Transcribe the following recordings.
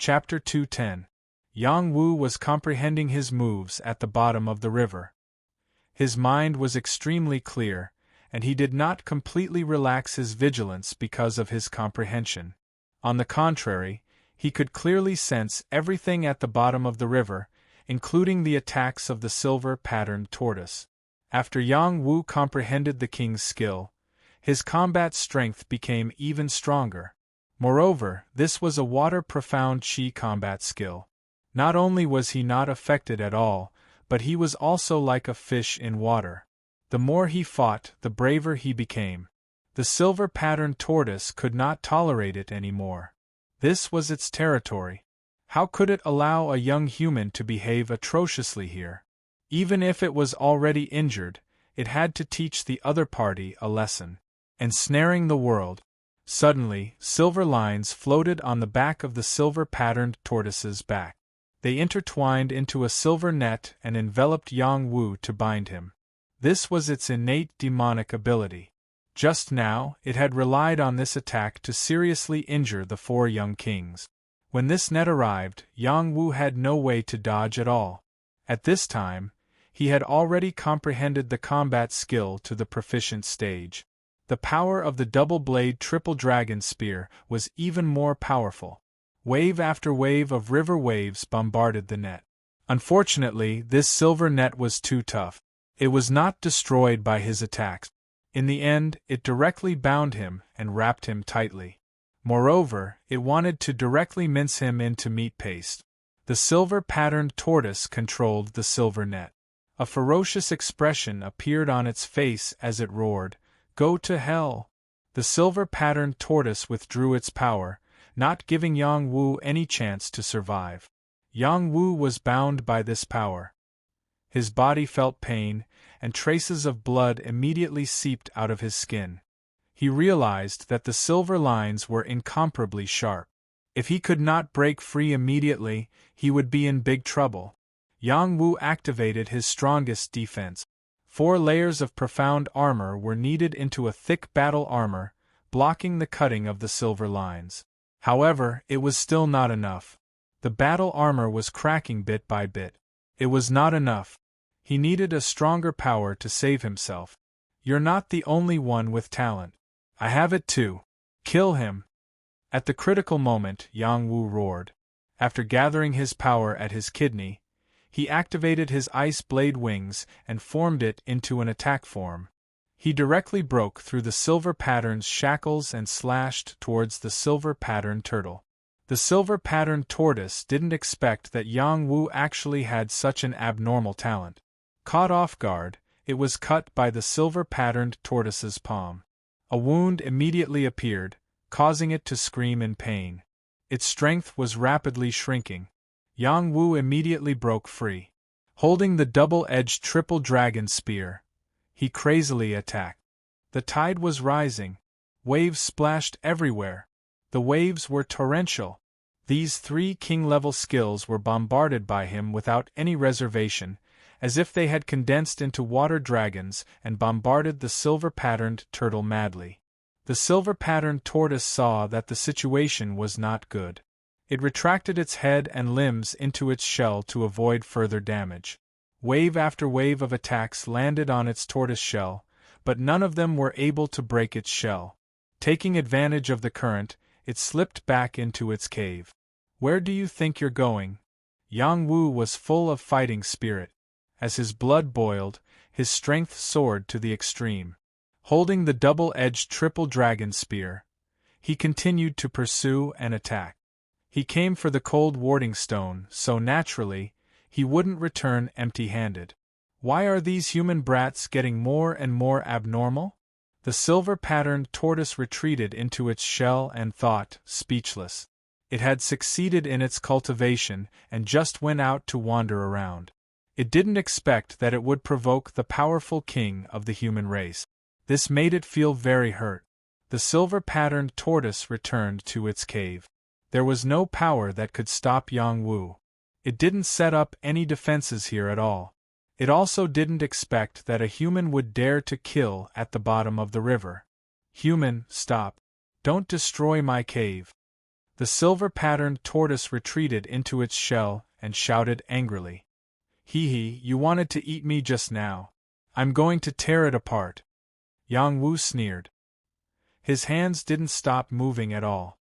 Chapter 210. Yang Wu was comprehending his moves at the bottom of the river. His mind was extremely clear, and he did not completely relax his vigilance because of his comprehension. On the contrary, he could clearly sense everything at the bottom of the river, including the attacks of the silver-patterned tortoise. After Yang Wu comprehended the king's skill, his combat strength became even stronger. Moreover, this was a water-profound Qi combat skill. Not only was he not affected at all, but he was also like a fish in water. The more he fought, the braver he became. The silver-patterned tortoise could not tolerate it anymore. This was its territory. How could it allow a young human to behave atrociously here? Even if it was already injured, it had to teach the other party a lesson. Ensnaring the world. Suddenly, silver lines floated on the back of the silver-patterned tortoise's back. They intertwined into a silver net and enveloped Yang Wu to bind him. This was its innate demonic ability. Just now, it had relied on this attack to seriously injure the four young kings. When this net arrived, Yang Wu had no way to dodge at all. At this time, he had already comprehended the combat skill to the proficient stage. The power of the double-blade triple dragon spear was even more powerful. Wave after wave of river waves bombarded the net. Unfortunately, this silver net was too tough. It was not destroyed by his attacks. In the end, it directly bound him and wrapped him tightly. Moreover, it wanted to directly mince him into meat paste. The silver-patterned tortoise controlled the silver net. A ferocious expression appeared on its face as it roared, "Go to hell!" The silver-patterned tortoise withdrew its power, not giving Yang Wu any chance to survive. Yang Wu was bound by this power. His body felt pain, and traces of blood immediately seeped out of his skin. He realized that the silver lines were incomparably sharp. If he could not break free immediately, he would be in big trouble. Yang Wu activated his strongest defense. 4 layers of profound armor were kneaded into a thick battle armor, blocking the cutting of the silver lines. However, it was still not enough. The battle armor was cracking bit by bit. It was not enough. He needed a stronger power to save himself. "You're not the only one with talent. I have it too. Kill him!" At the critical moment, Yang Wu roared. After gathering his power at his kidney, he activated his ice blade wings and formed it into an attack form. He directly broke through the silver pattern's shackles and slashed towards the silver-patterned turtle. The silver-patterned tortoise didn't expect that Yang Wu actually had such an abnormal talent. Caught off guard, it was cut by the silver-patterned tortoise's palm. A wound immediately appeared, causing it to scream in pain. Its strength was rapidly shrinking. Yang Wu immediately broke free. Holding the double-edged triple dragon spear, he crazily attacked. The tide was rising. Waves splashed everywhere. The waves were torrential. These 3 king-level skills were bombarded by him without any reservation, as if they had condensed into water dragons and bombarded the silver-patterned turtle madly. The silver-patterned tortoise saw that the situation was not good. It retracted its head and limbs into its shell to avoid further damage. Wave after wave of attacks landed on its tortoise shell, but none of them were able to break its shell. Taking advantage of the current, it slipped back into its cave. "Where do you think you're going?" Yang Wu was full of fighting spirit. As his blood boiled, his strength soared to the extreme. Holding the double-edged triple dragon spear, he continued to pursue and attack. He came for the cold warding stone, so naturally, he wouldn't return empty-handed. Why are these human brats getting more and more abnormal? The silver-patterned tortoise retreated into its shell and thought, speechless. It had succeeded in its cultivation and just went out to wander around. It didn't expect that it would provoke the powerful king of the human race. This made it feel very hurt. The silver-patterned tortoise returned to its cave. There was no power that could stop Yang Wu. It didn't set up any defenses here at all. It also didn't expect that a human would dare to kill at the bottom of the river. "Human, stop. Don't destroy my cave." The silver-patterned tortoise retreated into its shell and shouted angrily. Hee hee, you wanted to eat me just now. I'm going to tear it apart. Yang Wu sneered. His hands didn't stop moving at all.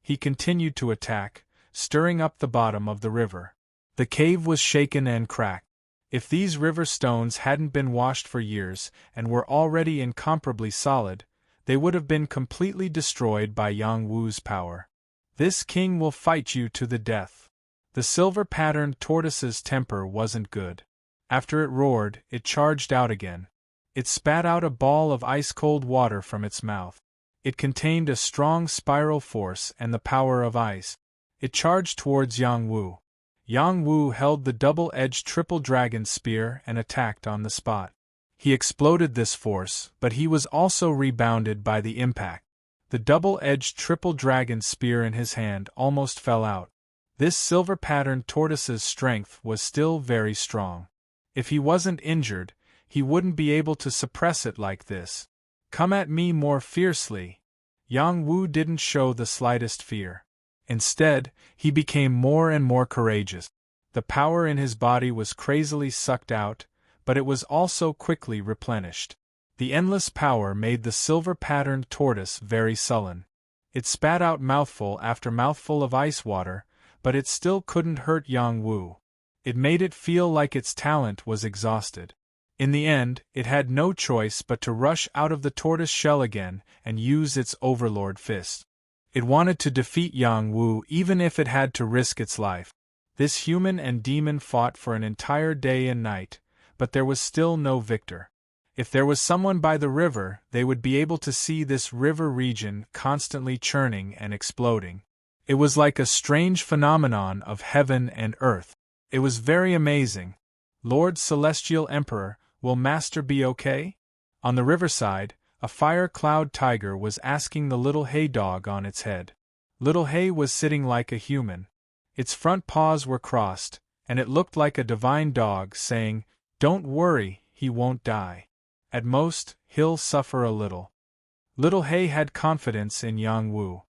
He continued to attack, stirring up the bottom of the river. The cave was shaken and cracked. If these river stones hadn't been washed for years and were already incomparably solid, they would have been completely destroyed by Yang Wu's power. This king will fight you to the death. The silver-patterned tortoise's temper wasn't good. After it roared, it charged out again. It spat out a ball of ice-cold water from its mouth. It contained a strong spiral force and the power of ice. It charged towards Yang Wu. Yang Wu held the double-edged triple dragon spear and attacked on the spot. He exploded this force, but he was also rebounded by the impact. The double-edged triple dragon spear in his hand almost fell out. This silver-patterned tortoise's strength was still very strong. If he wasn't injured, he wouldn't be able to suppress it like this. Come at me more fiercely. Yang Wu didn't show the slightest fear. Instead, he became more and more courageous. The power in his body was crazily sucked out, but it was also quickly replenished. The endless power made the silver-patterned tortoise very sullen. It spat out mouthful after mouthful of ice water, but it still couldn't hurt Yang Wu. It made it feel like its talent was exhausted. In the end, it had no choice but to rush out of the tortoise shell again and use its overlord fist. It wanted to defeat Yang Wu even if it had to risk its life. This human and demon fought for an entire day and night, but there was still no victor. If there was someone by the river, they would be able to see this river region constantly churning and exploding. It was like a strange phenomenon of heaven and earth. It was very amazing. Lord Celestial Emperor, will Master be okay? On the riverside, a fire cloud tiger was asking the little hay dog on its head. Little Hay was sitting like a human. Its front paws were crossed, and it looked like a divine dog saying, "Don't worry, he won't die. At most, he'll suffer a little." Little Hay had confidence in Yang Wu.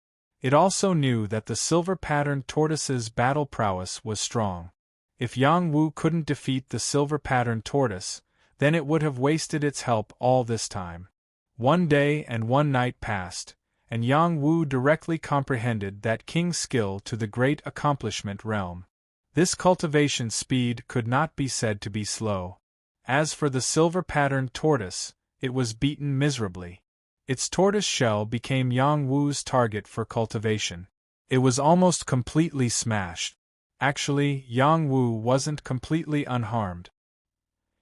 It also knew that the silver-patterned tortoise's battle prowess was strong. If Yang Wu couldn't defeat the silver-patterned tortoise, then it would have wasted its help all this time. One day and one night passed, and Yang Wu directly comprehended that king's skill to the great accomplishment realm. This cultivation speed could not be said to be slow. As for the silver-patterned tortoise, it was beaten miserably. Its tortoise shell became Yang Wu's target for cultivation. It was almost completely smashed. Actually, Yang Wu wasn't completely unharmed.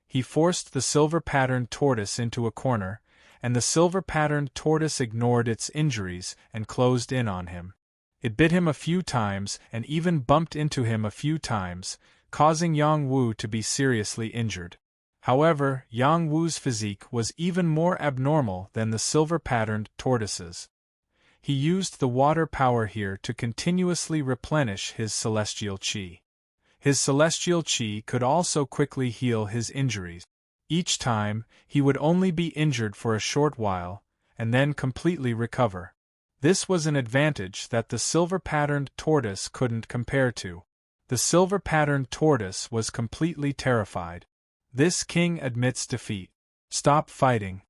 He forced the silver-patterned tortoise into a corner, and the silver-patterned tortoise ignored its injuries and closed in on him. It bit him a few times and even bumped into him a few times, causing Yang Wu to be seriously injured. However, Yang Wu's physique was even more abnormal than the silver-patterned tortoise's. He used the water power here to continuously replenish his celestial qi. His celestial qi could also quickly heal his injuries. Each time, he would only be injured for a short while, and then completely recover. This was an advantage that the silver-patterned tortoise couldn't compare to. The silver-patterned tortoise was completely terrified. This king admits defeat. Stop fighting.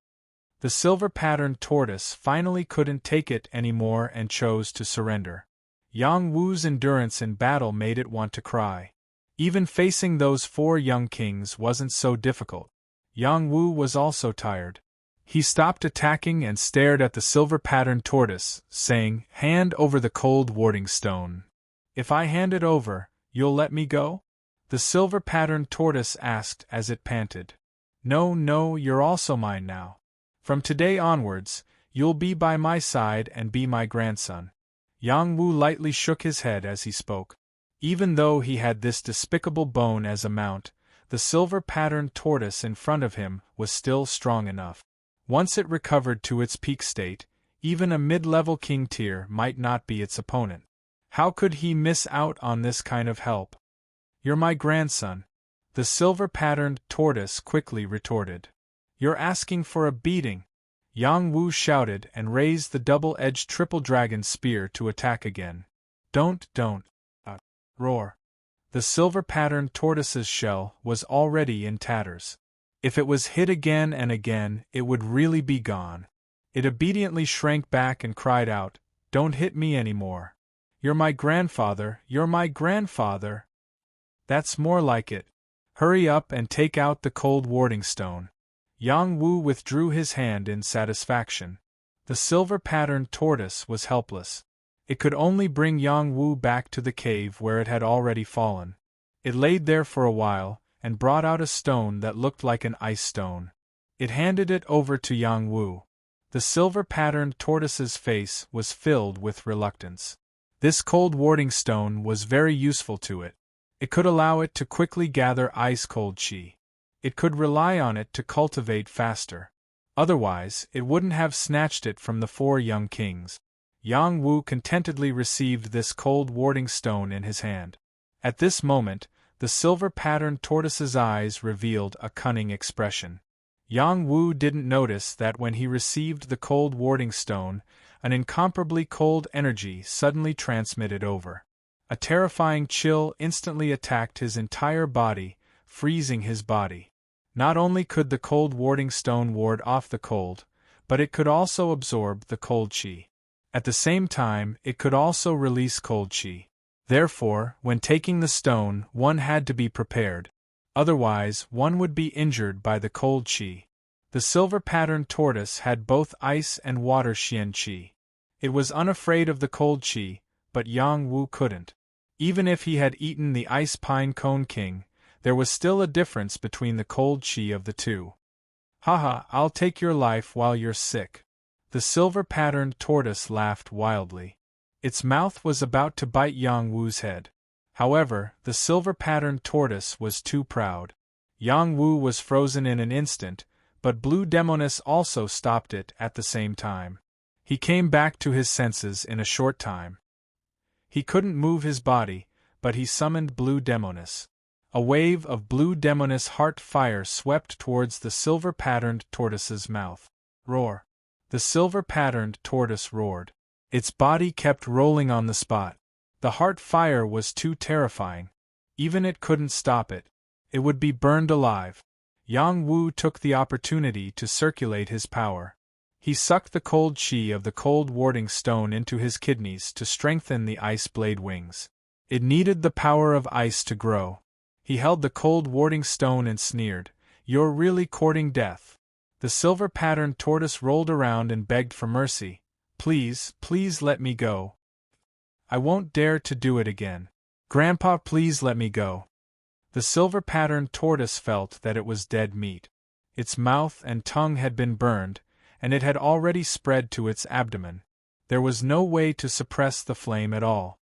The silver-patterned tortoise finally couldn't take it anymore and chose to surrender. Yang Wu's endurance in battle made it want to cry. Even facing those 4 young kings wasn't so difficult. Yang Wu was also tired. He stopped attacking and stared at the silver-patterned tortoise, saying, "Hand over the cold warding stone. If I hand it over, you'll let me go?" The silver-patterned tortoise asked as it panted. No, you're also mine now. From today onwards, you'll be by my side and be my grandson." Yang Wu lightly shook his head as he spoke. Even though he had this despicable bone as a mount, the silver-patterned tortoise in front of him was still strong enough. Once it recovered to its peak state, even a mid-level king tier might not be its opponent. How could he miss out on this kind of help? "You're my grandson," the silver-patterned tortoise quickly retorted. "You're asking for a beating," Yang Wu shouted and raised the double-edged triple dragon spear to attack again. Don't, roar. The silver-patterned tortoise's shell was already in tatters. If it was hit again and again, it would really be gone. It obediently shrank back and cried out, "Don't hit me anymore. You're my grandfather, you're my grandfather." That's more like it. Hurry up and take out the cold warding stone. Yang Wu withdrew his hand in satisfaction. The silver-patterned tortoise was helpless. It could only bring Yang Wu back to the cave where it had already fallen. It laid there for a while, and brought out a stone that looked like an ice stone. It handed it over to Yang Wu. The silver-patterned tortoise's face was filled with reluctance. This cold warding stone was very useful to it. It could allow it to quickly gather ice-cold qi. It could rely on it to cultivate faster. Otherwise, it wouldn't have snatched it from the 4 young kings. Yang Wu contentedly received this cold warding stone in his hand. At this moment, the silver-patterned tortoise's eyes revealed a cunning expression. Yang Wu didn't notice that when he received the cold warding stone, an incomparably cold energy suddenly transmitted over. A terrifying chill instantly attacked his entire body, freezing his body. Not only could the cold warding stone ward off the cold, but it could also absorb the cold qi. At the same time, it could also release cold qi. Therefore, when taking the stone, one had to be prepared. Otherwise, one would be injured by the cold qi. The silver-patterned tortoise had both ice and water xian qi. It was unafraid of the cold qi, but Yang Wu couldn't. Even if he had eaten the ice pine cone king, there was still a difference between the cold qi of the two. "Haha, I'll take your life while you're sick." The silver-patterned tortoise laughed wildly. Its mouth was about to bite Yang Wu's head. However, the silver-patterned tortoise was too proud. Yang Wu was frozen in an instant, but Blue Demoness also stopped it at the same time. He came back to his senses in a short time. He couldn't move his body, but he summoned Blue Demoness. A wave of Blue Demoness heart fire swept towards the silver-patterned tortoise's mouth. Roar! The silver-patterned tortoise roared. Its body kept rolling on the spot. The heart fire was too terrifying. Even it couldn't stop it. It would be burned alive. Yang Wu took the opportunity to circulate his power. He sucked the cold qi of the cold warding stone into his kidneys to strengthen the ice blade wings. It needed the power of ice to grow. He held the cold warding stone and sneered, "You're really courting death." The silver-patterned tortoise rolled around and begged for mercy. "Please, please let me go. I won't dare to do it again. Grandpa, please let me go." The silver-patterned tortoise felt that it was dead meat. Its mouth and tongue had been burned, and it had already spread to its abdomen. There was no way to suppress the flame at all.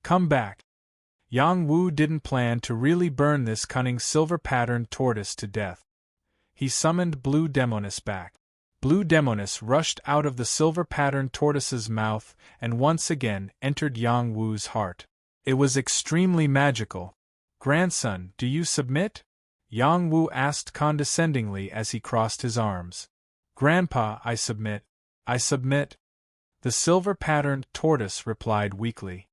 "Come back." Yang Wu didn't plan to really burn this cunning silver-patterned tortoise to death. He summoned Blue Demoness back. Blue Demoness rushed out of the silver-patterned tortoise's mouth and once again entered Yang Wu's heart. It was extremely magical. "Grandson, do you submit?" Yang Wu asked condescendingly as he crossed his arms. "Grandpa, I submit. I submit." The silver-patterned tortoise replied weakly.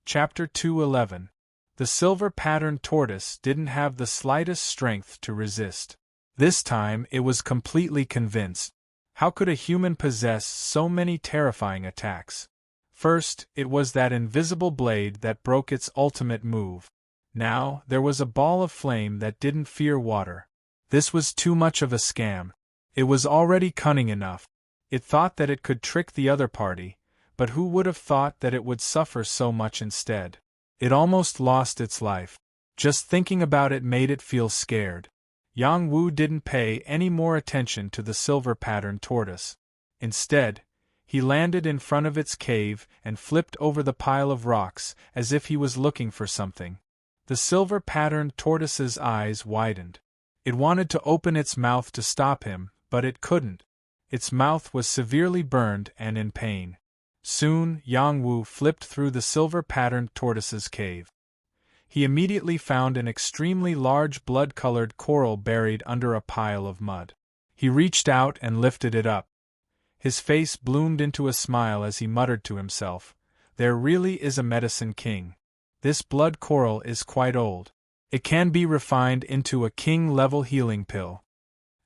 Chapter 211. The silver-patterned tortoise didn't have the slightest strength to resist. This time it was completely convinced. How could a human possess so many terrifying attacks? First, it was that invisible blade that broke its ultimate move. Now, there was a ball of flame that didn't fear water. This was too much of a scam. It was already cunning enough. It thought that it could trick the other party, but who would have thought that it would suffer so much instead? It almost lost its life. Just thinking about it made it feel scared. Yang Wu didn't pay any more attention to the silver-patterned tortoise. Instead, he landed in front of its cave and flipped over the pile of rocks as if he was looking for something. The silver-patterned tortoise's eyes widened. It wanted to open its mouth to stop him, but it couldn't. Its mouth was severely burned and in pain. Soon, Yang Wu flipped through the silver-patterned tortoise's cave. He immediately found an extremely large blood-colored coral buried under a pile of mud. He reached out and lifted it up. His face bloomed into a smile as he muttered to himself, there really is a medicine king. This blood coral is quite old. It can be refined into a king-level healing pill.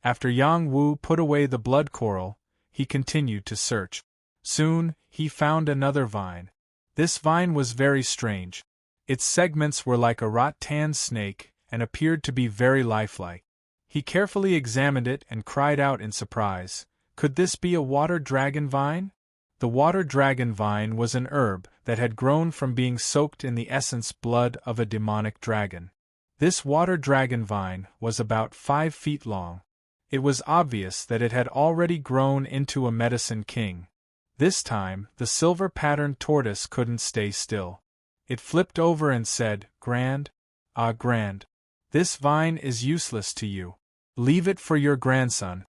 After Yang Wu put away the blood coral, he continued to search. Soon, he found another vine. This vine was very strange. Its segments were like a rattan snake and appeared to be very lifelike. He carefully examined it and cried out in surprise, "Could this be a water dragon vine?" The water dragon vine was an herb that had grown from being soaked in the essence blood of a demonic dragon. This water dragon vine was about 5 feet long. It was obvious that it had already grown into a medicine king. This time, the silver-patterned tortoise couldn't stay still. It flipped over and said, "Grand? Ah, Grand. This vine is useless to you. Leave it for your grandson."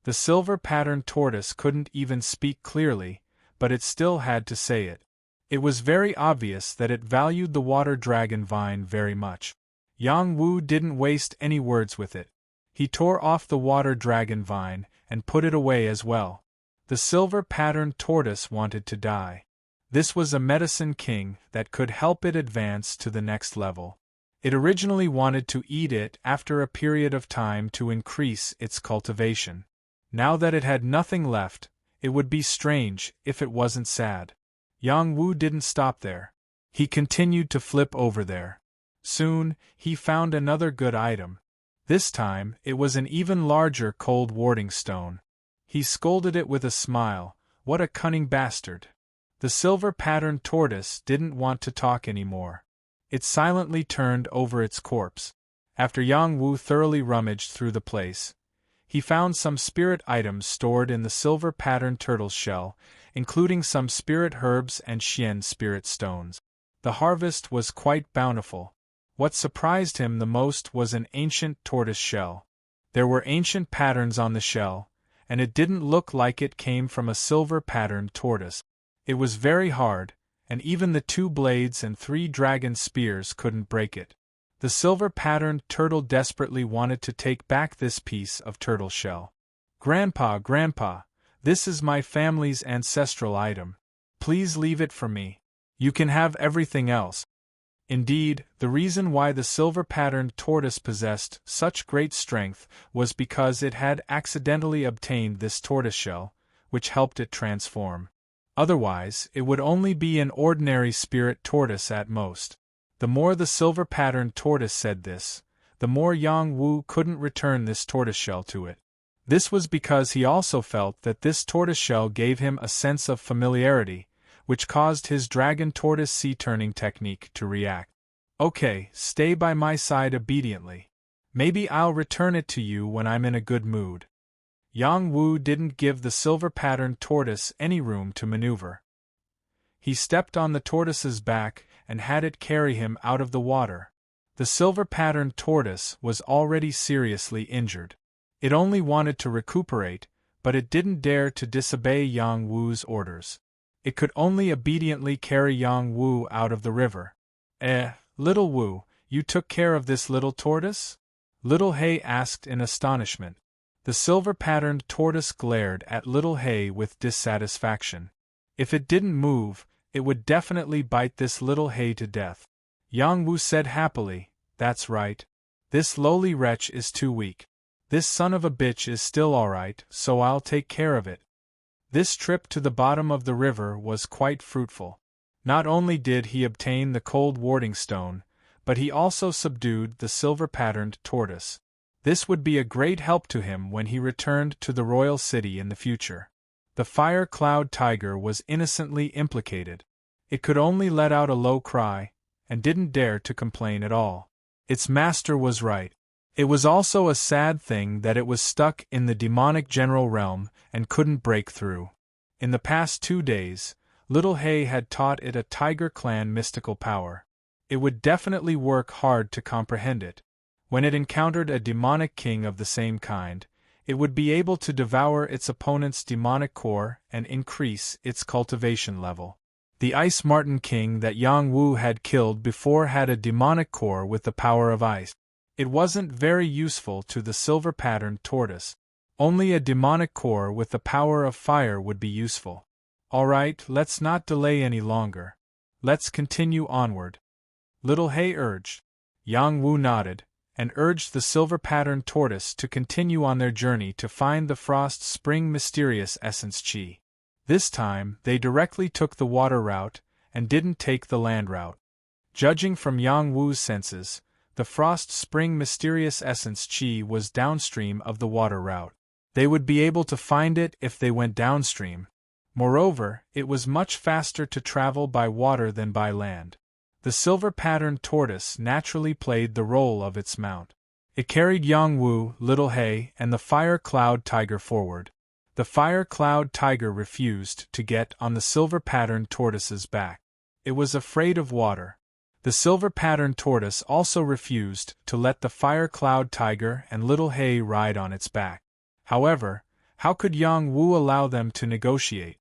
The silver-patterned tortoise couldn't even speak clearly, but it still had to say it. It was very obvious that it valued the water dragon vine very much. Yang Wu didn't waste any words with it. He tore off the water dragon vine and put it away as well. The silver-patterned tortoise wanted to die. This was a medicine king that could help it advance to the next level. It originally wanted to eat it after a period of time to increase its cultivation. Now that it had nothing left, it would be strange if it wasn't sad. Yang Wu didn't stop there. He continued to flip over there. Soon, he found another good item. This time, it was an even larger cold warding stone. He scolded it with a smile. What a cunning bastard. The silver-patterned tortoise didn't want to talk anymore. It silently turned over its corpse. After Yang Wu thoroughly rummaged through the place, he found some spirit items stored in the silver-patterned turtle's shell, including some spirit herbs and Xian spirit stones. The harvest was quite bountiful. What surprised him the most was an ancient tortoise shell. There were ancient patterns on the shell, and it didn't look like it came from a silver-patterned tortoise. It was very hard, and even the 2 blades and 3 dragon spears couldn't break it. The silver-patterned turtle desperately wanted to take back this piece of turtle shell. "Grandpa, Grandpa, this is my family's ancestral item. Please leave it for me. You can have everything else." Indeed, the reason why the silver-patterned tortoise possessed such great strength was because it had accidentally obtained this tortoiseshell, which helped it transform. Otherwise, it would only be an ordinary spirit tortoise at most. The more the silver-patterned tortoise said this, the more Yang Wu couldn't return this tortoiseshell to it. This was because he also felt that this tortoiseshell gave him a sense of familiarity, which caused his dragon tortoise sea turning technique to react. "Okay, stay by my side obediently. Maybe I'll return it to you when I'm in a good mood." Yang Wu didn't give the silver-patterned tortoise any room to maneuver. He stepped on the tortoise's back and had it carry him out of the water. The silver-patterned tortoise was already seriously injured. It only wanted to recuperate, but it didn't dare to disobey Yang Wu's orders. It could only obediently carry Yang Wu out of the river. Little Wu, you took care of this little tortoise?" Little Hay asked in astonishment. The silver-patterned tortoise glared at Little Hay with dissatisfaction. If it didn't move, it would definitely bite this Little Hay to death. Yang Wu said happily, "That's right. This lowly wretch is too weak. This son of a bitch is still all right, so I'll take care of it." This trip to the bottom of the river was quite fruitful. Not only did he obtain the cold warding stone, but he also subdued the silver-patterned tortoise. This would be a great help to him when he returned to the royal city in the future. The fire cloud tiger was innocently implicated. It could only let out a low cry, and didn't dare to complain at all. Its master was right. It was also a sad thing that it was stuck in the demonic general realm and couldn't break through. In the past 2 days, Little Hay had taught it a Tiger Clan mystical power. It would definitely work hard to comprehend it. When it encountered a demonic king of the same kind, it would be able to devour its opponent's demonic core and increase its cultivation level. The Ice Marten King that Yang Wu had killed before had a demonic core with the power of ice. It wasn't very useful to the silver-patterned tortoise. Only a demonic core with the power of fire would be useful. All right, let's not delay any longer. Let's continue onward. Little Hay urged. Yang Wu nodded, and urged the silver-patterned tortoise to continue on their journey to find the Frost Spring Mysterious Essence Chi. This time, they directly took the water route, and didn't take the land route. Judging from Yang Wu's senses, the Frost Spring Mysterious Essence Chi was downstream of the water route. They would be able to find it if they went downstream. Moreover, it was much faster to travel by water than by land. The silver-patterned tortoise naturally played the role of its mount. It carried Yang Wu, Little Hay, and the Fire Cloud Tiger forward. The Fire Cloud Tiger refused to get on the silver-patterned tortoise's back. It was afraid of water. The silver-patterned tortoise also refused to let the Fire Cloud Tiger and Little Hay ride on its back. However, how could Yang Wu allow them to negotiate?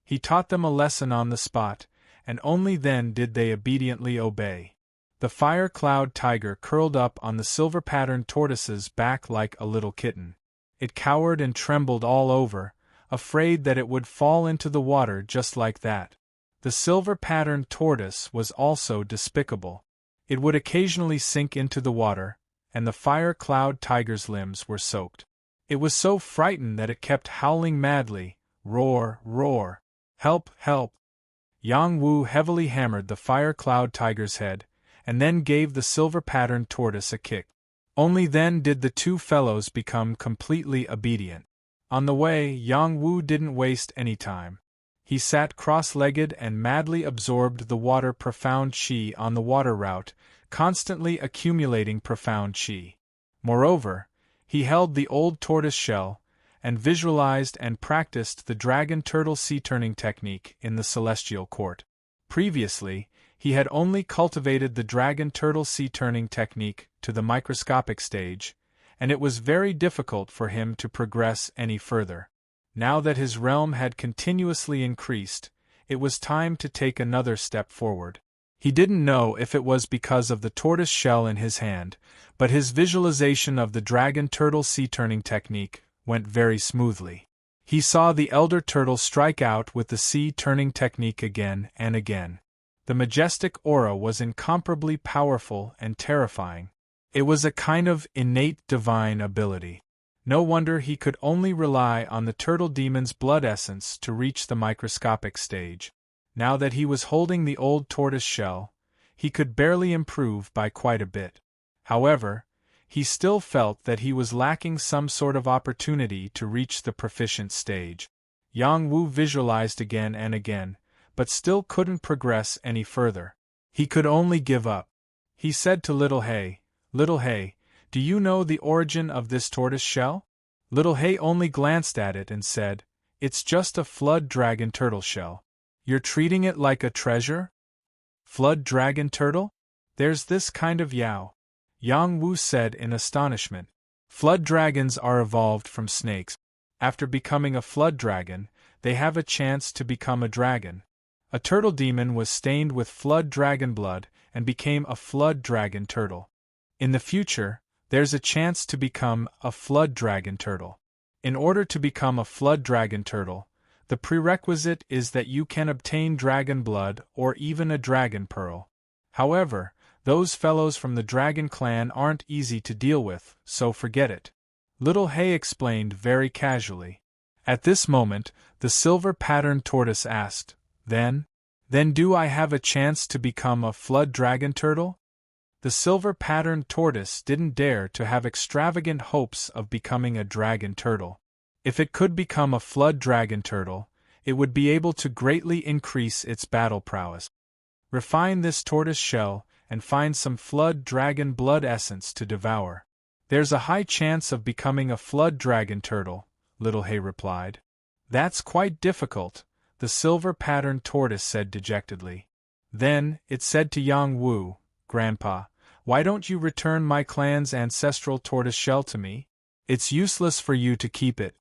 He taught them a lesson on the spot, and only then did they obediently obey. The Fire Cloud Tiger curled up on the silver-patterned tortoise's back like a little kitten. It cowered and trembled all over, afraid that it would fall into the water just like that. The silver-patterned tortoise was also despicable. It would occasionally sink into the water, and the Fire Cloud Tiger's limbs were soaked. It was so frightened that it kept howling madly, roar, roar, help, help. Yang Wu heavily hammered the Fire Cloud Tiger's head, and then gave the silver-patterned tortoise a kick. Only then did the two fellows become completely obedient. On the way, Yang Wu didn't waste any time. He sat cross-legged and madly absorbed the water profound chi on the water route, constantly accumulating profound chi. Moreover, he held the old tortoise shell, and visualized and practiced the dragon-turtle sea-turning technique in the celestial court. Previously, he had only cultivated the dragon-turtle sea-turning technique to the microscopic stage, and it was very difficult for him to progress any further. Now that his realm had continuously increased, it was time to take another step forward. He didn't know if it was because of the tortoise shell in his hand, but his visualization of the dragon-turtle sea-turning technique went very smoothly. He saw the elder turtle strike out with the sea-turning technique again and again. The majestic aura was incomparably powerful and terrifying. It was a kind of innate divine ability. No wonder he could only rely on the turtle demon's blood essence to reach the microscopic stage. Now that he was holding the old tortoise shell, he could barely improve by quite a bit. However, he still felt that he was lacking some sort of opportunity to reach the proficient stage. Yang Wu visualized again and again, but still couldn't progress any further. He could only give up. He said to Little Hay, "Little Hay, do you know the origin of this tortoise shell?" Little Hay only glanced at it and said, "It's just a flood dragon turtle shell." "You're treating it like a treasure? Flood dragon turtle? There's this kind of Yao," Yang Wu said in astonishment. "Flood dragons are evolved from snakes. After becoming a flood dragon, they have a chance to become a dragon. A turtle demon was stained with flood dragon blood and became a flood dragon turtle. In the future, there's a chance to become a flood dragon turtle. In order to become a flood dragon turtle, the prerequisite is that you can obtain dragon blood or even a dragon pearl. However, those fellows from the dragon clan aren't easy to deal with, so forget it," Little Hay explained very casually. At this moment, the silver-patterned tortoise asked, Then do I have a chance to become a flood dragon turtle?" The silver-patterned tortoise didn't dare to have extravagant hopes of becoming a dragon turtle. If it could become a flood dragon turtle, it would be able to greatly increase its battle prowess. Refine this tortoise shell and find some flood dragon blood essence to devour. "There's a high chance of becoming a flood dragon turtle," Little Hay replied. "That's quite difficult," the silver-patterned tortoise said dejectedly. Then it said to Yang Wu, "Grandpa, why don't you return my clan's ancestral tortoise shell to me? It's useless for you to keep it."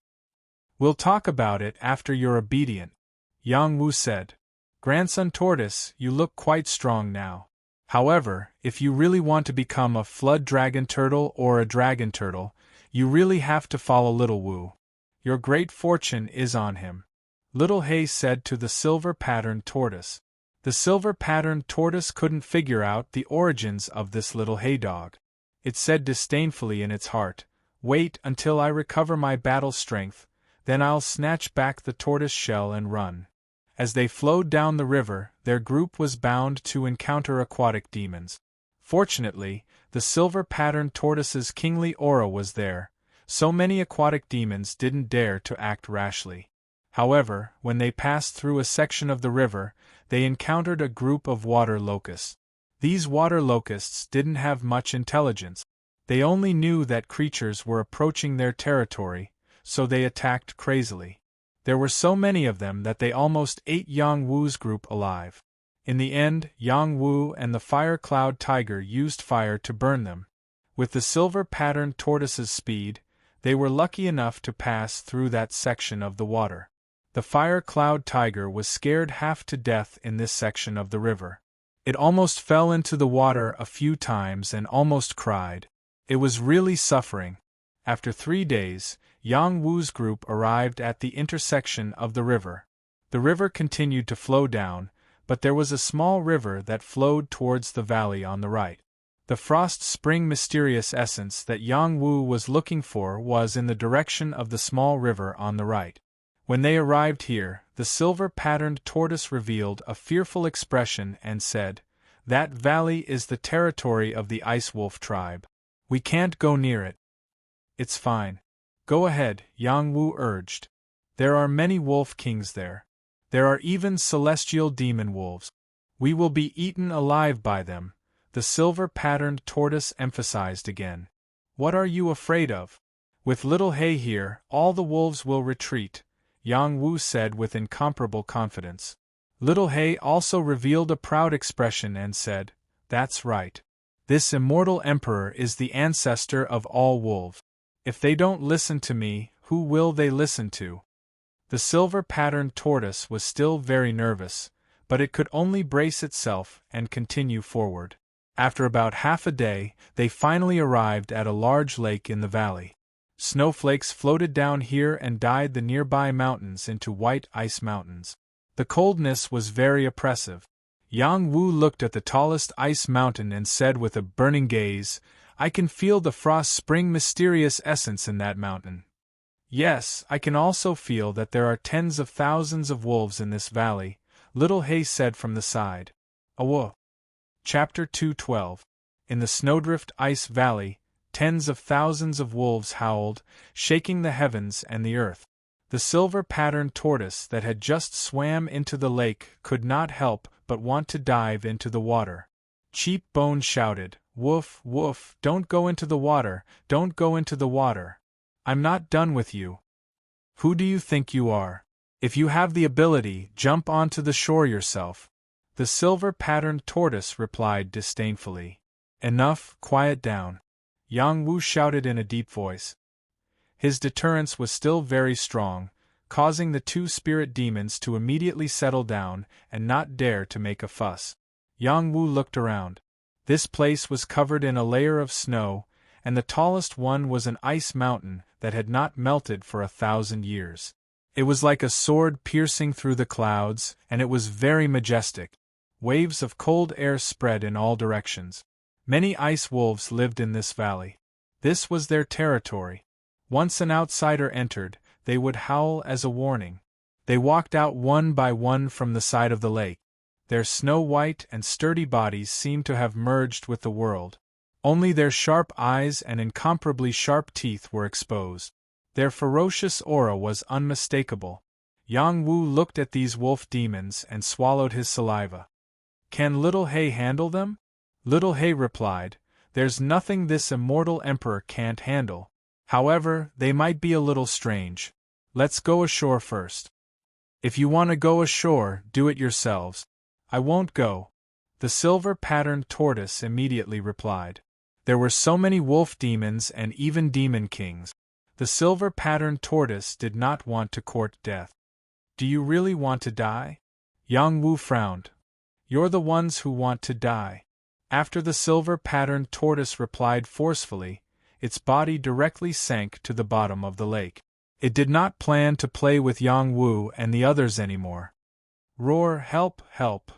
"We'll talk about it after you're obedient," Yang Wu said. "Grandson tortoise, you look quite strong now. However, if you really want to become a flood dragon turtle or a dragon turtle, you really have to follow Little Wu. Your great fortune is on him." Little Hay said to the silver-patterned tortoise. The silver-patterned tortoise couldn't figure out the origins of this little hay dog. It said disdainfully in its heart, "Wait until I recover my battle strength, then I'll snatch back the tortoise shell and run." As they flowed down the river, their group was bound to encounter aquatic demons. Fortunately, the silver-patterned tortoise's kingly aura was there, so many aquatic demons didn't dare to act rashly. However, when they passed through a section of the river, they encountered a group of water locusts. These water locusts didn't have much intelligence. They only knew that creatures were approaching their territory, so they attacked crazily. There were so many of them that they almost ate Yang Wu's group alive. In the end, Yang Wu and the fire cloud tiger used fire to burn them. With the silver-patterned tortoise's speed, they were lucky enough to pass through that section of the water. The fire cloud tiger was scared half to death in this section of the river. It almost fell into the water a few times and almost cried. It was really suffering. After 3 days, Yang Wu's group arrived at the intersection of the river. The river continued to flow down, but there was a small river that flowed towards the valley on the right. The frost spring mysterious essence that Yang Wu was looking for was in the direction of the small river on the right. When they arrived here, the silver-patterned tortoise revealed a fearful expression and said, "That valley is the territory of the Ice Wolf tribe. We can't go near it." "It's fine. Go ahead," Yang Wu urged. "There are many wolf kings there. There are even celestial demon wolves. We will be eaten alive by them," the silver-patterned tortoise emphasized again. "What are you afraid of? With Little Hay here, all the wolves will retreat," Yang Wu said with incomparable confidence. Little Hay also revealed a proud expression and said, "That's right. This immortal emperor is the ancestor of all wolves. If they don't listen to me, who will they listen to?" The silver-patterned tortoise was still very nervous, but it could only brace itself and continue forward. After about half a day, they finally arrived at a large lake in the valley. Snowflakes floated down here and dyed the nearby mountains into white ice mountains. The coldness was very oppressive. Yang Wu looked at the tallest ice mountain and said with a burning gaze, "I can feel the frost spring mysterious essence in that mountain. Yes, I can also feel that there are tens of thousands of wolves in this valley," Little Hay said from the side. Awo. Chapter 212. In the Snowdrift Ice Valley, tens of thousands of wolves howled, shaking the heavens and the earth. The silver-patterned tortoise that had just swam into the lake could not help but want to dive into the water. Cheap Bone shouted, "Woof, woof, don't go into the water, don't go into the water. I'm not done with you. Who do you think you are? If you have the ability, jump onto the shore yourself." The silver-patterned tortoise replied disdainfully. "Enough, quiet down," Yang Wu shouted in a deep voice. His deterrence was still very strong, causing the 2 spirit demons to immediately settle down and not dare to make a fuss. Yang Wu looked around. This place was covered in a layer of snow, and the tallest one was an ice mountain that had not melted for 1,000 years. It was like a sword piercing through the clouds, and it was very majestic. Waves of cold air spread in all directions. Many ice wolves lived in this valley. This was their territory. Once an outsider entered, they would howl as a warning. They walked out one by one from the side of the lake. Their snow-white and sturdy bodies seemed to have merged with the world. Only their sharp eyes and incomparably sharp teeth were exposed. Their ferocious aura was unmistakable. Yang Wu looked at these wolf demons and swallowed his saliva. "Can Little Hay handle them?" Little Hay replied, "There's nothing this immortal emperor can't handle. However, they might be a little strange. Let's go ashore first." "If you want to go ashore, do it yourselves. I won't go," the silver-patterned tortoise immediately replied. There were so many wolf demons and even demon kings. The silver-patterned tortoise did not want to court death. "Do you really want to die?" Yang Wu frowned. "You're the ones who want to die." After the silver-patterned tortoise replied forcefully, its body directly sank to the bottom of the lake. It did not plan to play with Yang Wu and the others anymore. Roar, help, help!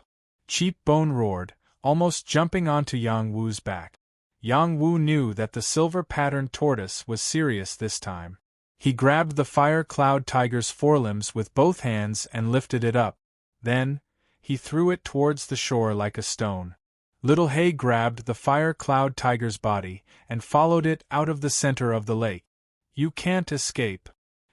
Cheap Bone roared, almost jumping onto Yang Wu's back. Yang Wu knew that the silver-patterned tortoise was serious this time. He grabbed the Fire Cloud Tiger's forelimbs with both hands and lifted it up. Then, he threw it towards the shore like a stone. Little Hay grabbed the Fire Cloud Tiger's body and followed it out of the center of the lake. You can't escape.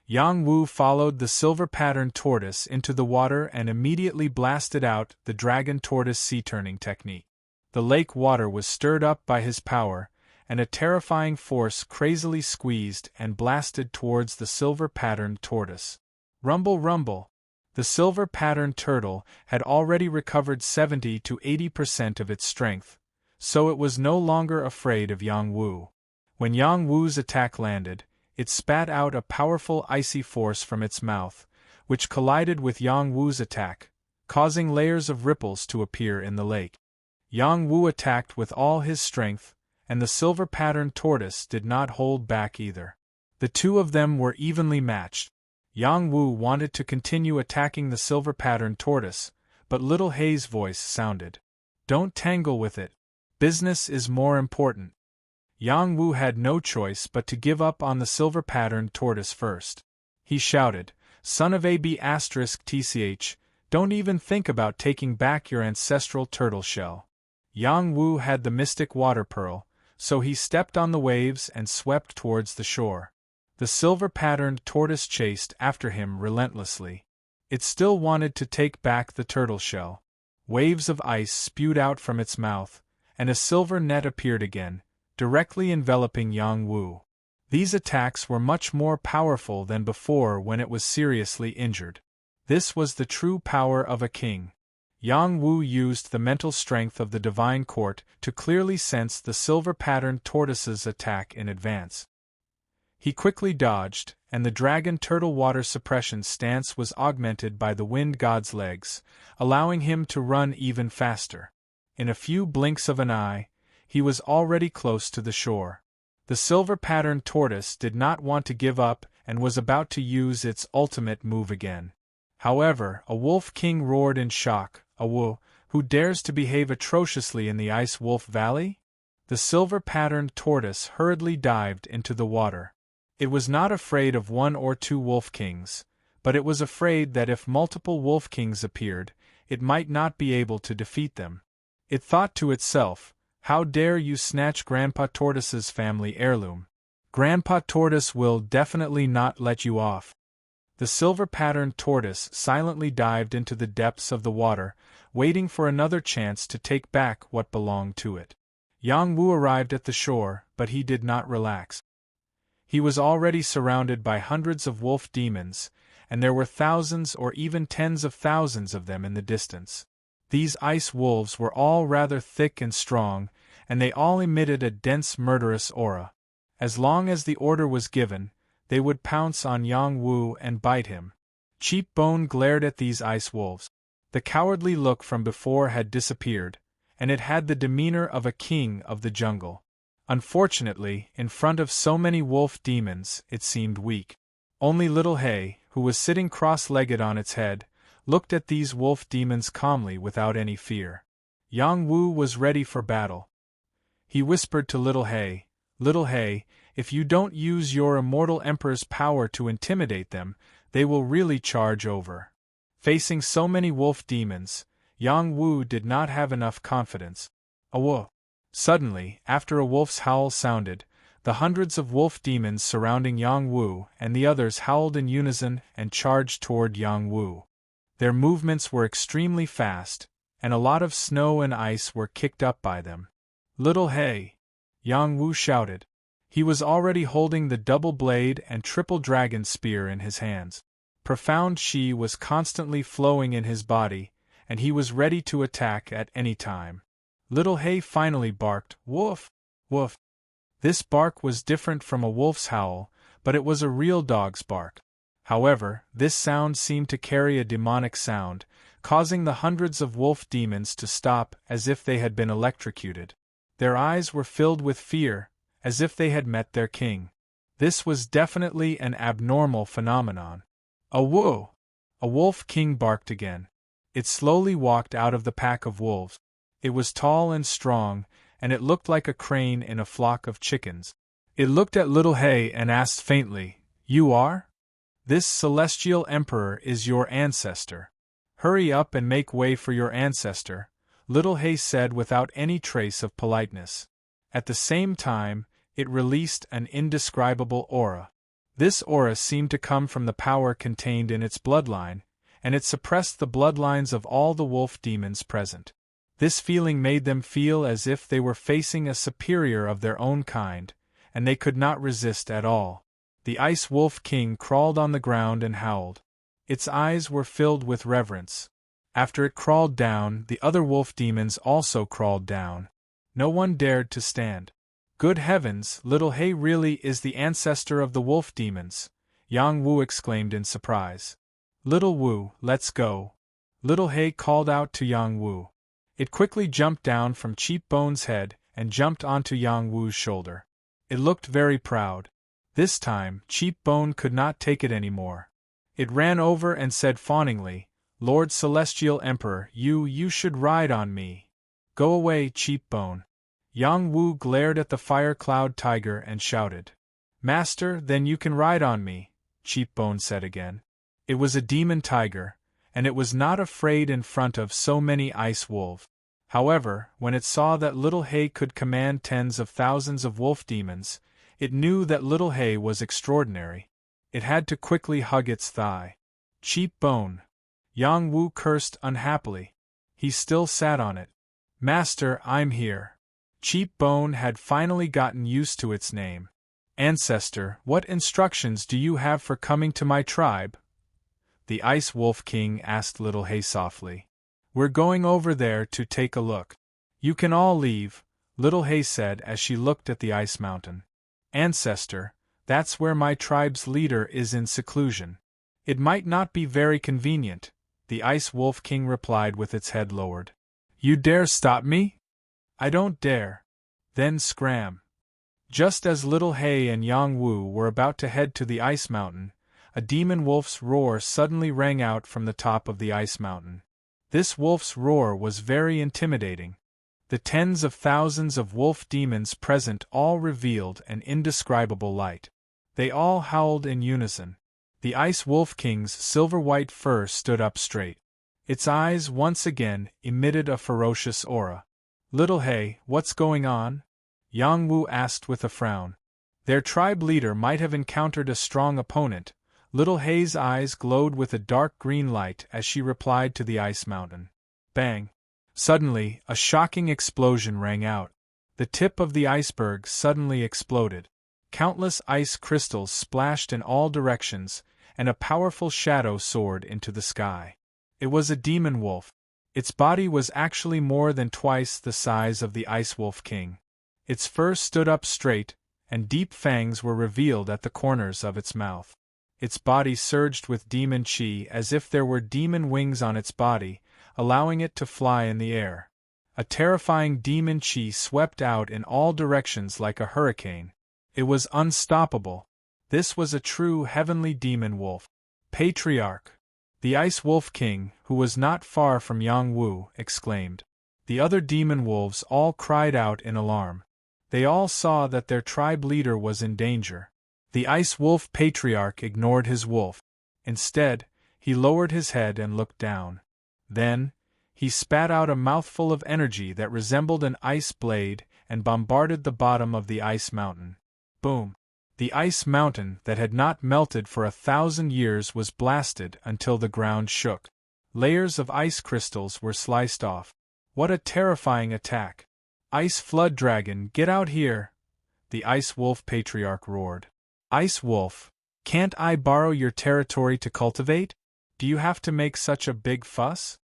Yang Wu followed the silver-patterned tortoise into the water and immediately blasted out the dragon tortoise sea-turning technique. The lake water was stirred up by his power, and a terrifying force crazily squeezed and blasted towards the silver-patterned tortoise. Rumble, rumble! The silver-patterned turtle had already recovered 70 to 80% of its strength, so it was no longer afraid of Yang Wu. When Yang Wu's attack landed, it spat out a powerful icy force from its mouth, which collided with Yang Wu's attack, causing layers of ripples to appear in the lake. Yang Wu attacked with all his strength, and the silver-patterned tortoise did not hold back either. The two of them were evenly matched. Yang Wu wanted to continue attacking the silver-patterned tortoise, but Little Hay's voice sounded. Don't tangle with it. Business is more important. Yang Wu had no choice but to give up on the silver-patterned tortoise first. He shouted, Son of AB*TCH, don't even think about taking back your ancestral turtle shell. Yang Wu had the mystic water pearl, so he stepped on the waves and swept towards the shore. The silver-patterned tortoise chased after him relentlessly. It still wanted to take back the turtle shell. Waves of ice spewed out from its mouth, and a silver net appeared again, directly enveloping Yang Wu. These attacks were much more powerful than before when it was seriously injured. This was the true power of a king. Yang Wu used the mental strength of the divine court to clearly sense the silver-patterned tortoise's attack in advance. He quickly dodged, and the dragon turtle water suppression stance was augmented by the wind god's legs, allowing him to run even faster. In a few blinks of an eye, he was already close to the shore. The silver-patterned tortoise did not want to give up and was about to use its ultimate move again. However, a wolf king roared in shock, A Wu, who dares to behave atrociously in the Ice Wolf Valley? The silver-patterned tortoise hurriedly dived into the water. It was not afraid of one or two wolf kings, but it was afraid that if multiple wolf kings appeared, it might not be able to defeat them. It thought to itself, How dare you snatch Grandpa Tortoise's family heirloom? Grandpa Tortoise will definitely not let you off. The silver-patterned tortoise silently dived into the depths of the water, waiting for another chance to take back what belonged to it. Yang Wu arrived at the shore, but he did not relax. He was already surrounded by hundreds of wolf demons, and there were thousands or even tens of thousands of them in the distance. These ice wolves were all rather thick and strong, and they all emitted a dense murderous aura. As long as the order was given, they would pounce on Yang Wu and bite him. Cheap Bone glared at these ice wolves. The cowardly look from before had disappeared, and it had the demeanor of a king of the jungle. Unfortunately, in front of so many wolf demons, it seemed weak. Only Little Hay, who was sitting cross-legged on its head, looked at these wolf demons calmly without any fear. Yang Wu was ready for battle. He whispered to Little Hay, Little Hay, if you don't use your immortal emperor's power to intimidate them, they will really charge over. Facing so many wolf demons, Yang Wu did not have enough confidence. Awo! Suddenly, after a wolf's howl sounded, the hundreds of wolf demons surrounding Yang Wu and the others howled in unison and charged toward Yang Wu. Their movements were extremely fast, and a lot of snow and ice were kicked up by them. Little Hay! Yang Wu shouted. He was already holding the double blade and triple dragon spear in his hands. Profound Qi was constantly flowing in his body, and he was ready to attack at any time. Little Hay finally barked, Woof! Woof! This bark was different from a wolf's howl, but it was a real dog's bark. However, this sound seemed to carry a demonic sound, causing the hundreds of wolf demons to stop as if they had been electrocuted. Their eyes were filled with fear, as if they had met their king. This was definitely an abnormal phenomenon. A woo! A wolf king barked again. It slowly walked out of the pack of wolves. It was tall and strong, and it looked like a crane in a flock of chickens. It looked at Little Hay and asked faintly, "You are? This celestial emperor is your ancestor. Hurry up and make way for your ancestor," Little Hay said without any trace of politeness. At the same time, it released an indescribable aura. This aura seemed to come from the power contained in its bloodline, and it suppressed the bloodlines of all the wolf demons present. This feeling made them feel as if they were facing a superior of their own kind, and they could not resist at all. The Ice Wolf King crawled on the ground and howled. Its eyes were filled with reverence. After it crawled down, the other wolf demons also crawled down. No one dared to stand. "Good heavens, Little Hay really is the ancestor of the wolf demons," Yang Wu exclaimed in surprise. "Little Wu, let's go," Little Hay called out to Yang Wu. It quickly jumped down from Cheap Bone's head and jumped onto Yang Wu's shoulder. It looked very proud. This time, Cheap Bone could not take it anymore. It ran over and said fawningly, "Lord Celestial Emperor, you should ride on me." "Go away, Cheap Bone." Yang Wu glared at the fire cloud tiger and shouted. "Master, then you can ride on me," Cheap Bone said again. It was a demon tiger, and it was not afraid in front of so many ice wolves. However, when it saw that Little Hay could command tens of thousands of wolf demons, it knew that Little Hay was extraordinary. It had to quickly hug its thigh. "Cheap Bone." Yang Wu cursed unhappily. He still sat on it. "Master, I'm here." Cheap Bone had finally gotten used to its name. "Ancestor, what instructions do you have for coming to my tribe?" The Ice Wolf King asked Little Hay softly. "We're going over there to take a look. You can all leave," Little Hay said as she looked at the ice mountain. "Ancestor, that's where my tribe's leader is in seclusion. It might not be very convenient," the Ice Wolf King replied with its head lowered. "You dare stop me?" "I don't dare." "Then scram." Just as Little Hay and Yang Wu were about to head to the ice mountain, a demon wolf's roar suddenly rang out from the top of the ice mountain. This wolf's roar was very intimidating. The tens of thousands of wolf demons present all revealed an indescribable light. They all howled in unison. The Ice Wolf King's silver-white fur stood up straight. Its eyes once again emitted a ferocious aura. "Little Hay, what's going on?" Yang Wu asked with a frown. Their tribe leader might have encountered a strong opponent. Little Hay's eyes glowed with a dark green light as she replied to the ice mountain. Bang! Suddenly, a shocking explosion rang out. The tip of the iceberg suddenly exploded. Countless ice crystals splashed in all directions, and a powerful shadow soared into the sky. It was a demon wolf. Its body was actually more than twice the size of the Ice Wolf King. Its fur stood up straight, and deep fangs were revealed at the corners of its mouth. Its body surged with demon chi as if there were demon wings on its body, allowing it to fly in the air. A terrifying demon chi swept out in all directions like a hurricane. It was unstoppable. This was a true heavenly demon wolf. "Patriarch!" The Ice Wolf King, who was not far from Yang Wu, exclaimed. The other demon wolves all cried out in alarm. They all saw that their tribe leader was in danger. The Ice Wolf Patriarch ignored his wolf. Instead, he lowered his head and looked down. Then, he spat out a mouthful of energy that resembled an ice blade and bombarded the bottom of the ice mountain. Boom! The ice mountain that had not melted for 1,000 years was blasted until the ground shook. Layers of ice crystals were sliced off. What a terrifying attack! "Ice Flood Dragon, get out here!" the Ice Wolf Patriarch roared. "Ice Wolf, can't I borrow your territory to cultivate? Do you have to make such a big fuss?"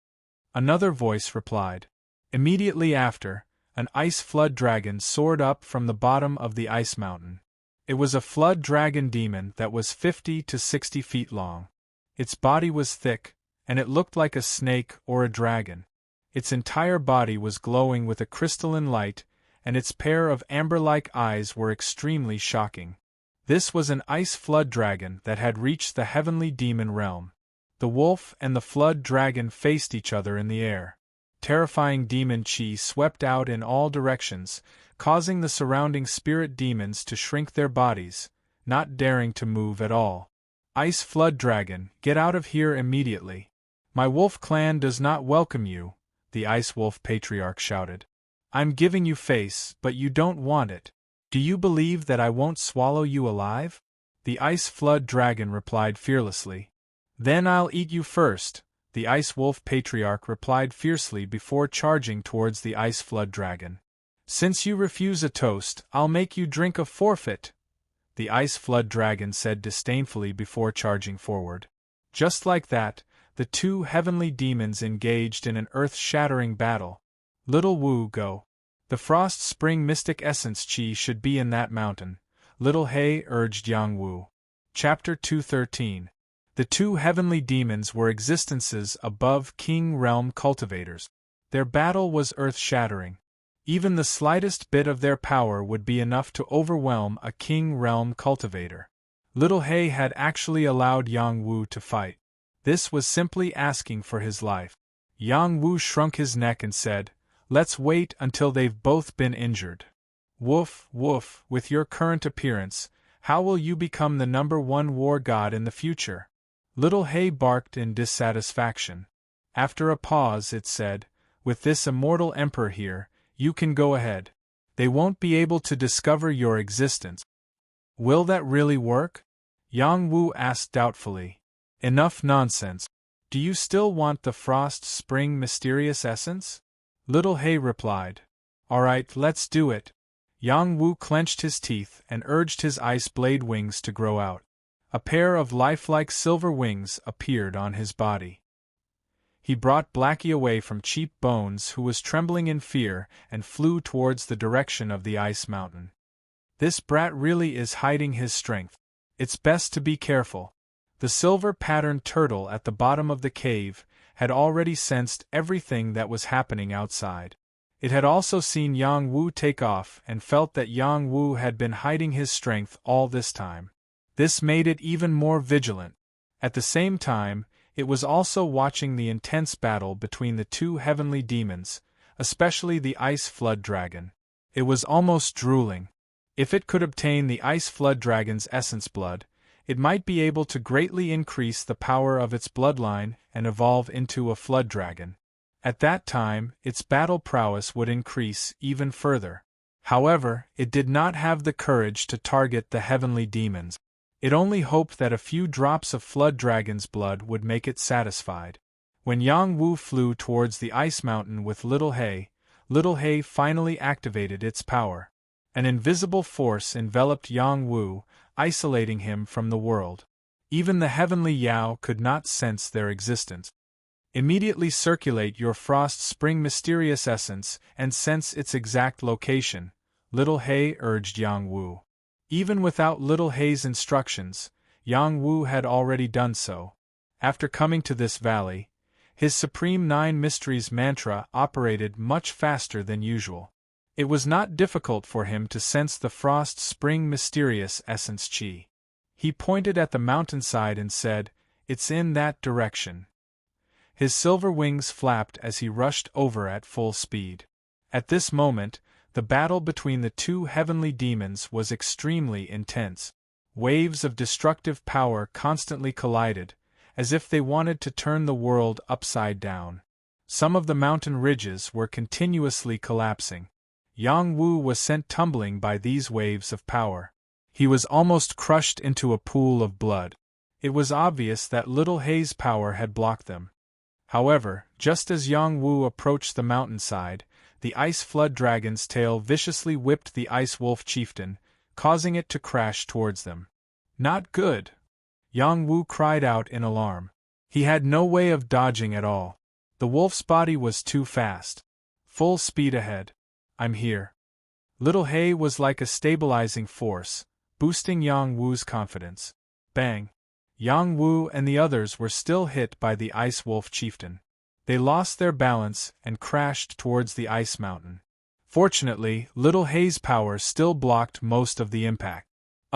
Another voice replied. Immediately after, an ice flood dragon soared up from the bottom of the ice mountain. It was a flood dragon demon that was 50 to 60 feet long. Its body was thick, and it looked like a snake or a dragon. Its entire body was glowing with a crystalline light, and its pair of amber-like eyes were extremely shocking. This was an ice flood dragon that had reached the heavenly demon realm. The wolf and the flood dragon faced each other in the air. Terrifying demon chi swept out in all directions, causing the surrounding spirit demons to shrink their bodies, not daring to move at all. Ice flood dragon, get out of here immediately. My wolf clan does not welcome you, the ice wolf patriarch shouted. I'm giving you face, but you don't want it. Do you believe that I won't swallow you alive? The ice flood dragon replied fearlessly. Then I'll eat you first, the ice wolf patriarch replied fiercely before charging towards the ice flood dragon. Since you refuse a toast, I'll make you drink a forfeit, the ice flood dragon said disdainfully before charging forward. Just like that, the two heavenly demons engaged in an earth-shattering battle. Little Wu, go. The frost spring mystic essence chi should be in that mountain, Little He urged Yang Wu. Chapter 213. The two heavenly demons were existences above King Realm cultivators. Their battle was earth-shattering. Even the slightest bit of their power would be enough to overwhelm a King Realm cultivator. Little He had actually allowed Yang Wu to fight. This was simply asking for his life. Yang Wu shrunk his neck and said, "Let's wait until they've both been injured." Woof, woof, with your current appearance, how will you become the #1 war god in the future? Little He barked in dissatisfaction. After a pause it said, "With this immortal emperor here, you can go ahead. They won't be able to discover your existence." Will that really work? Yang Wu asked doubtfully. Enough nonsense. Do you still want the frost spring mysterious essence? Little He replied. Alright, let's do it. Yang Wu clenched his teeth and urged his ice blade wings to grow out. A pair of lifelike silver wings appeared on his body. He brought Blackie away from Cheap Bones, who was trembling in fear, and flew towards the direction of the ice mountain. This brat really is hiding his strength. It's best to be careful. The silver-patterned turtle at the bottom of the cave had already sensed everything that was happening outside. It had also seen Yang Wu take off and felt that Yang Wu had been hiding his strength all this time. This made it even more vigilant. At the same time, it was also watching the intense battle between the two heavenly demons, especially the Ice Flood Dragon. It was almost drooling. If it could obtain the Ice Flood Dragon's essence blood, it might be able to greatly increase the power of its bloodline and evolve into a Flood Dragon. At that time, its battle prowess would increase even further. However, it did not have the courage to target the heavenly demons. It only hoped that a few drops of Flood Dragon's blood would make it satisfied. When Yang Wu flew towards the ice mountain with Little He finally activated its power. An invisible force enveloped Yang Wu, isolating him from the world. Even the heavenly Yao could not sense their existence. Immediately circulate your Frost Spring mysterious essence and sense its exact location, Little He urged Yang Wu. Even without Little He's instructions, Yang Wu had already done so. After coming to this valley, his Supreme Nine Mysteries mantra operated much faster than usual. It was not difficult for him to sense the Frost Spring mysterious essence chi. He pointed at the mountainside and said, "It's in that direction." His silver wings flapped as he rushed over at full speed. At this moment, the battle between the two heavenly demons was extremely intense. Waves of destructive power constantly collided, as if they wanted to turn the world upside down. Some of the mountain ridges were continuously collapsing. Yang Wu was sent tumbling by these waves of power. He was almost crushed into a pool of blood. It was obvious that Little He's power had blocked them. However, just as Yang Wu approached the mountainside, the Ice Flood Dragon's tail viciously whipped the Ice Wolf Chieftain, causing it to crash towards them. Not good! Yang Wu cried out in alarm. He had no way of dodging at all. The wolf's body was too fast. Full speed ahead. I'm here. Little He was like a stabilizing force, boosting Yang Wu's confidence. Bang! Yang Wu and the others were still hit by the Ice Wolf Chieftain. They lost their balance and crashed towards the ice mountain. Fortunately, Little He's power still blocked most of the impact.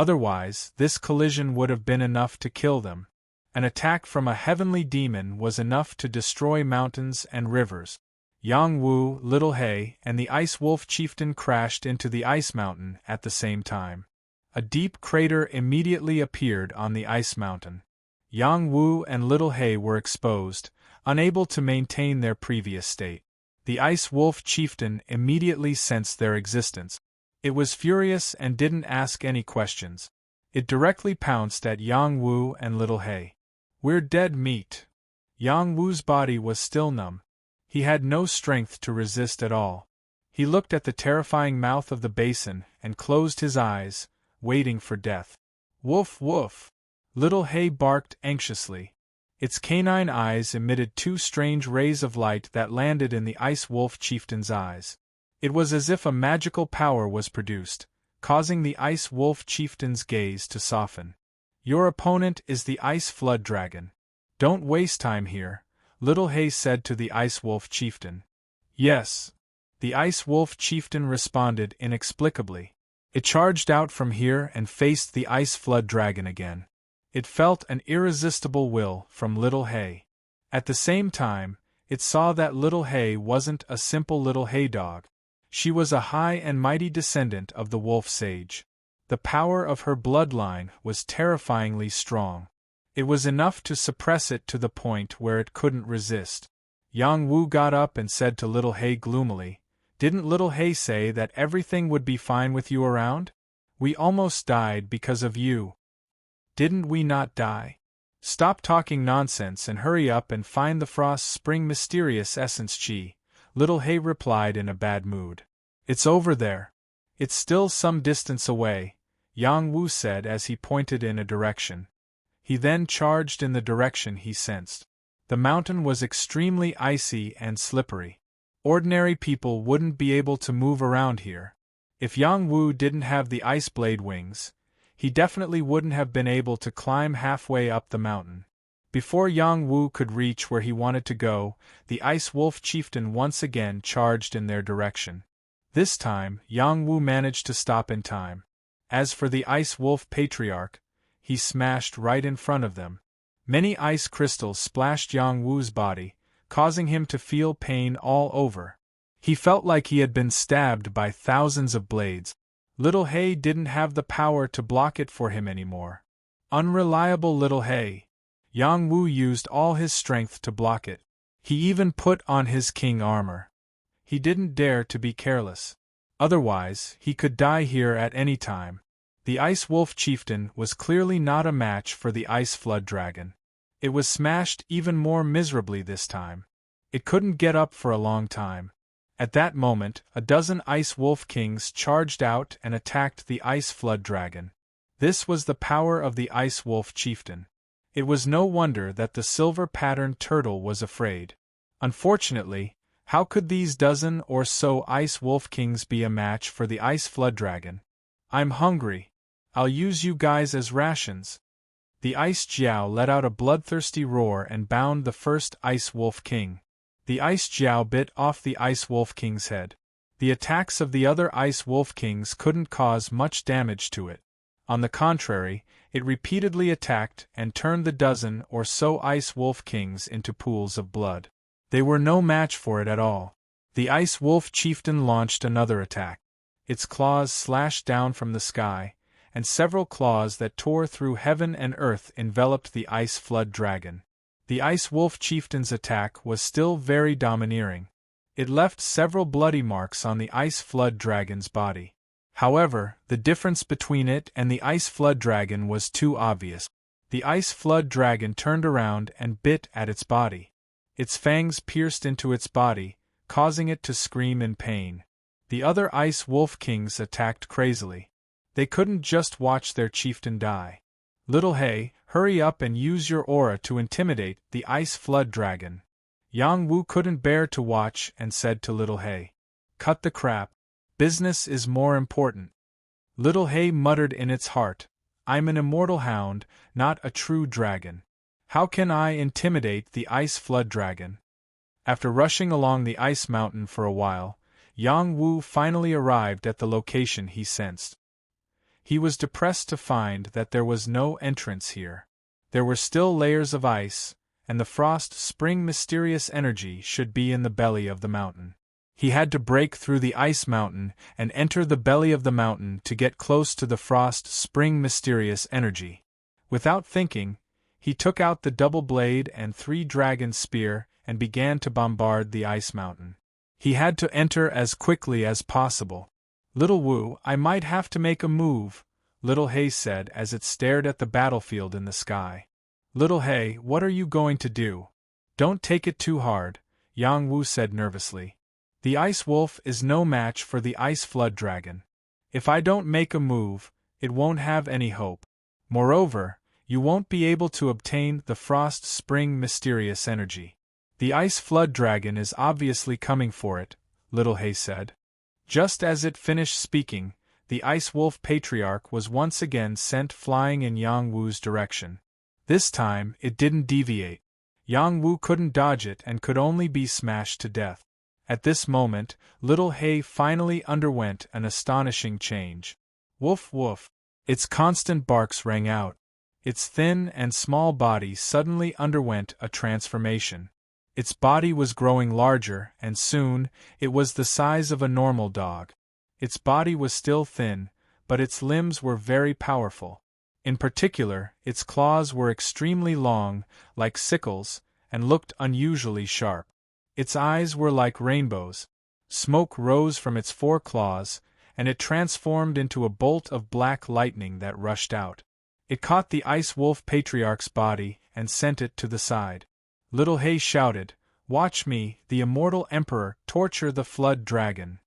Otherwise, this collision would have been enough to kill them. An attack from a heavenly demon was enough to destroy mountains and rivers. Yang Wu, Little He, and the Ice Wolf Chieftain crashed into the ice mountain at the same time. A deep crater immediately appeared on the ice mountain. Yang Wu and Little He were exposed, unable to maintain their previous state. The Ice Wolf Chieftain immediately sensed their existence. It was furious and didn't ask any questions. It directly pounced at Yang Wu and Little He. "We're dead meat." Yang Wu's body was still numb. He had no strength to resist at all. He looked at the terrifying mouth of the basin and closed his eyes, waiting for death. "Woof woof!" Little He barked anxiously. Its canine eyes emitted two strange rays of light that landed in the Ice Wolf Chieftain's eyes. It was as if a magical power was produced, causing the Ice Wolf Chieftain's gaze to soften. "Your opponent is the Ice Flood Dragon. Don't waste time here," Little He said to the Ice Wolf Chieftain. "Yes," the Ice Wolf Chieftain responded inexplicably. It charged out from here and faced the Ice Flood Dragon again. It felt an irresistible will from Little He. At the same time, it saw that Little He wasn't a simple little hay dog. She was a high and mighty descendant of the Wolf Sage. The power of her bloodline was terrifyingly strong. It was enough to suppress it to the point where it couldn't resist. Yang Wu got up and said to Little He gloomily, "Didn't Little He say that everything would be fine with you around? We almost died because of you. Didn't we not die? Stop talking nonsense and hurry up and find the Frost Spring Mysterious Essence Chi," Little He replied in a bad mood. "It's over there. It's still some distance away," Yang Wu said as he pointed in a direction. He then charged in the direction he sensed. The mountain was extremely icy and slippery. Ordinary people wouldn't be able to move around here. If Yang Wu didn't have the ice blade wings, he definitely wouldn't have been able to climb halfway up the mountain. Before Yang Wu could reach where he wanted to go, the Ice Wolf Chieftain once again charged in their direction. This time, Yang Wu managed to stop in time. As for the Ice Wolf Patriarch, he smashed right in front of them. Many ice crystals splashed Yang Wu's body, causing him to feel pain all over. He felt like he had been stabbed by thousands of blades. Little He didn't have the power to block it for him anymore. Unreliable Little He. Yang Wu used all his strength to block it. He even put on his king armor. He didn't dare to be careless. Otherwise, he could die here at any time. The Ice Wolf Chieftain was clearly not a match for the Ice Flood Dragon. It was smashed even more miserably this time. It couldn't get up for a long time. At that moment, a dozen Ice Wolf Kings charged out and attacked the Ice Flood Dragon. This was the power of the Ice Wolf Chieftain. It was no wonder that the silver-patterned turtle was afraid. Unfortunately, how could these dozen or so Ice Wolf Kings be a match for the Ice Flood Dragon? "I'm hungry. I'll use you guys as rations." The Ice Jiao let out a bloodthirsty roar and bound the first Ice Wolf King. The Ice Jiao bit off the Ice Wolf King's head. The attacks of the other Ice Wolf Kings couldn't cause much damage to it. On the contrary, it repeatedly attacked and turned the dozen or so Ice Wolf Kings into pools of blood. They were no match for it at all. The Ice Wolf Chieftain launched another attack. Its claws slashed down from the sky, and several claws that tore through heaven and earth enveloped the Ice Flood Dragon. The Ice Wolf Chieftain's attack was still very domineering. It left several bloody marks on the Ice Flood Dragon's body. However, the difference between it and the Ice Flood Dragon was too obvious. The Ice Flood Dragon turned around and bit at its body. Its fangs pierced into its body, causing it to scream in pain. The other Ice Wolf Kings attacked crazily. They couldn't just watch their chieftain die. "Little He, hurry up and use your aura to intimidate the Ice Flood Dragon." Yang Wu couldn't bear to watch and said to Little He, "Cut the crap. Business is more important." Little He muttered in its heart, "I'm an immortal hound, not a true dragon. How can I intimidate the Ice Flood Dragon?" After rushing along the ice mountain for a while, Yang Wu finally arrived at the location he sensed. He was depressed to find that there was no entrance here. There were still layers of ice, and the frost spring mysterious energy should be in the belly of the mountain. He had to break through the ice mountain and enter the belly of the mountain to get close to the frost spring mysterious energy. Without thinking, he took out the double blade and 3-dragon spear and began to bombard the ice mountain. He had to enter as quickly as possible. "Little Wu, I might have to make a move," Little Hay said as it stared at the battlefield in the sky. "Little Hay, what are you going to do?" "Don't take it too hard," Yang Wu said nervously. "The Ice Wolf is no match for the Ice Flood Dragon. If I don't make a move, it won't have any hope. Moreover, you won't be able to obtain the Frost Spring mysterious energy. The Ice Flood Dragon is obviously coming for it," Little Hay said. Just as it finished speaking, the Ice Wolf Patriarch was once again sent flying in Yang Wu's direction. This time, it didn't deviate. Yang Wu couldn't dodge it and could only be smashed to death. At this moment, Little Hay finally underwent an astonishing change. Woof woof! Its constant barks rang out. Its thin and small body suddenly underwent a transformation. Its body was growing larger, and soon, it was the size of a normal dog. Its body was still thin, but its limbs were very powerful. In particular, its claws were extremely long, like sickles, and looked unusually sharp. Its eyes were like rainbows. Smoke rose from its 4 claws, and it transformed into a bolt of black lightning that rushed out. It caught the Ice Wolf Patriarch's body and sent it to the side. Little Hay shouted, "Watch me, the immortal Emperor, torture the Flood Dragon."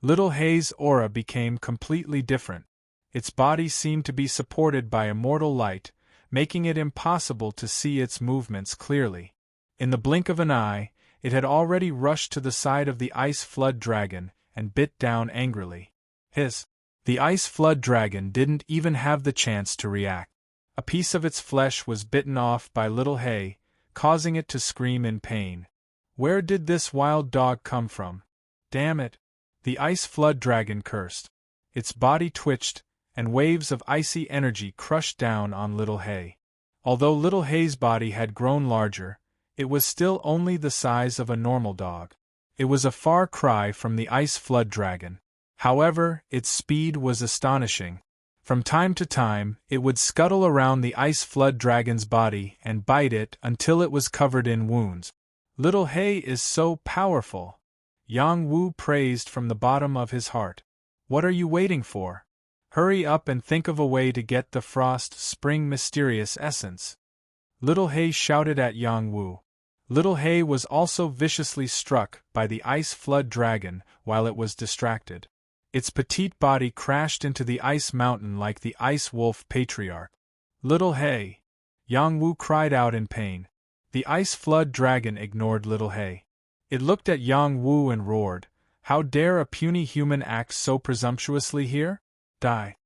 Little Hay's aura became completely different. Its body seemed to be supported by immortal light, making it impossible to see its movements clearly. In the blink of an eye, it had already rushed to the side of the Ice Flood Dragon and bit down angrily. Hiss! The Ice Flood Dragon didn't even have the chance to react. A piece of its flesh was bitten off by Little Hay, causing it to scream in pain. Where did this wild dog come from? Damn it! The Ice Flood Dragon cursed. Its body twitched, and waves of icy energy crushed down on Little Hay. Although Little Hay's body had grown larger, it was still only the size of a normal dog. It was a far cry from the Ice Flood Dragon. However, its speed was astonishing. From time to time, it would scuttle around the Ice Flood Dragon's body and bite it until it was covered in wounds. "Little Hay is so powerful," Yang Wu praised from the bottom of his heart. "What are you waiting for? Hurry up and think of a way to get the Frost Spring mysterious essence." Little Hay shouted at Yang Wu. Little Hay was also viciously struck by the Ice Flood Dragon while it was distracted. Its petite body crashed into the ice mountain like the Ice Wolf Patriarch. "Little Hay!" Yang Wu cried out in pain. The Ice Flood Dragon ignored Little Hay. It looked at Yang Wu and roared, "How dare a puny human act so presumptuously here? Die!"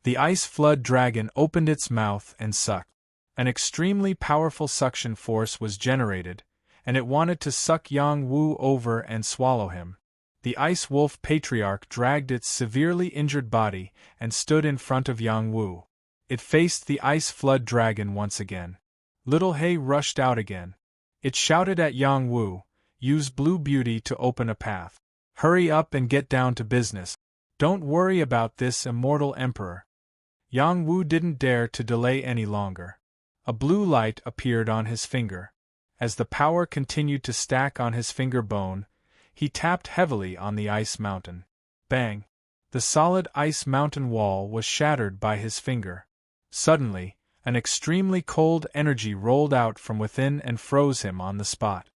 The Ice Flood Dragon opened its mouth and sucked. An extremely powerful suction force was generated, and it wanted to suck Yang Wu over and swallow him. The Ice Wolf Patriarch dragged its severely injured body and stood in front of Yang Wu. It faced the Ice Flood Dragon once again. Little Hay rushed out again. It shouted at Yang Wu, "Use Blue Beauty to open a path. Hurry up and get down to business. Don't worry about this immortal emperor." Yang Wu didn't dare to delay any longer. A blue light appeared on his finger. As the power continued to stack on his finger bone, he tapped heavily on the ice mountain. Bang! The solid ice mountain wall was shattered by his finger. Suddenly, an extremely cold energy rolled out from within and froze him on the spot.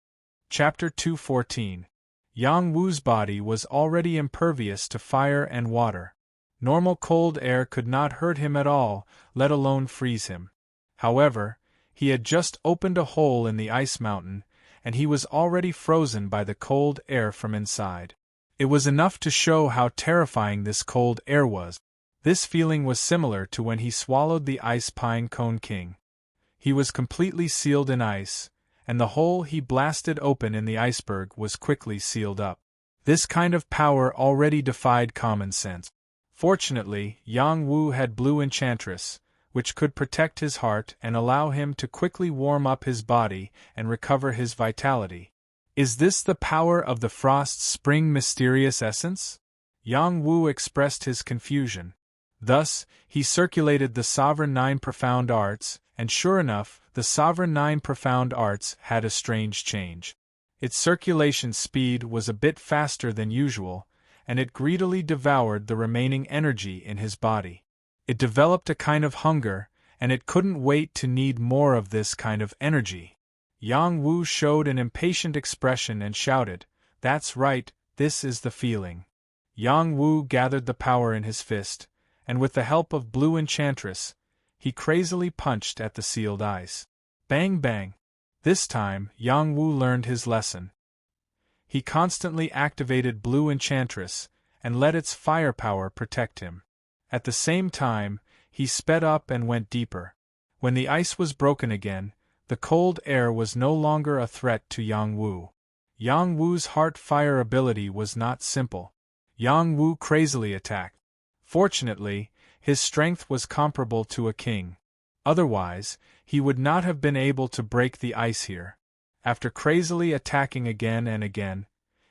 Chapter 214. Yang Wu's body was already impervious to fire and water. Normal cold air could not hurt him at all, let alone freeze him. However, he had just opened a hole in the ice mountain, and he was already frozen by the cold air from inside. It was enough to show how terrifying this cold air was. This feeling was similar to when he swallowed the Ice Pine Cone King. He was completely sealed in ice, and the hole he blasted open in the iceberg was quickly sealed up. This kind of power already defied common sense. Fortunately, Yang Wu had Blue Enchantress, which could protect his heart and allow him to quickly warm up his body and recover his vitality. Is this the power of the Frost Spring mysterious essence? Yang Wu expressed his confusion. Thus, he circulated the Sovereign Nine Profound Arts, and sure enough, the Sovereign Nine Profound Arts had a strange change. Its circulation speed was a bit faster than usual, and it greedily devoured the remaining energy in his body. It developed a kind of hunger, and it couldn't wait to need more of this kind of energy. Yang Wu showed an impatient expression and shouted, "That's right, this is the feeling." Yang Wu gathered the power in his fist, and with the help of Blue Enchantress, he crazily punched at the sealed ice. Bang bang! This time, Yang Wu learned his lesson. He constantly activated Blue Enchantress, and let its firepower protect him. At the same time, he sped up and went deeper. When the ice was broken again, the cold air was no longer a threat to Yang Wu. Yang Wu's heart fire ability was not simple. Yang Wu crazily attacked. Fortunately, his strength was comparable to a king. Otherwise, he would not have been able to break the ice here. After crazily attacking again and again,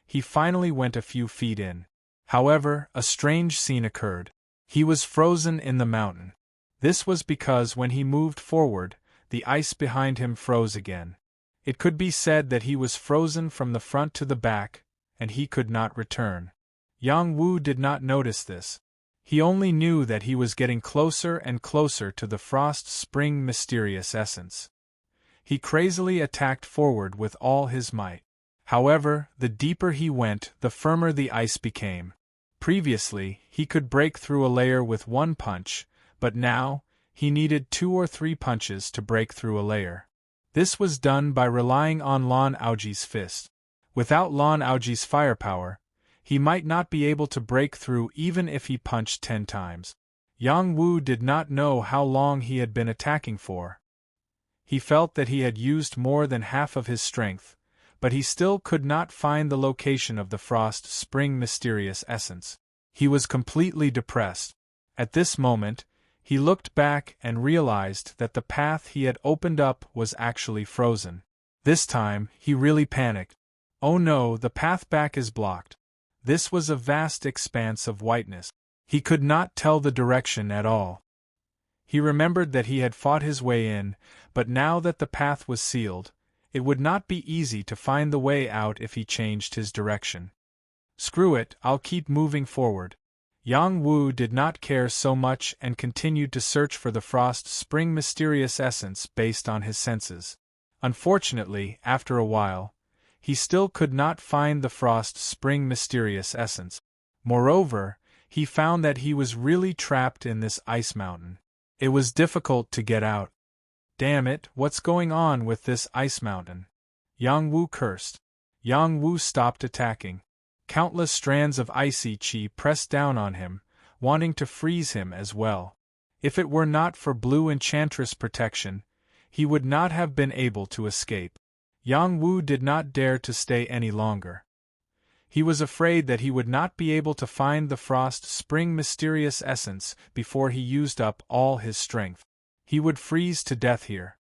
he finally went a few feet in. However, a strange scene occurred. He was frozen in the mountain. This was because when he moved forward, the ice behind him froze again. It could be said that he was frozen from the front to the back, and he could not return. Yang Wu did not notice this. He only knew that he was getting closer and closer to the Frost Spring mysterious essence. He crazily attacked forward with all his might. However, the deeper he went, the firmer the ice became. Previously, he could break through a layer with one punch, but now, he needed 2 or 3 punches to break through a layer. This was done by relying on Lan Aoji's fist. Without Lan Aoji's firepower, he might not be able to break through even if he punched 10 times. Yang Wu did not know how long he had been attacking for. He felt that he had used more than half of his strength, but he still could not find the location of the Frost Spring mysterious essence. He was completely depressed. At this moment, he looked back and realized that the path he had opened up was actually frozen. This time, he really panicked. Oh no, the path back is blocked. This was a vast expanse of whiteness. He could not tell the direction at all. He remembered that he had fought his way in, but now that the path was sealed, it would not be easy to find the way out if he changed his direction. Screw it, I'll keep moving forward. Yang Wu did not care so much and continued to search for the Frost Spring mysterious essence based on his senses. Unfortunately, after a while, he still could not find the Frost Spring mysterious essence. Moreover, he found that he was really trapped in this ice mountain. It was difficult to get out. Damn it, what's going on with this ice mountain? Yang Wu cursed. Yang Wu stopped attacking. Countless strands of icy chi pressed down on him, wanting to freeze him as well. If it were not for Blue Enchantress protection, he would not have been able to escape. Yang Wu did not dare to stay any longer. He was afraid that he would not be able to find the Frost Spring mysterious essence before he used up all his strength. He would freeze to death here.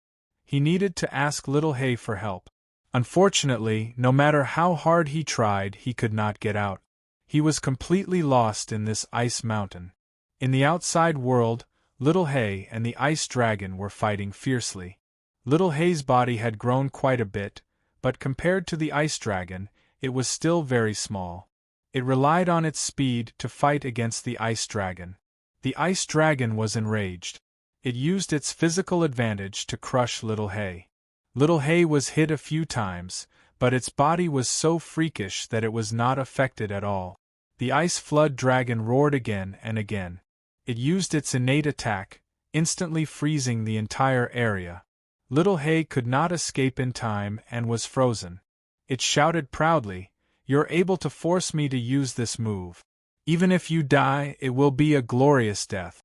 He needed to ask Little Hay for help. Unfortunately, no matter how hard he tried, he could not get out. He was completely lost in this ice mountain. In the outside world, Little Hay and the ice dragon were fighting fiercely. Little Hay's body had grown quite a bit, but compared to the ice dragon, it was still very small. It relied on its speed to fight against the ice dragon. The ice dragon was enraged. It used its physical advantage to crush Little Hay. Little Hay was hit a few times, but its body was so freakish that it was not affected at all. The ice flood dragon roared again and again. It used its innate attack, instantly freezing the entire area. Little Hay could not escape in time and was frozen. It shouted proudly, "You're able to force me to use this move. Even if you die, it will be a glorious death."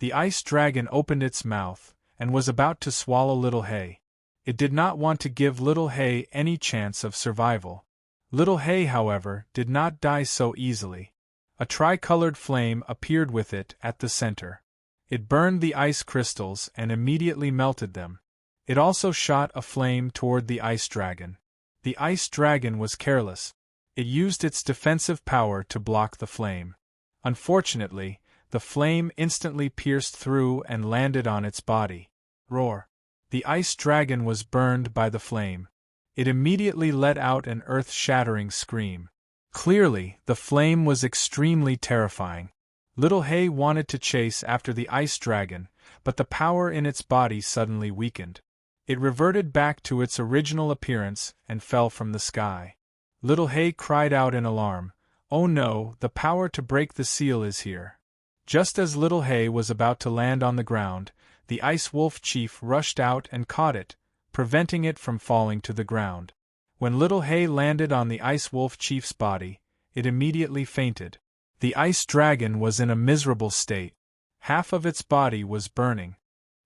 The ice dragon opened its mouth, and was about to swallow Little Hay. It did not want to give Little Hay any chance of survival. Little Hay, however, did not die so easily. A tricolored flame appeared with it at the center. It burned the ice crystals and immediately melted them. It also shot a flame toward the ice dragon. The ice dragon was careless. It used its defensive power to block the flame. Unfortunately, the flame instantly pierced through and landed on its body. Roar! The ice dragon was burned by the flame. It immediately let out an earth-shattering scream. Clearly, the flame was extremely terrifying. Little Hay wanted to chase after the ice dragon, but the power in its body suddenly weakened. It reverted back to its original appearance and fell from the sky. Little Hay cried out in alarm, "Oh no, the power to break the seal is here." Just as Little Hay was about to land on the ground, the Ice Wolf Chief rushed out and caught it, preventing it from falling to the ground. When Little Hay landed on the Ice Wolf Chief's body, it immediately fainted. The ice dragon was in a miserable state. Half of its body was burning.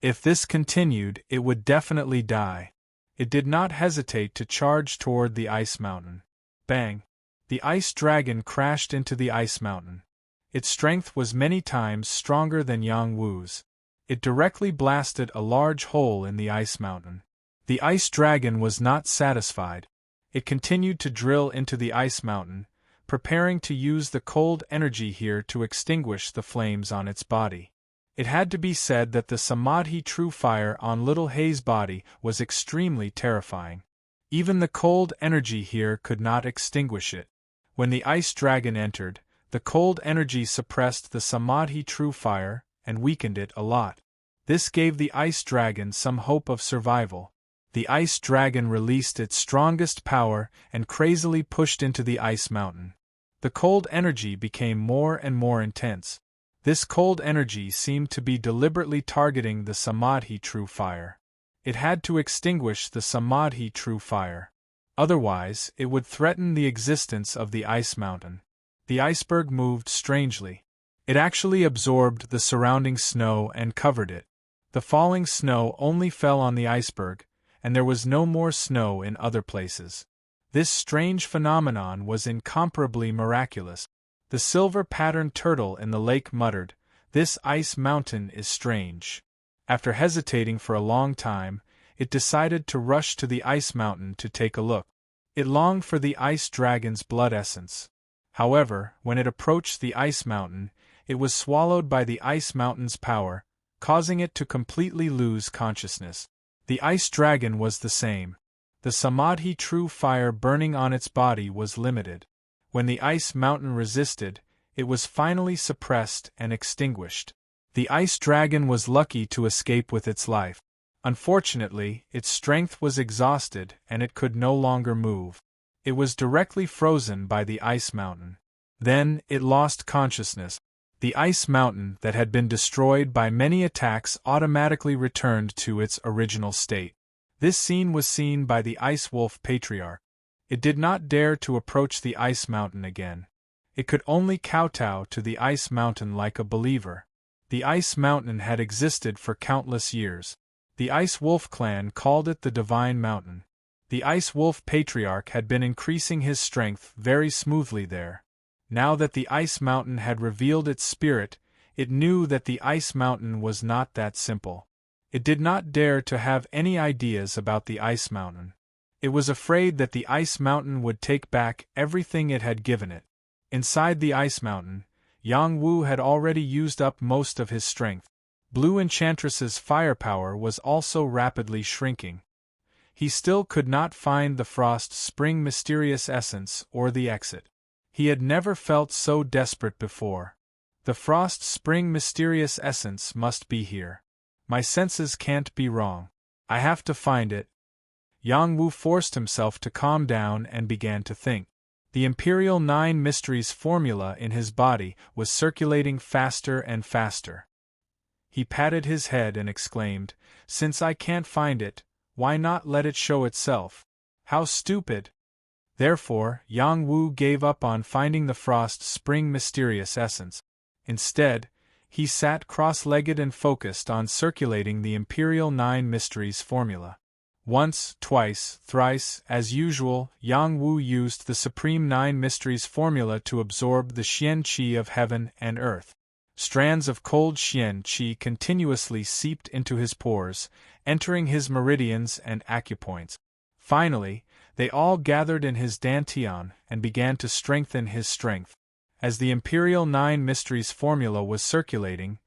If this continued, it would definitely die. It did not hesitate to charge toward the ice mountain. Bang! The ice dragon crashed into the ice mountain. Its strength was many times stronger than Yang Wu's. It directly blasted a large hole in the ice mountain. The ice dragon was not satisfied. It continued to drill into the ice mountain, preparing to use the cold energy here to extinguish the flames on its body. It had to be said that the Samadhi true fire on Little Hay's body was extremely terrifying. Even the cold energy here could not extinguish it. When the ice dragon entered, the cold energy suppressed the Samadhi true fire and weakened it a lot. This gave the ice dragon some hope of survival. The ice dragon released its strongest power and crazily pushed into the ice mountain. The cold energy became more and more intense. This cold energy seemed to be deliberately targeting the Samadhi true fire. It had to extinguish the Samadhi true fire. Otherwise, it would threaten the existence of the ice mountain. The iceberg moved strangely. It actually absorbed the surrounding snow and covered it. The falling snow only fell on the iceberg, and there was no more snow in other places. This strange phenomenon was incomparably miraculous. The silver-patterned turtle in the lake muttered, "This ice mountain is strange." After hesitating for a long time, it decided to rush to the ice mountain to take a look. It longed for the ice dragon's blood essence. However, when it approached the ice mountain, it was swallowed by the ice mountain's power, causing it to completely lose consciousness. The ice dragon was the same. The Samadhi true fire burning on its body was limited. When the ice mountain resisted, it was finally suppressed and extinguished. The ice dragon was lucky to escape with its life. Unfortunately, its strength was exhausted and it could no longer move. It was directly frozen by the ice mountain. Then, it lost consciousness. The ice mountain that had been destroyed by many attacks automatically returned to its original state. This scene was seen by the Ice Wolf Patriarch. It did not dare to approach the ice mountain again. It could only kowtow to the ice mountain like a believer. The ice mountain had existed for countless years. The Ice Wolf clan called it the Divine Mountain. The Ice Wolf Patriarch had been increasing his strength very smoothly there. Now that the ice mountain had revealed its spirit, it knew that the ice mountain was not that simple. It did not dare to have any ideas about the ice mountain. It was afraid that the ice mountain would take back everything it had given it. Inside the ice mountain, Yang Wu had already used up most of his strength. Blue Enchantress's firepower was also rapidly shrinking. He still could not find the Frost Spring Mysterious Essence or the exit. He had never felt so desperate before. The Frost Spring Mysterious Essence must be here. My senses can't be wrong. I have to find it. Yang Wu forced himself to calm down and began to think. The Imperial 9 Mysteries formula in his body was circulating faster and faster. He patted his head and exclaimed, "Since I can't find it, why not let it show itself? How stupid!" Therefore, Yang Wu gave up on finding the Frost Spring Mysterious Essence. Instead, he sat cross-legged and focused on circulating the Imperial 9 Mysteries formula. Once, twice, thrice, as usual, Yang Wu used the Supreme Nine Mysteries formula to absorb the Xian Qi of heaven and earth. Strands of cold Xian Qi continuously seeped into his pores, entering his meridians and acupoints. Finally, they all gathered in his dantian and began to strengthen his strength. As the Imperial Nine Mysteries formula was circulating,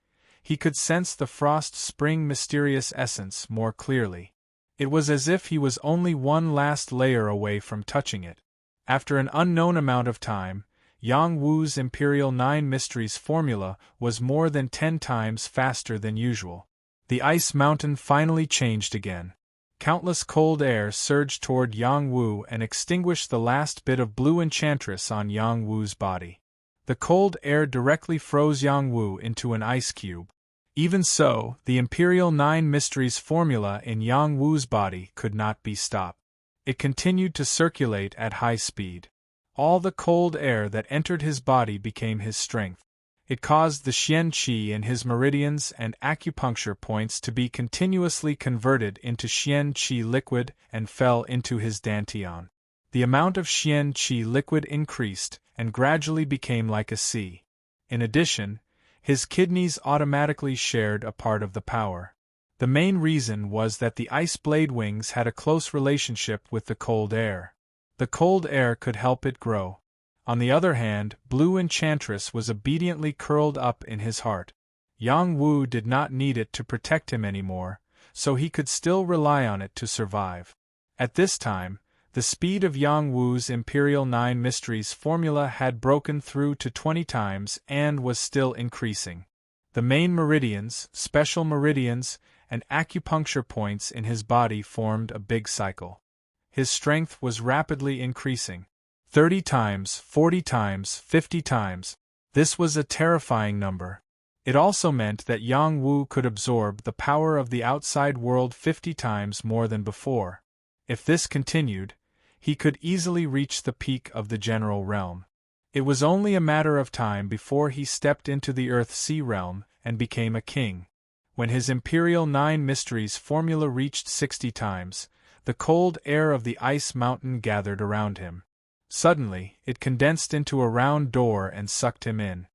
he could sense the Frost Spring mysterious essence more clearly. It was as if he was only one last layer away from touching it. After an unknown amount of time, Yang Wu's Imperial Nine Mysteries formula was more than 10 times faster than usual. The ice mountain finally changed again. Countless cold air surged toward Yang Wu and extinguished the last bit of blue enchantress on Yang Wu's body. The cold air directly froze Yang Wu into an ice cube. Even so, the Imperial Nine Mysteries formula in Yang Wu's body could not be stopped. It continued to circulate at high speed. All the cold air that entered his body became his strength. It caused the Xian Qi in his meridians and acupuncture points to be continuously converted into Xian Qi liquid and fell into his dantian. The amount of Xian Qi liquid increased and gradually became like a sea. In addition, his kidneys automatically shared a part of the power. The main reason was that the ice blade wings had a close relationship with the cold air. The cold air could help it grow. On the other hand, Blue Enchantress was obediently curled up in his heart. Yang Wu did not need it to protect him anymore, so he could still rely on it to survive. At this time, the speed of Yang Wu's Imperial Nine Mysteries formula had broken through to 20 times and was still increasing. The main meridians, special meridians, and acupuncture points in his body formed a big cycle. His strength was rapidly increasing. 30 times, 40 times, 50 times. This was a terrifying number. It also meant that Yang Wu could absorb the power of the outside world 50 times more than before. If this continued, he could easily reach the peak of the general realm. It was only a matter of time before he stepped into the Earth-Sea realm and became a king. When his Imperial Nine Mysteries formula reached 60 times, the cold air of the ice mountain gathered around him. Suddenly, it condensed into a round door and sucked him in.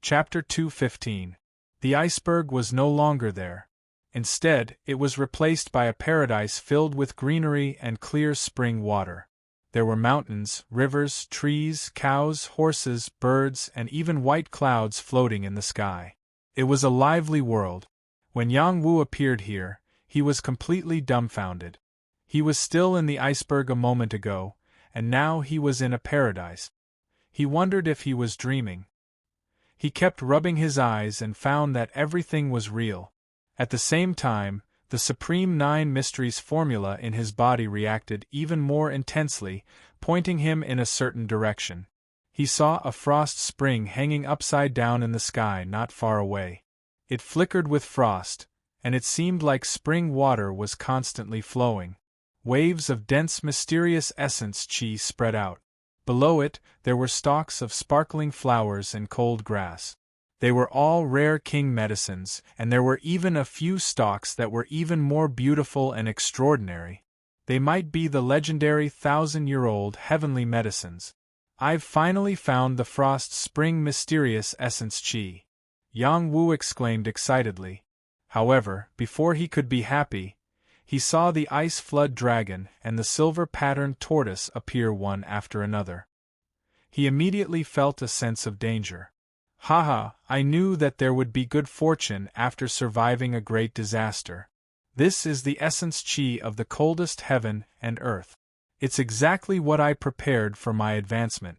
Chapter 2:15. The iceberg was no longer there. Instead, it was replaced by a paradise filled with greenery and clear spring water. There were mountains, rivers, trees, cows, horses, birds, and even white clouds floating in the sky. It was a lively world. When Yang Wu appeared here, he was completely dumbfounded. He was still in the iceberg a moment ago, and now he was in a paradise. He wondered if he was dreaming. He kept rubbing his eyes and found that everything was real. At the same time, the Supreme Nine Mysteries formula in his body reacted even more intensely, pointing him in a certain direction. He saw a frost spring hanging upside down in the sky not far away. It flickered with frost, and it seemed like spring water was constantly flowing. Waves of dense mysterious essence qi spread out. Below it, there were stalks of sparkling flowers and cold grass. They were all rare king medicines, and there were even a few stalks that were even more beautiful and extraordinary. They might be the legendary 1,000-year-old heavenly medicines. I've finally found the frost spring mysterious essence qi. Yang Wu exclaimed excitedly. However, before he could be happy, he saw the ice flood dragon and the silver-patterned tortoise appear one after another. He immediately felt a sense of danger. Haha, I knew that there would be good fortune after surviving a great disaster. This is the essence qi of the coldest heaven and earth. It's exactly what I prepared for my advancement.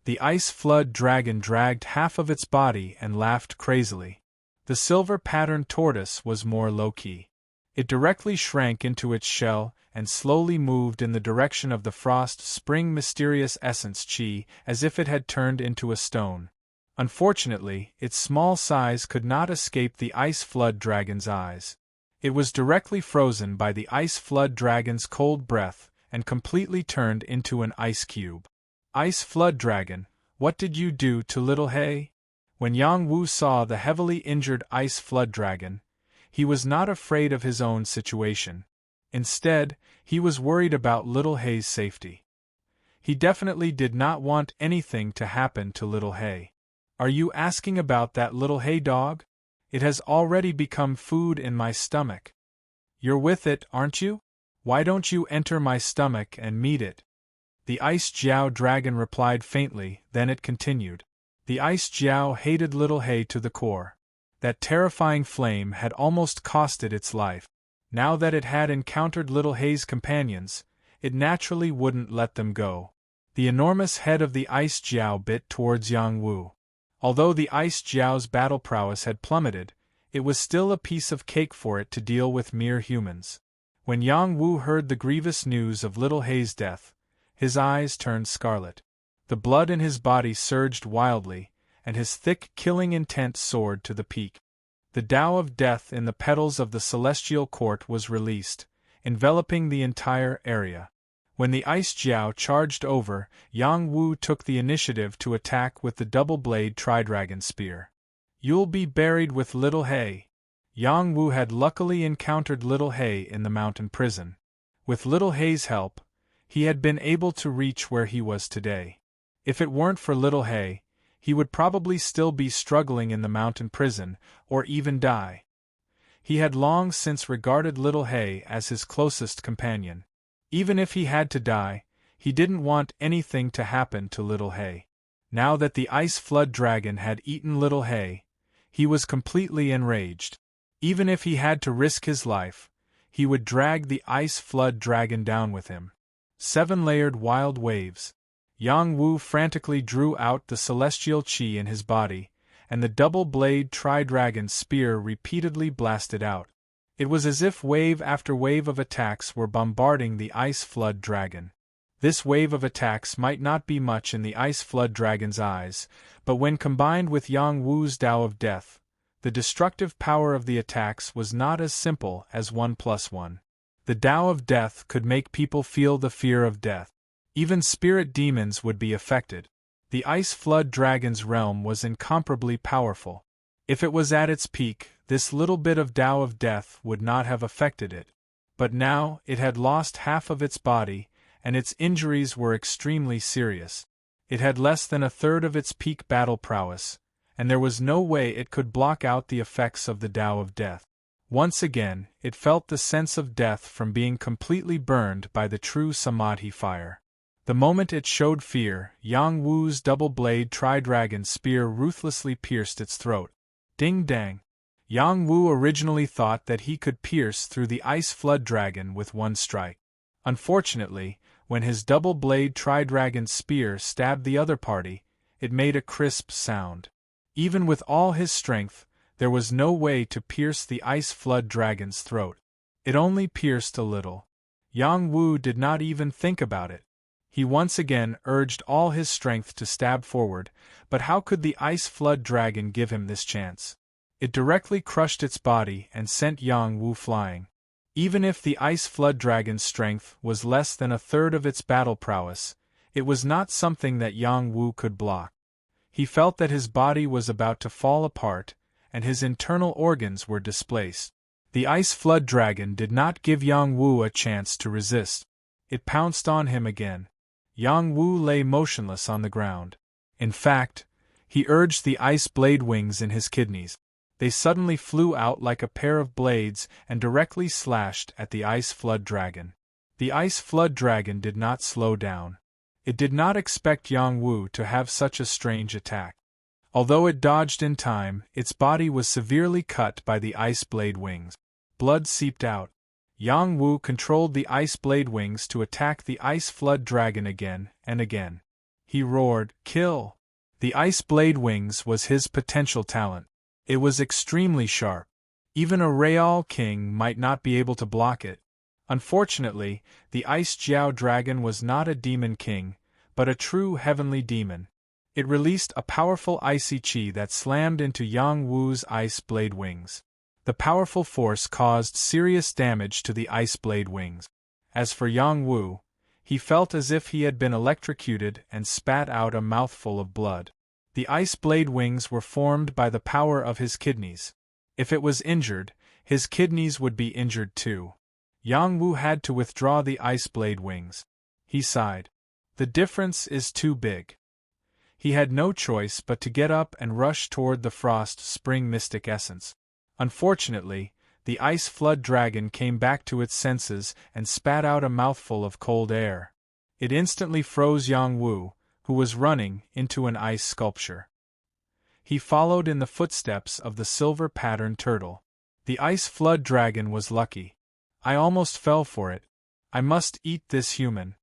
The ice flood dragon dragged half of its body and laughed crazily. The silver-patterned tortoise was more low-key. It directly shrank into its shell and slowly moved in the direction of the frost spring mysterious essence qi as if it had turned into a stone. Unfortunately, its small size could not escape the ice flood dragon's eyes. It was directly frozen by the ice flood dragon's cold breath and completely turned into an ice cube. Ice flood dragon, what did you do to little He? When Yang Wu saw the heavily injured ice flood dragon, he was not afraid of his own situation. Instead, he was worried about Little Hay's safety. He definitely did not want anything to happen to Little Hay. "Are you asking about that Little Hay dog? It has already become food in my stomach." "You're with it, aren't you? Why don't you enter my stomach and meet it?" The Ice Jiao dragon replied faintly, then it continued. The Ice Jiao hated Little Hay to the core. That terrifying flame had almost cost it its life. Now that it had encountered Little Hay's companions, it naturally wouldn't let them go. The enormous head of the Ice Jiao bit towards Yang Wu. Although the Ice Jiao's battle prowess had plummeted, it was still a piece of cake for it to deal with mere humans. When Yang Wu heard the grievous news of Little Hay's death, his eyes turned scarlet. The blood in his body surged wildly, and his thick killing intent soared to the peak. The Tao of Death in the petals of the Celestial Court was released, enveloping the entire area. When the Ice Jiao charged over, Yang Wu took the initiative to attack with the double-blade Tridragon Spear. "You'll be buried with Little Hay." Yang Wu had luckily encountered Little Hay in the mountain prison. With Little Hay's help, he had been able to reach where he was today. If it weren't for Little Hay, he would probably still be struggling in the mountain prison, or even die. He had long since regarded Little Hay as his closest companion. Even if he had to die, he didn't want anything to happen to Little Hay. Now that the Ice Flood Dragon had eaten Little Hay, he was completely enraged. Even if he had to risk his life, he would drag the Ice Flood Dragon down with him. 7-layered wild waves. Yang Wu frantically drew out the celestial qi in his body, and the double-blade Tri-Dragon Spear repeatedly blasted out. It was as if wave after wave of attacks were bombarding the Ice Flood Dragon. This wave of attacks might not be much in the Ice Flood Dragon's eyes, but when combined with Yang Wu's Tao of Death, the destructive power of the attacks was not as simple as 1+1. The Tao of Death could make people feel the fear of death. Even spirit demons would be affected. The Ice Flood Dragon's realm was incomparably powerful. If it was at its peak, this little bit of Tao of Death would not have affected it. But now, it had lost half of its body, and its injuries were extremely serious. It had less than a third of its peak battle prowess, and there was no way it could block out the effects of the Tao of Death. Once again, it felt the sense of death from being completely burned by the true Samadhi fire. The moment it showed fear, Yang Wu's double-blade Tri-Dragon Spear ruthlessly pierced its throat. Ding-dang! Yang Wu originally thought that he could pierce through the Ice Flood Dragon with one strike. Unfortunately, when his double-blade Tri-Dragon Spear stabbed the other party, it made a crisp sound. Even with all his strength, there was no way to pierce the Ice Flood Dragon's throat. It only pierced a little. Yang Wu did not even think about it. He once again urged all his strength to stab forward, but how could the Ice Flood Dragon give him this chance? It directly crushed its body and sent Yang Wu flying. Even if the Ice Flood Dragon's strength was less than a third of its battle prowess, it was not something that Yang Wu could block. He felt that his body was about to fall apart, and his internal organs were displaced. The Ice Flood Dragon did not give Yang Wu a chance to resist. It pounced on him again. Yang Wu lay motionless on the ground. In fact, he urged the ice blade wings in his kidneys. They suddenly flew out like a pair of blades and directly slashed at the Ice Flood Dragon. The Ice Flood Dragon did not slow down. It did not expect Yang Wu to have such a strange attack. Although it dodged in time, its body was severely cut by the ice blade wings. Blood seeped out. Yang Wu controlled the ice blade wings to attack the Ice Flood Dragon again and again. He roared, "Kill!" The ice blade wings was his potential talent. It was extremely sharp. Even a Real King might not be able to block it. Unfortunately, the Ice Jiao Dragon was not a demon king, but a true heavenly demon. It released a powerful icy qi that slammed into Yang Wu's ice blade wings. The powerful force caused serious damage to the ice blade wings. As for Yang Wu, he felt as if he had been electrocuted and spat out a mouthful of blood. The ice blade wings were formed by the power of his kidneys. If it was injured, his kidneys would be injured too. Yang Wu had to withdraw the ice blade wings. He sighed. The difference is too big. He had no choice but to get up and rush toward the frost spring mystic essence. Unfortunately, the ice flood dragon came back to its senses and spat out a mouthful of cold air. It instantly froze Yang Wu, who was running, into an ice sculpture. He followed in the footsteps of the silver-patterned turtle. The ice flood dragon was lucky. I almost fell for it. I must eat this human.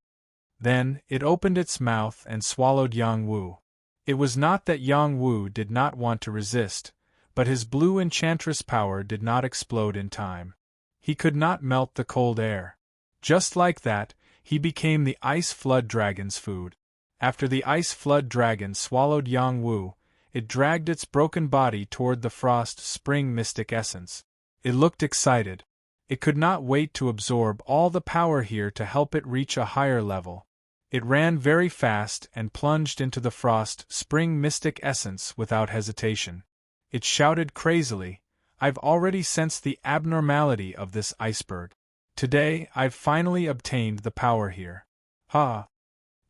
Then, it opened its mouth and swallowed Yang Wu. It was not that Yang Wu did not want to resist, but his blue enchantress power did not explode in time. He could not melt the cold air. Just like that, he became the ice flood dragon's food. After the ice flood dragon swallowed Yang Wu, it dragged its broken body toward the frost spring mystic essence. It looked excited. It could not wait to absorb all the power here to help it reach a higher level. It ran very fast and plunged into the frost spring mystic essence without hesitation. It shouted crazily, "I've already sensed the abnormality of this iceberg. Today, I've finally obtained the power here." Ha!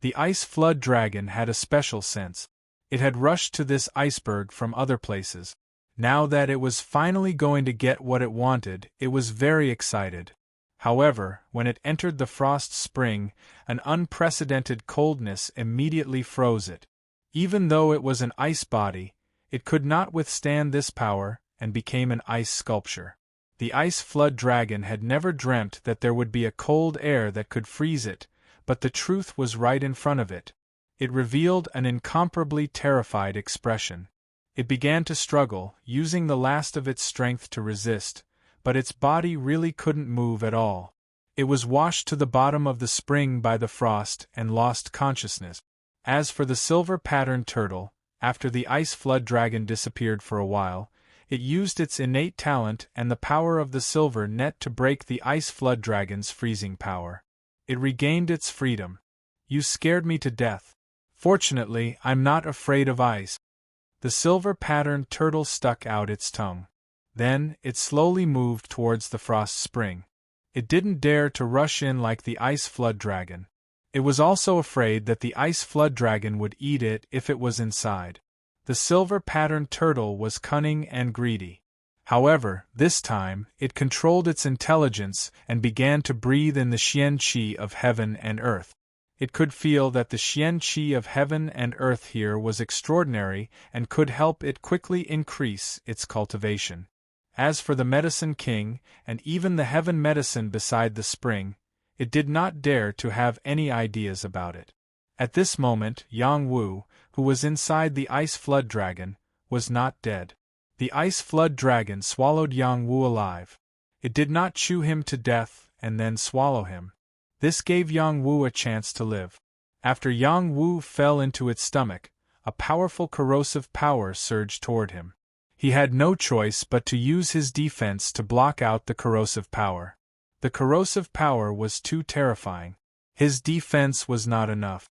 The ice flood dragon had a special sense. It had rushed to this iceberg from other places. Now that it was finally going to get what it wanted, it was very excited. However, when it entered the frost spring, an unprecedented coldness immediately froze it. Even though it was an ice body, it could not withstand this power, and became an ice sculpture. The ice flood dragon had never dreamt that there would be a cold air that could freeze it, but the truth was right in front of it. It revealed an incomparably terrified expression. It began to struggle, using the last of its strength to resist, but its body really couldn't move at all. It was washed to the bottom of the spring by the frost and lost consciousness. As for the silver-patterned turtle, after the ice flood dragon disappeared for a while, it used its innate talent and the power of the silver net to break the ice flood dragon's freezing power. It regained its freedom. "You scared me to death. Fortunately, I'm not afraid of ice." The silver-patterned turtle stuck out its tongue. Then, it slowly moved towards the frost spring. It didn't dare to rush in like the ice flood dragon. It was also afraid that the ice flood dragon would eat it if it was inside. The silver-patterned turtle was cunning and greedy. However, this time, it controlled its intelligence and began to breathe in the xian qi of heaven and earth. It could feel that the xian qi of heaven and earth here was extraordinary and could help it quickly increase its cultivation. As for the medicine king, and even the heaven medicine beside the spring, it did not dare to have any ideas about it. At this moment, Yang Wu, who was inside the ice flood dragon, was not dead. The ice flood dragon swallowed Yang Wu alive. It did not chew him to death and then swallow him. This gave Yang Wu a chance to live. After Yang Wu fell into its stomach, a powerful corrosive power surged toward him. He had no choice but to use his defense to block out the corrosive power. The corrosive power was too terrifying. His defense was not enough.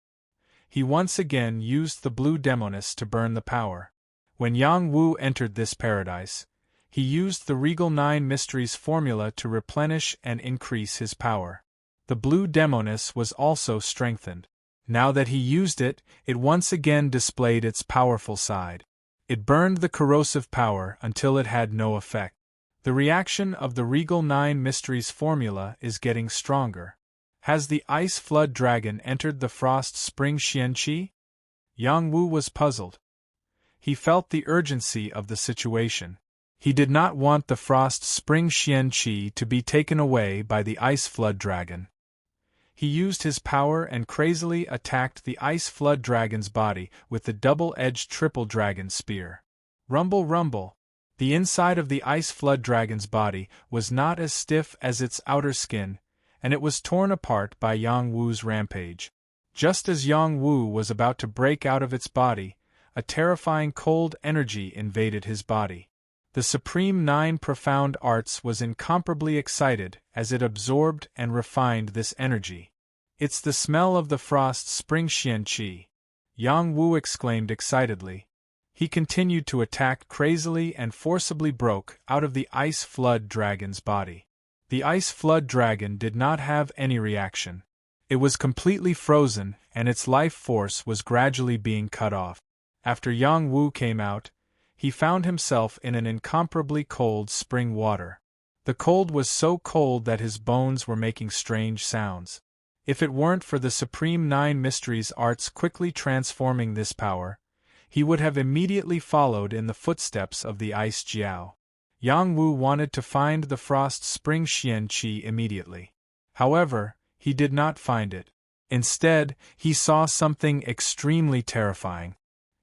He once again used the blue demoness to burn the power. When Yang Wu entered this paradise, he used the Regal 9 Mysteries formula to replenish and increase his power. The blue demoness was also strengthened. Now that he used it, it once again displayed its powerful side. It burned the corrosive power until it had no effect. The reaction of the Regal 9 Mysteries formula is getting stronger. Has the ice flood dragon entered the frost spring xian qi? Yang Wu was puzzled. He felt the urgency of the situation. He did not want the frost spring xian qi to be taken away by the ice flood dragon. He used his power and crazily attacked the ice flood dragon's body with the double-edged triple dragon spear. Rumble, rumble. The inside of the ice flood dragon's body was not as stiff as its outer skin, and it was torn apart by Yang Wu's rampage. Just as Yang Wu was about to break out of its body, a terrifying cold energy invaded his body. The Supreme Nine Profound Arts was incomparably excited as it absorbed and refined this energy. "It's the smell of the frost spring xian qi," Yang Wu exclaimed excitedly. He continued to attack crazily and forcibly broke out of the ice flood dragon's body. The ice flood dragon did not have any reaction. It was completely frozen, and its life force was gradually being cut off. After Yang Wu came out, he found himself in an incomparably cold spring water. The cold was so cold that his bones were making strange sounds. If it weren't for the Supreme Nine Mysteries arts quickly transforming this power, he would have immediately followed in the footsteps of the Ice Jiao. Yang Wu wanted to find the Frost Spring Xian Qi immediately. However, he did not find it. Instead, he saw something extremely terrifying.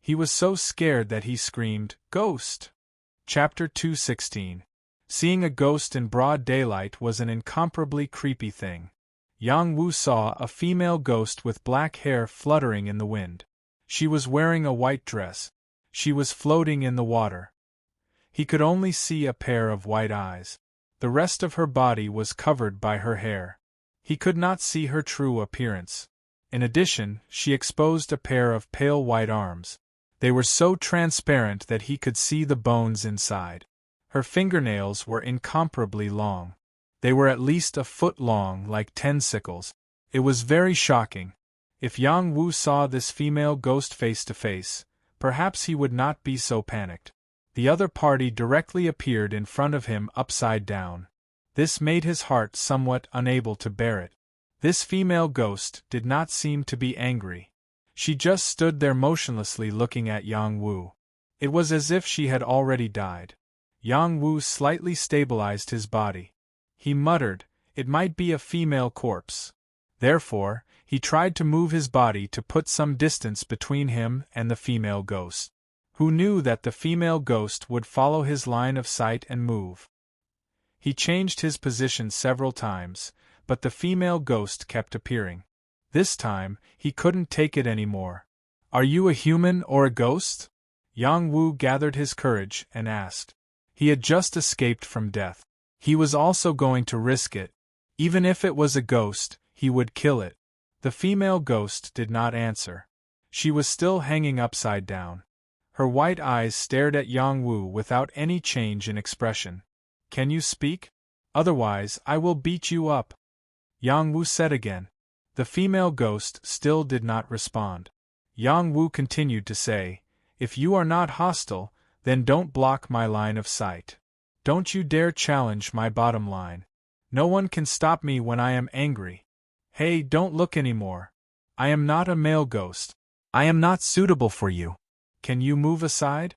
He was so scared that he screamed, "Ghost!" Chapter 216. Seeing a ghost in broad daylight was an incomparably creepy thing. Yang Wu saw a female ghost with black hair fluttering in the wind. She was wearing a white dress. She was floating in the water. He could only see a pair of white eyes. The rest of her body was covered by her hair. He could not see her true appearance. In addition, she exposed a pair of pale white arms. They were so transparent that he could see the bones inside. Her fingernails were incomparably long. They were at least a foot long, like 10 sickles. It was very shocking. If Yang Wu saw this female ghost face to face, perhaps he would not be so panicked. The other party directly appeared in front of him upside down. This made his heart somewhat unable to bear it. This female ghost did not seem to be angry. She just stood there motionlessly looking at Yang Wu. It was as if she had already died. Yang Wu slightly stabilized his body. He muttered, "It might be a female corpse." Therefore, he tried to move his body to put some distance between him and the female ghost. Who knew that the female ghost would follow his line of sight and move? He changed his position several times, but the female ghost kept appearing. This time, he couldn't take it anymore. "Are you a human or a ghost?" Yang Wu gathered his courage and asked. He had just escaped from death. He was also going to risk it. Even if it was a ghost, he would kill it. The female ghost did not answer. She was still hanging upside down. Her white eyes stared at Yang Wu without any change in expression. "Can you speak? Otherwise, I will beat you up," Yang Wu said again. The female ghost still did not respond. Yang Wu continued to say, "If you are not hostile, then don't block my line of sight. Don't you dare challenge my bottom line. No one can stop me when I am angry. Hey, don't look anymore. I am not a male ghost. I am not suitable for you. Can you move aside?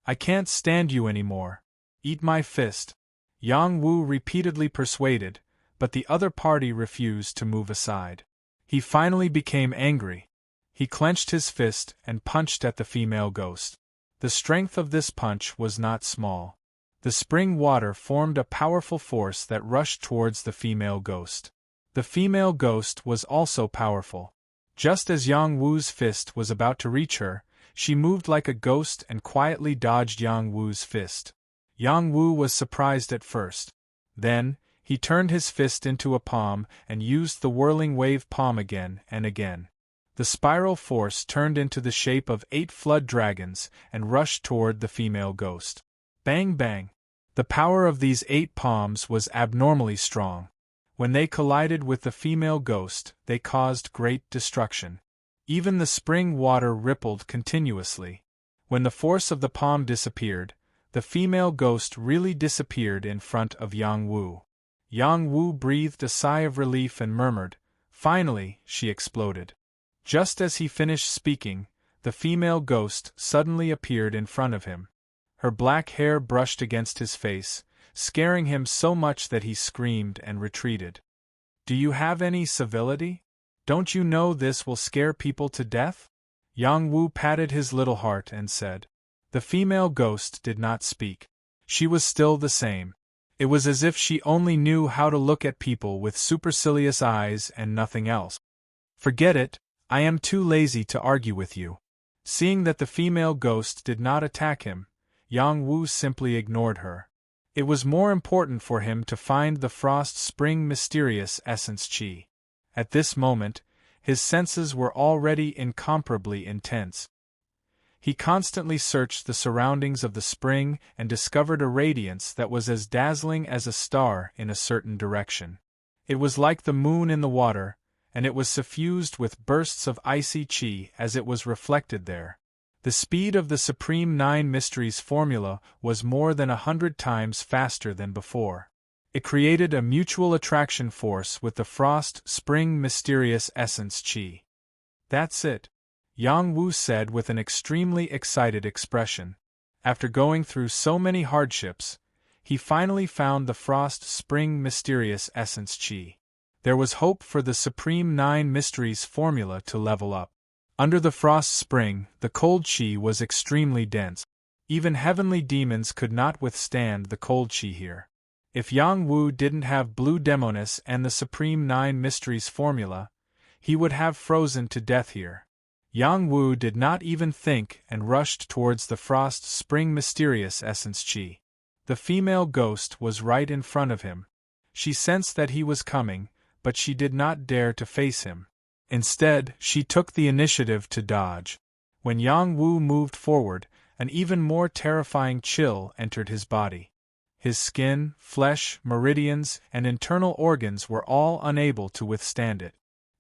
I can't stand you anymore. Eat my fist." Yang Wu repeatedly persuaded, but the other party refused to move aside. He finally became angry. He clenched his fist and punched at the female ghost. The strength of this punch was not small. The spring water formed a powerful force that rushed towards the female ghost. The female ghost was also powerful. Just as Yang Wu's fist was about to reach her, she moved like a ghost and quietly dodged Yang Wu's fist. Yang Wu was surprised at first. Then, he turned his fist into a palm and used the whirling wave palm again and again. The spiral force turned into the shape of 8 flood dragons and rushed toward the female ghost. Bang bang! The power of these 8 palms was abnormally strong. When they collided with the female ghost, they caused great destruction. Even the spring water rippled continuously. When the force of the palm disappeared, the female ghost really disappeared in front of Yang Wu. Yang Wu breathed a sigh of relief and murmured, "Finally," she exploded. Just as he finished speaking, the female ghost suddenly appeared in front of him. Her black hair brushed against his face, scaring him so much that he screamed and retreated. "Do you have any civility? Don't you know this will scare people to death?" Yang Wu patted his little heart and said. The female ghost did not speak. She was still the same. It was as if she only knew how to look at people with supercilious eyes and nothing else. "Forget it, I am too lazy to argue with you." Seeing that the female ghost did not attack him, Yang Wu simply ignored her. It was more important for him to find the Frost Spring Mysterious Essence Qi. At this moment, his senses were already incomparably intense. He constantly searched the surroundings of the spring and discovered a radiance that was as dazzling as a star in a certain direction. It was like the moon in the water, and it was suffused with bursts of icy chi as it was reflected there. The speed of the Supreme Nine Mysteries formula was more than 100 times faster than before. It created a mutual attraction force with the Frost Spring Mysterious Essence Chi. "That's it," Yang Wu said with an extremely excited expression. After going through so many hardships, he finally found the Frost Spring Mysterious Essence Chi. There was hope for the Supreme Nine Mysteries formula to level up. Under the Frost Spring, the cold chi was extremely dense. Even heavenly demons could not withstand the cold chi here. If Yang Wu didn't have Blue Demonis and the Supreme Nine Mysteries formula, he would have frozen to death here. Yang Wu did not even think and rushed towards the Frost Spring Mysterious Essence Chi. The female ghost was right in front of him. She sensed that he was coming, but she did not dare to face him. Instead, she took the initiative to dodge. When Yang Wu moved forward, an even more terrifying chill entered his body. His skin, flesh, meridians, and internal organs were all unable to withstand it.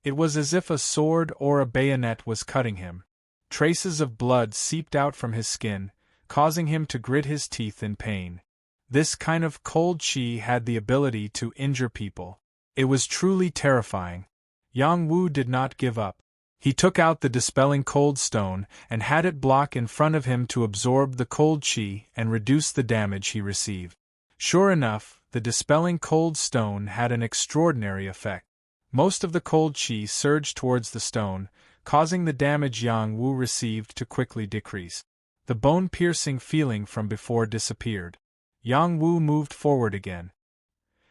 It was as if a sword or a bayonet was cutting him. Traces of blood seeped out from his skin, causing him to grit his teeth in pain. This kind of cold chi had the ability to injure people. It was truly terrifying. Yang Wu did not give up. He took out the dispelling cold stone and had it block in front of him to absorb the cold chi and reduce the damage he received. Sure enough, the dispelling cold stone had an extraordinary effect. Most of the cold chi surged towards the stone, causing the damage Yang Wu received to quickly decrease. The bone-piercing feeling from before disappeared. Yang Wu moved forward again.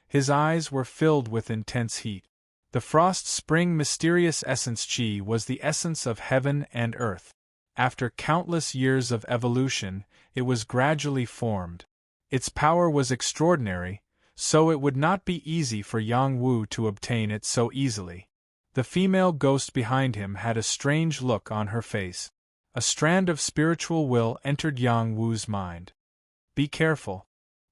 His eyes were filled with intense heat. The Frost Spring Mysterious Essence Chi was the essence of heaven and earth. After countless years of evolution, it was gradually formed. Its power was extraordinary, so it would not be easy for Yang Wu to obtain it so easily. The female ghost behind him had a strange look on her face. A strand of spiritual will entered Yang Wu's mind. "Be careful."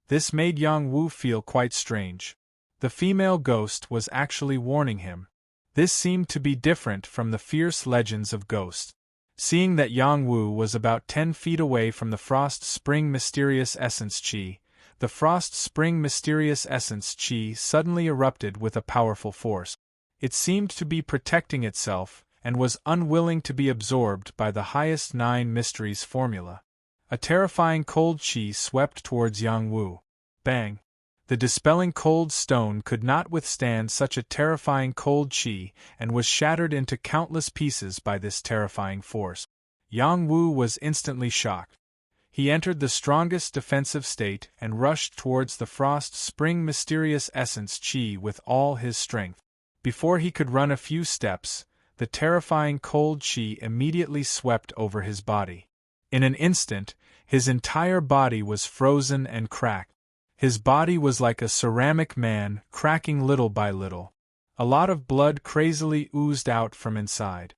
This made Yang Wu feel quite strange. The female ghost was actually warning him. This seemed to be different from the fierce legends of ghosts. Seeing that Yang Wu was about 10 feet away from the Frost Spring Mysterious Essence Chi, the Frost Spring Mysterious Essence Chi suddenly erupted with a powerful force. It seemed to be protecting itself, and was unwilling to be absorbed by the highest 9 mysteries formula. A terrifying cold chi swept towards Yang Wu. Bang! The dispelling cold stone could not withstand such a terrifying cold chi and was shattered into countless pieces by this terrifying force. Yang Wu was instantly shocked. He entered the strongest defensive state and rushed towards the Frost Spring Mysterious Essence Chi with all his strength. Before he could run a few steps, the terrifying cold chi immediately swept over his body. In an instant, his entire body was frozen and cracked. His body was like a ceramic man, cracking little by little. A lot of blood crazily oozed out from inside.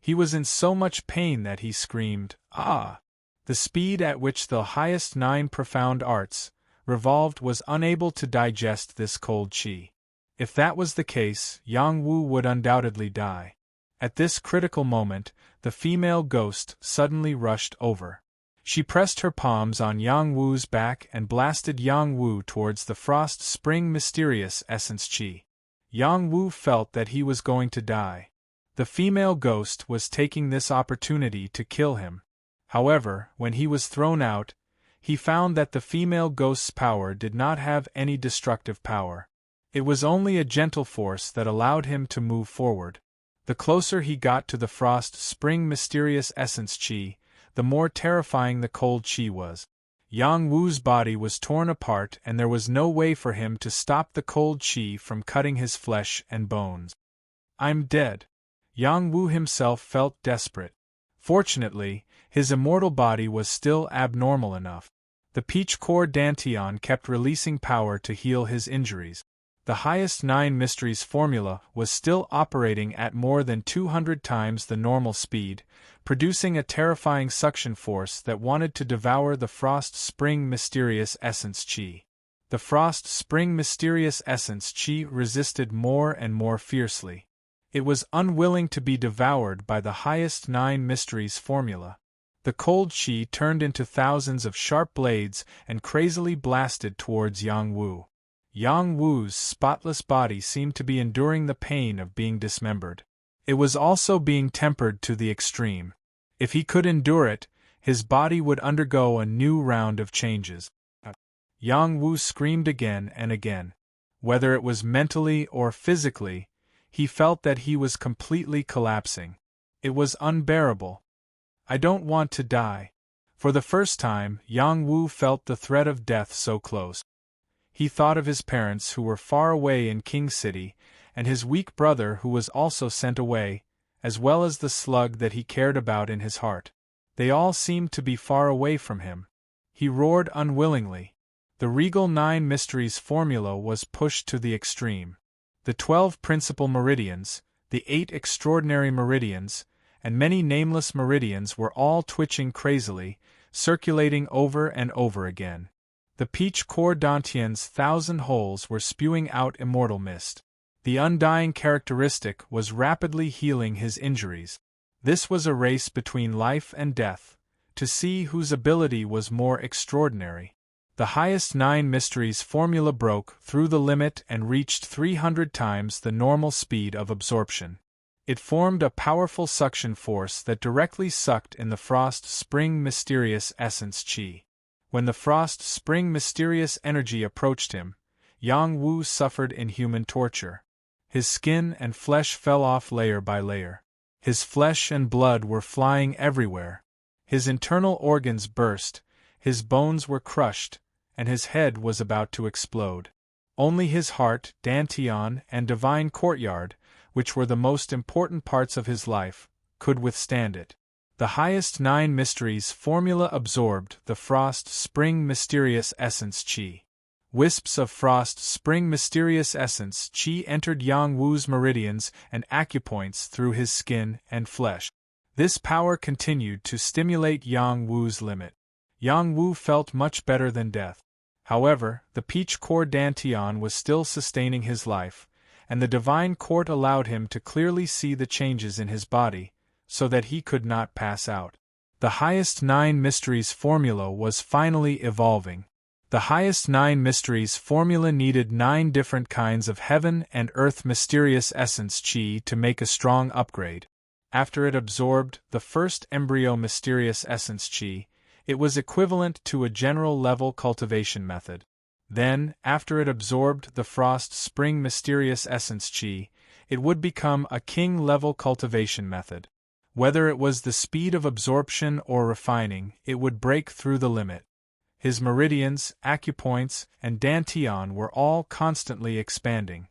He was in so much pain that he screamed, "Ah!" The speed at which the highest 9 profound arts revolved was unable to digest this cold chi. If that was the case, Yang Wu would undoubtedly die. At this critical moment, the female ghost suddenly rushed over. She pressed her palms on Yang Wu's back and blasted Yang Wu towards the Frost Spring Mysterious Essence Chi. Yang Wu felt that he was going to die. The female ghost was taking this opportunity to kill him. However, when he was thrown out, he found that the female ghost's power did not have any destructive power. It was only a gentle force that allowed him to move forward. The closer he got to the Frost Spring Mysterious Essence Chi, the more terrifying the cold chi was. Yang Wu's body was torn apart and there was no way for him to stop the cold chi from cutting his flesh and bones. "I'm dead." Yang Wu himself felt desperate. Fortunately, his immortal body was still abnormal enough. The Peach Core Dantian kept releasing power to heal his injuries. The highest 9 mysteries formula was still operating at more than 200 times the normal speed, producing a terrifying suction force that wanted to devour the Frost Spring Mysterious Essence Chi. The Frost Spring Mysterious Essence Chi resisted more and more fiercely. It was unwilling to be devoured by the highest 9 mysteries formula. The cold Chi turned into thousands of sharp blades and crazily blasted towards Yang Wu. Yang Wu's spotless body seemed to be enduring the pain of being dismembered. It was also being tempered to the extreme. If he could endure it, his body would undergo a new round of changes. Yang Wu screamed again and again. Whether it was mentally or physically, he felt that he was completely collapsing. It was unbearable. I don't want to die. For the first time, Yang Wu felt the threat of death so close. He thought of his parents who were far away in King City, and his weak brother who was also sent away, as well as the slug that he cared about in his heart. They all seemed to be far away from him. He roared unwillingly. The regal 9 mysteries formula was pushed to the extreme. The 12 principal meridians, the 8 extraordinary meridians, and many nameless meridians were all twitching crazily, circulating over and over again. The peach core dantian's 1,000 holes were spewing out immortal mist. The undying characteristic was rapidly healing his injuries. This was a race between life and death, to see whose ability was more extraordinary. The highest 9 mysteries formula broke through the limit and reached 300 times the normal speed of absorption. It formed a powerful suction force that directly sucked in the Frost Spring Mysterious Essence Chi. When the Frost Spring Mysterious Energy approached him, Yang Wu suffered inhuman torture. His skin and flesh fell off layer by layer. His flesh and blood were flying everywhere. His internal organs burst, his bones were crushed, and his head was about to explode. Only his heart, dantian, and divine courtyard, which were the most important parts of his life, could withstand it. The highest 9 mysteries formula absorbed the Frost Spring Mysterious Essence Chi. Wisps of Frost Spring Mysterious Essence Chi entered Yang Wu's meridians and acupoints through his skin and flesh. This power continued to stimulate Yang Wu's limit. Yang Wu felt much better than death. However, the peach core dantian was still sustaining his life, and the divine court allowed him to clearly see the changes in his body, so that he could not pass out. The highest 9 mysteries formula was finally evolving. The highest 9 mysteries formula needed 9 different kinds of heaven and earth mysterious essence chi to make a strong upgrade. After it absorbed the first embryo mysterious essence chi, it was equivalent to a general level cultivation method. Then, after it absorbed the Frost Spring Mysterious Essence Chi, it would become a king-level cultivation method. Whether it was the speed of absorption or refining, it would break through the limit. His meridians, acupoints, and dantian were all constantly expanding.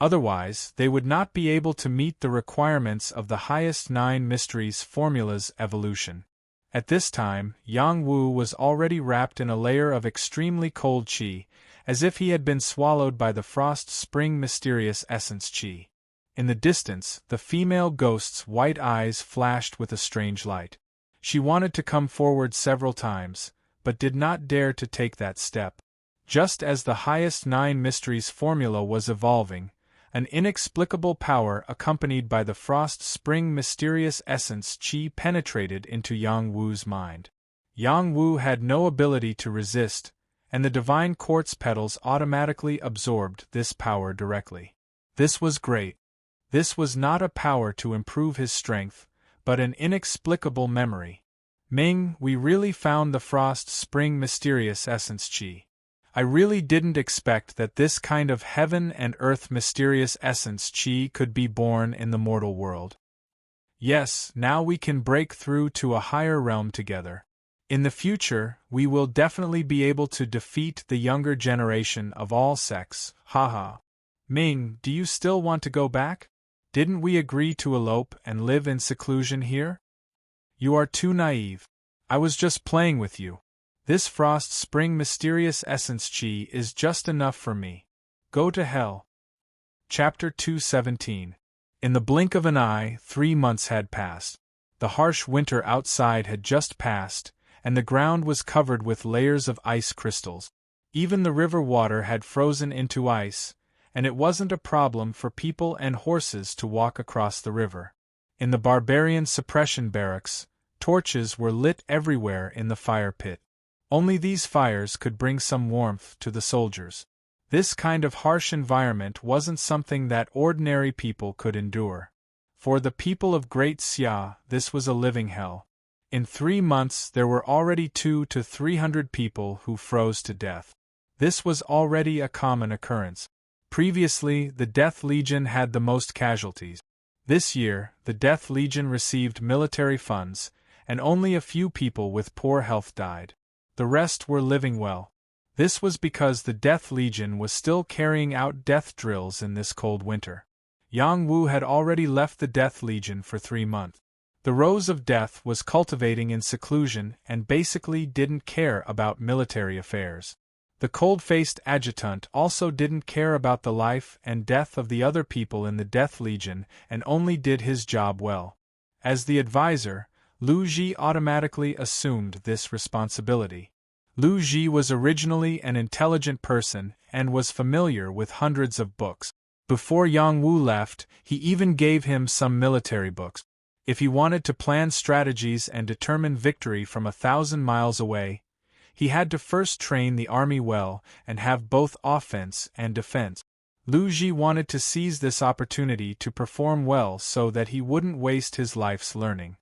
Otherwise, they would not be able to meet the requirements of the highest 9 mysteries formula's evolution. At this time, Yang Wu was already wrapped in a layer of extremely cold qi, as if he had been swallowed by the Frost Spring Mysterious Essence Chi. In the distance, the female ghost's white eyes flashed with a strange light. She wanted to come forward several times, but did not dare to take that step. Just as the highest 9 mysteries formula was evolving, an inexplicable power accompanied by the Frost Spring Mysterious Essence Chi penetrated into Yang Wu's mind. Yang Wu had no ability to resist, and the divine quartz petals automatically absorbed this power directly. This was great. This was not a power to improve his strength, but an inexplicable memory. Ming, we really found the Frost Spring Mysterious Essence Chi. I really didn't expect that this kind of heaven and earth mysterious essence chi could be born in the mortal world. Yes, now we can break through to a higher realm together. In the future, we will definitely be able to defeat the younger generation of all sects, haha. Ming, do you still want to go back? Didn't we agree to elope and live in seclusion here? You are too naive. I was just playing with you. This Frost Spring Mysterious Essence Chi is just enough for me. Go to hell. Chapter 217. In the blink of an eye, 3 months had passed. The harsh winter outside had just passed, and the ground was covered with layers of ice crystals. Even the river water had frozen into ice, and it wasn't a problem for people and horses to walk across the river. In the barbarian suppression barracks, torches were lit everywhere in the fire pit. Only these fires could bring some warmth to the soldiers. This kind of harsh environment wasn't something that ordinary people could endure. For the people of Great Xia, this was a living hell. In 3 months there were already 200 to 300 people who froze to death. This was already a common occurrence. Previously, the Death Legion had the most casualties. This year, the Death Legion received military funds, and only a few people with poor health died. The rest were living well. This was because the Death Legion was still carrying out death drills in this cold winter. Yang Wu had already left the Death Legion for 3 months. The Rose of Death was cultivating in seclusion and basically didn't care about military affairs. The cold-faced adjutant also didn't care about the life and death of the other people in the Death Legion and only did his job well. As the advisor, Lu Ji automatically assumed this responsibility. Lu Ji was originally an intelligent person and was familiar with hundreds of books. Before Yang Wu left, he even gave him some military books. If he wanted to plan strategies and determine victory from 1,000 miles away, he had to first train the army well and have both offense and defense. Lu Ji wanted to seize this opportunity to perform well so that he wouldn't waste his life's learning.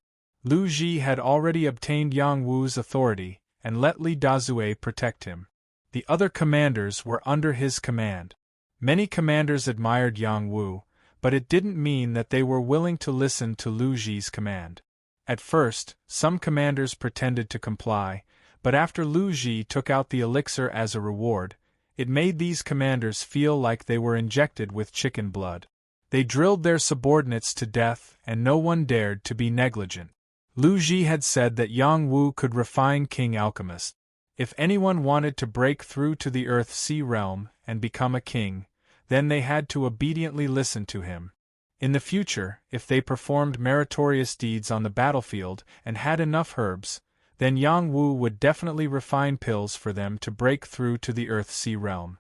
Lu Ji had already obtained Yang Wu's authority and let Li Dazue protect him. The other commanders were under his command. Many commanders admired Yang Wu, but it didn't mean that they were willing to listen to Lu Ji's command. At first, some commanders pretended to comply, but after Lu Ji took out the elixir as a reward, it made these commanders feel like they were injected with chicken blood. They drilled their subordinates to death, and no one dared to be negligent. Lu Ji had said that Yang Wu could refine King Alchemist. If anyone wanted to break through to the Earth-Sea realm and become a king, then they had to obediently listen to him. In the future, if they performed meritorious deeds on the battlefield and had enough herbs, then Yang Wu would definitely refine pills for them to break through to the Earth-Sea realm.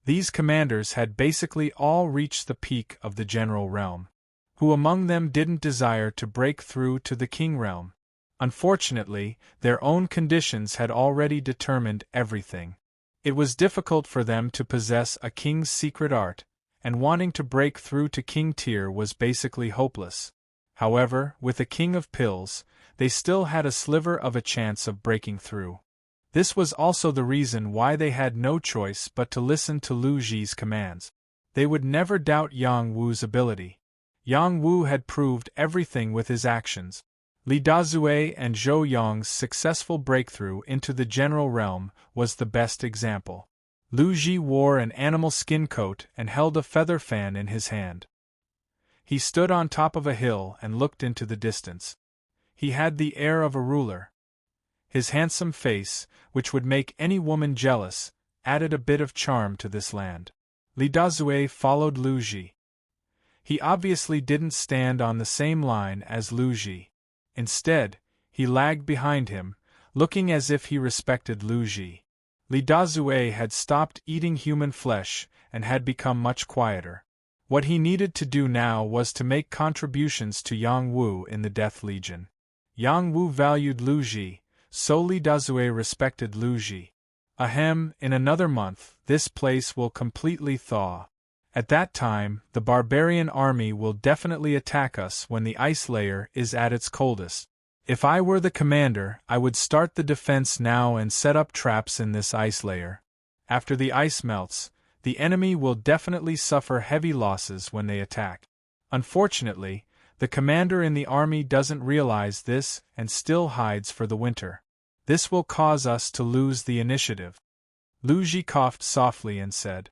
These commanders had basically all reached the peak of the general realm. Who among them didn't desire to break through to the king realm? Unfortunately, their own conditions had already determined everything. It was difficult for them to possess a king's secret art, and wanting to break through to king tier was basically hopeless. However, with a king of pills, they still had a sliver of a chance of breaking through. This was also the reason why they had no choice but to listen to Lu Ji's commands. They would never doubt Yang Wu's ability. Yang Wu had proved everything with his actions. Li Dazue and Zhou Yong's successful breakthrough into the general realm was the best example. Lu Ji wore an animal skin coat and held a feather fan in his hand. He stood on top of a hill and looked into the distance. He had the air of a ruler. His handsome face, which would make any woman jealous, added a bit of charm to this land. Li Dazue followed Lu Ji. He obviously didn't stand on the same line as Lu Ji. Instead, he lagged behind him, looking as if he respected Lu Ji. Li Dazue had stopped eating human flesh and had become much quieter. What he needed to do now was to make contributions to Yang Wu in the Death Legion. Yang Wu valued Lu Ji, so Li Dazue respected Lu Ji. Ahem, in another month, this place will completely thaw. At that time, the barbarian army will definitely attack us when the ice layer is at its coldest. If I were the commander, I would start the defense now and set up traps in this ice layer. After the ice melts, the enemy will definitely suffer heavy losses when they attack. Unfortunately, the commander in the army doesn't realize this and still hides for the winter. This will cause us to lose the initiative. Lu Ji coughed softly and said,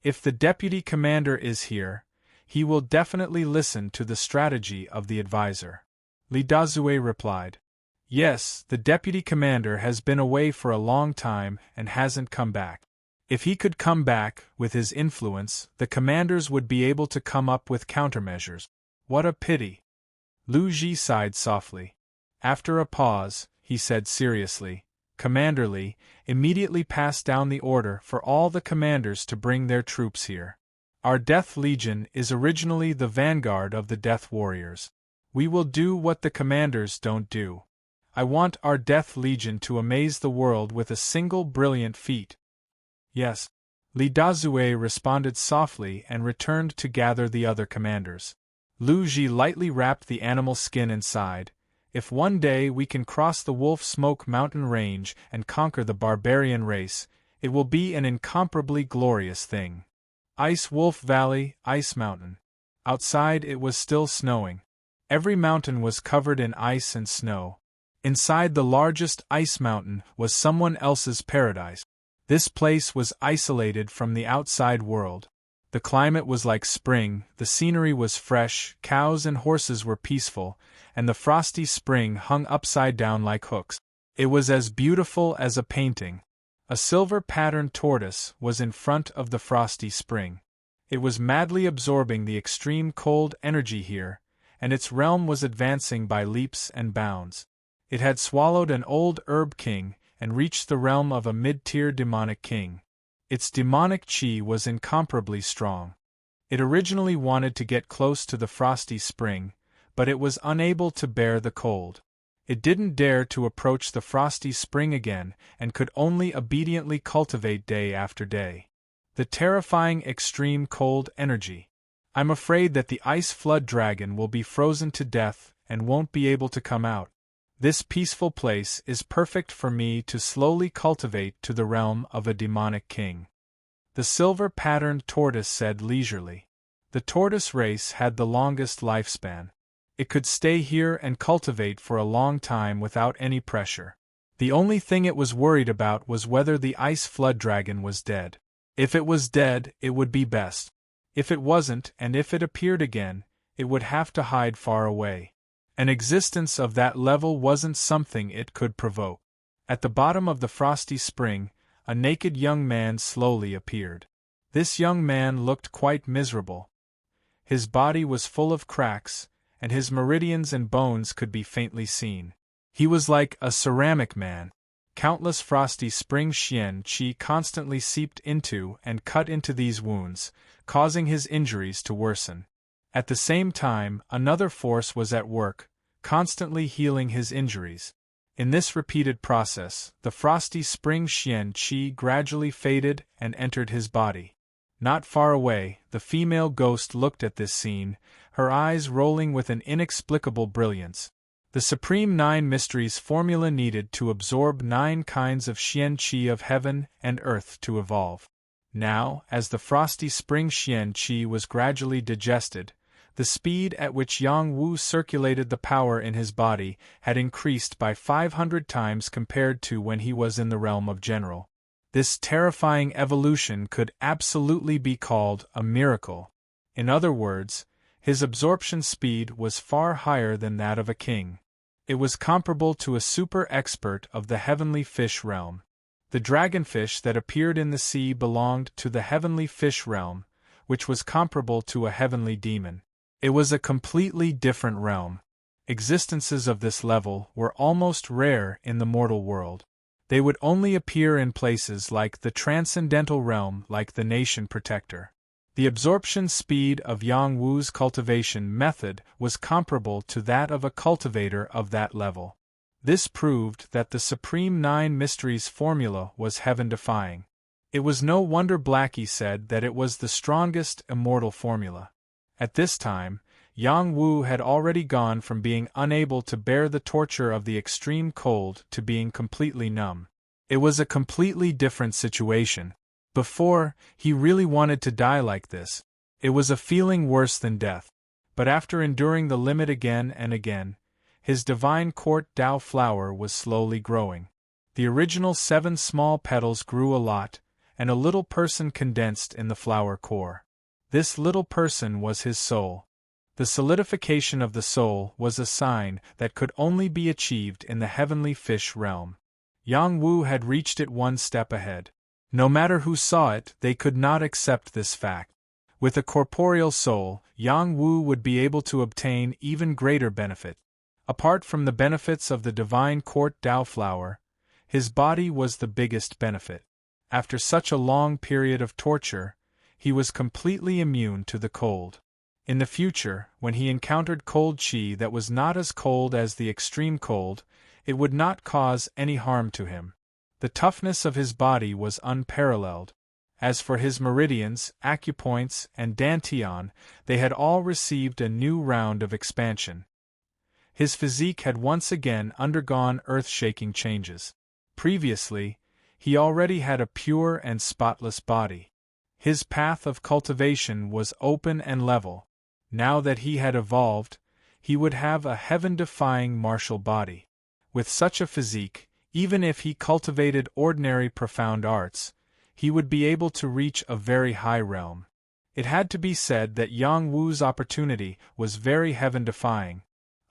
"If the deputy commander is here, he will definitely listen to the strategy of the advisor." Li Dazue replied, "Yes, the deputy commander has been away for a long time and hasn't come back. If he could come back, with his influence, the commanders would be able to come up with countermeasures. What a pity! Lu Ji sighed softly. After a pause, he said seriously, Commander Li, immediately pass down the order for all the commanders to bring their troops here. Our Death Legion is originally the vanguard of the Death Warriors. We will do what the commanders don't do. I want our Death Legion to amaze the world with a single brilliant feat. Yes. Li Dazue responded softly and returned to gather the other commanders. Lu Ji lightly wrapped the animal skin inside. If one day we can cross the Wolf Smoke Mountain range and conquer the barbarian race, it will be an incomparably glorious thing. Ice Wolf Valley, Ice Mountain. Outside it was still snowing. Every mountain was covered in ice and snow. Inside the largest ice mountain was someone else's paradise. This place was isolated from the outside world. The climate was like spring, the scenery was fresh, cows and horses were peaceful, and the frosty spring hung upside down like hooks. It was as beautiful as a painting. A silver-patterned tortoise was in front of the frosty spring. It was madly absorbing the extreme cold energy here, and its realm was advancing by leaps and bounds. It had swallowed an old herb king and reached the realm of a mid-tier demonic king. Its demonic chi was incomparably strong. It originally wanted to get close to the frosty spring, but it was unable to bear the cold. It didn't dare to approach the frosty spring again and could only obediently cultivate day after day. The terrifying extreme cold energy. I'm afraid that the ice flood dragon will be frozen to death and won't be able to come out. This peaceful place is perfect for me to slowly cultivate to the realm of a demonic king. The silver-patterned tortoise said leisurely. The tortoise race had the longest lifespan. It could stay here and cultivate for a long time without any pressure. The only thing it was worried about was whether the ice flood dragon was dead. If it was dead, it would be best. If it wasn't, and if it appeared again, it would have to hide far away. An existence of that level wasn't something it could provoke. At the bottom of the frosty spring, a naked young man slowly appeared. This young man looked quite miserable. His body was full of cracks, and his meridians and bones could be faintly seen. He was like a ceramic man. Countless frosty spring xian qi constantly seeped into and cut into these wounds, causing his injuries to worsen. At the same time, another force was at work, constantly healing his injuries. In this repeated process, the frosty spring xian qi gradually faded and entered his body. Not far away, the female ghost looked at this scene, her eyes rolling with an inexplicable brilliance. The Supreme Nine Mysteries formula needed to absorb 9 kinds of xian qi of heaven and earth to evolve. Now, as the frosty spring xian qi was gradually digested, the speed at which Yang Wu circulated the power in his body had increased by 500 times compared to when he was in the realm of general. This terrifying evolution could absolutely be called a miracle. In other words, his absorption speed was far higher than that of a king. It was comparable to a super expert of the heavenly fish realm. The dragonfish that appeared in the sea belonged to the heavenly fish realm, which was comparable to a heavenly demon. It was a completely different realm. Existences of this level were almost rare in the mortal world. They would only appear in places like the transcendental realm, like the Nation Protector. The absorption speed of Yang Wu's cultivation method was comparable to that of a cultivator of that level. This proved that the Supreme Nine Mysteries formula was heaven-defying. It was no wonder Blackie said that it was the strongest immortal formula. At this time, Yang Wu had already gone from being unable to bear the torture of the extreme cold to being completely numb. It was a completely different situation. Before, he really wanted to die like this. It was a feeling worse than death. But after enduring the limit again and again, his divine court Tao flower was slowly growing. The original 7 small petals grew a lot, and a little person condensed in the flower core. This little person was his soul. The solidification of the soul was a sign that could only be achieved in the heavenly fish realm. Yang Wu had reached it one step ahead. No matter who saw it, they could not accept this fact. With a corporeal soul, Yang Wu would be able to obtain even greater benefit. Apart from the benefits of the divine court Dao flower, his body was the biggest benefit. After such a long period of torture, he was completely immune to the cold. In the future, when he encountered cold qi that was not as cold as the extreme cold, it would not cause any harm to him. The toughness of his body was unparalleled. As for his meridians, acupoints, and dantian, they had all received a new round of expansion. His physique had once again undergone earth-shaking changes. Previously, he already had a pure and spotless body. His path of cultivation was open and level. Now that he had evolved, he would have a heaven-defying martial body. With such a physique, even if he cultivated ordinary profound arts, he would be able to reach a very high realm. It had to be said that Yang Wu's opportunity was very heaven-defying.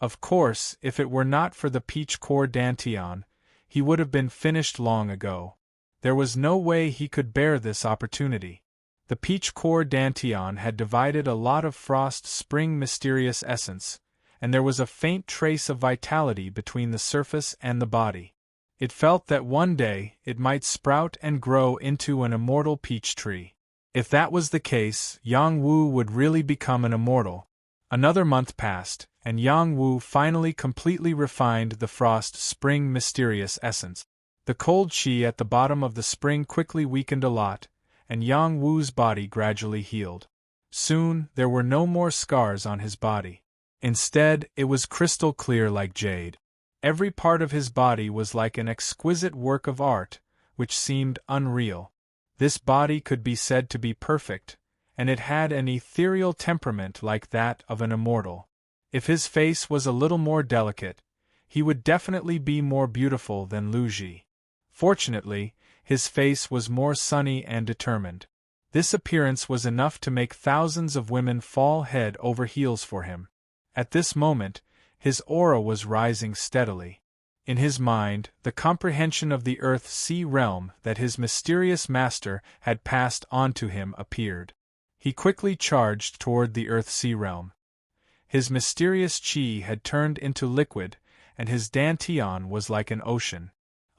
Of course, if it were not for the peach core dantian, he would have been finished long ago. There was no way he could bear this opportunity. The peach core dantian had divided a lot of frost spring mysterious essence, and there was a faint trace of vitality between the surface and the body. It felt that one day it might sprout and grow into an immortal peach tree. If that was the case, Yang Wu would really become an immortal. Another month passed, and Yang Wu finally completely refined the frost spring mysterious essence. The cold qi at the bottom of the spring quickly weakened a lot, and Yang Wu's body gradually healed. Soon, there were no more scars on his body. Instead, it was crystal clear like jade. Every part of his body was like an exquisite work of art, which seemed unreal. This body could be said to be perfect, and it had an ethereal temperament like that of an immortal. If his face was a little more delicate, he would definitely be more beautiful than Lu Ji. Fortunately, his face was more sunny and determined. This appearance was enough to make thousands of women fall head over heels for him. At this moment, his aura was rising steadily. In his mind, the comprehension of the Earth-Sea realm that his mysterious master had passed on to him appeared. He quickly charged toward the Earth-Sea realm. His mysterious qi had turned into liquid, and his dantian was like an ocean.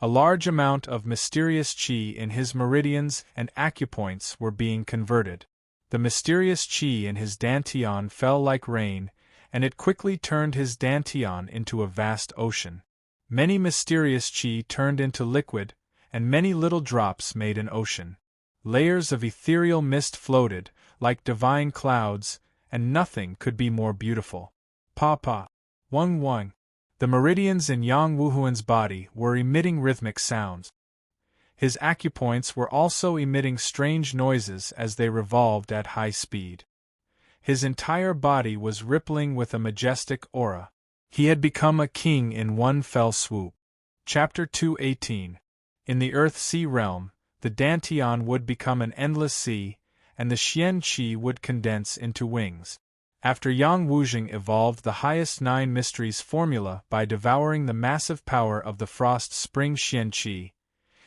A large amount of mysterious qi in his meridians and acupoints were being converted. The mysterious qi in his dantian fell like rain, and it quickly turned his dantian into a vast ocean. Many mysterious qi turned into liquid, and many little drops made an ocean. Layers of ethereal mist floated, like divine clouds, and nothing could be more beautiful. Pa. Wang. The meridians in Yang Wuhuan's body were emitting rhythmic sounds. His acupoints were also emitting strange noises as they revolved at high speed. His entire body was rippling with a majestic aura. He had become a king in one fell swoop. Chapter 218. In the Earth-Sea realm, the dantian would become an endless sea, and the xian qi would condense into wings. After Yang Wujing evolved the highest 9 mysteries formula by devouring the massive power of the frost spring xian qi,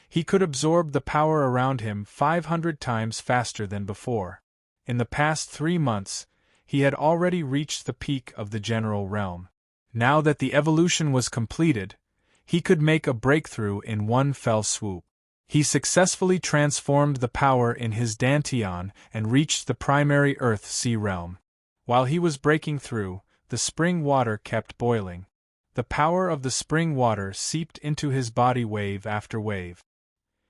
he could absorb the power around him 500 times faster than before. In the past 3 months, he had already reached the peak of the general realm. Now that the evolution was completed, he could make a breakthrough in one fell swoop. He successfully transformed the power in his dantian and reached the primary Earth-Sea realm. While he was breaking through, the spring water kept boiling. The power of the spring water seeped into his body wave after wave.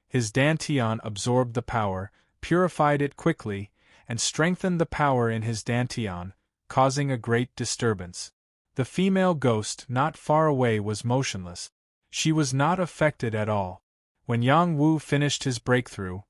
His dantian absorbed the power, purified it quickly, and strengthened the power in his dantian, causing a great disturbance. The female ghost not far away was motionless. She was not affected at all. When Yang Wu finished his breakthrough,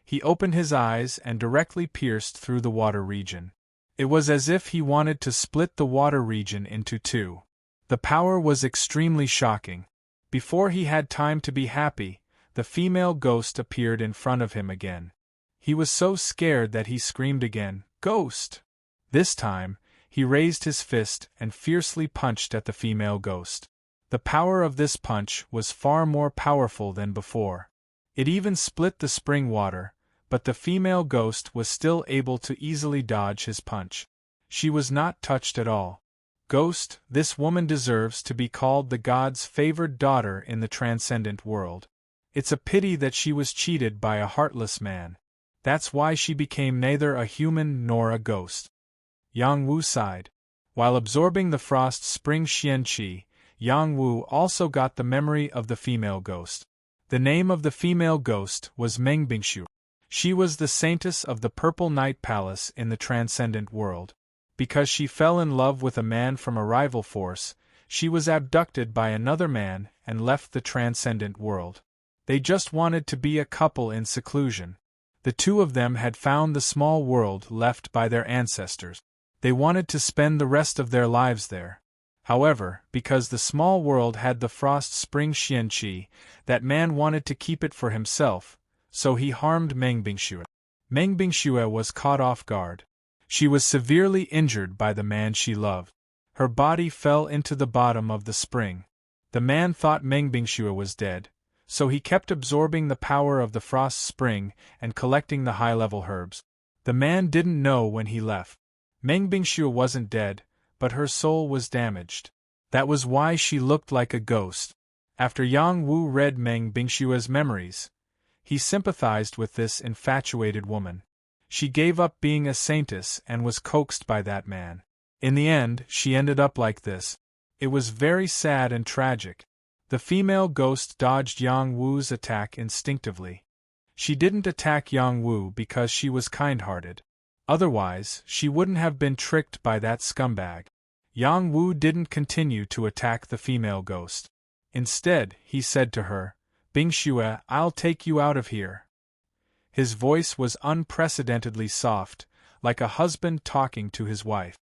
he opened his eyes and directly pierced through the water region. It was as if he wanted to split the water region into 2. The power was extremely shocking. Before he had time to be happy, the female ghost appeared in front of him again. He was so scared that he screamed again, "Ghost!" This time, he raised his fist and fiercely punched at the female ghost. The power of this punch was far more powerful than before. It even split the spring water, but the female ghost was still able to easily dodge his punch. She was not touched at all. Ghost, this woman deserves to be called the god's favored daughter in the transcendent world. It's a pity that she was cheated by a heartless man. That's why she became neither a human nor a ghost. Yang Wu sighed. While absorbing the frost spring Xianqi, Yang Wu also got the memory of the female ghost. The name of the female ghost was Mengbingxu. She was the saintess of the Purple Night Palace in the transcendent world. Because she fell in love with a man from a rival force, she was abducted by another man and left the transcendent world. They just wanted to be a couple in seclusion. The two of them had found the small world left by their ancestors. They wanted to spend the rest of their lives there. However, because the small world had the frost spring Xianqi, that man wanted to keep it for himself, so he harmed Mengbingxue. Mengbingxue was caught off guard. She was severely injured by the man she loved. Her body fell into the bottom of the spring. The man thought Mengbingxue was dead, so he kept absorbing the power of the frost spring and collecting the high-level herbs. The man didn't know when he left. Mengbingxue wasn't dead, but her soul was damaged. That was why she looked like a ghost. After Yang Wu read Mengbingxue's memories, he sympathized with this infatuated woman. She gave up being a saintess and was coaxed by that man. In the end, she ended up like this. It was very sad and tragic. The female ghost dodged Yang Wu's attack instinctively. She didn't attack Yang Wu because she was kind-hearted. Otherwise, she wouldn't have been tricked by that scumbag. Yang Wu didn't continue to attack the female ghost. Instead, he said to her, "Bingxue, I'll take you out of here." His voice was unprecedentedly soft, like a husband talking to his wife.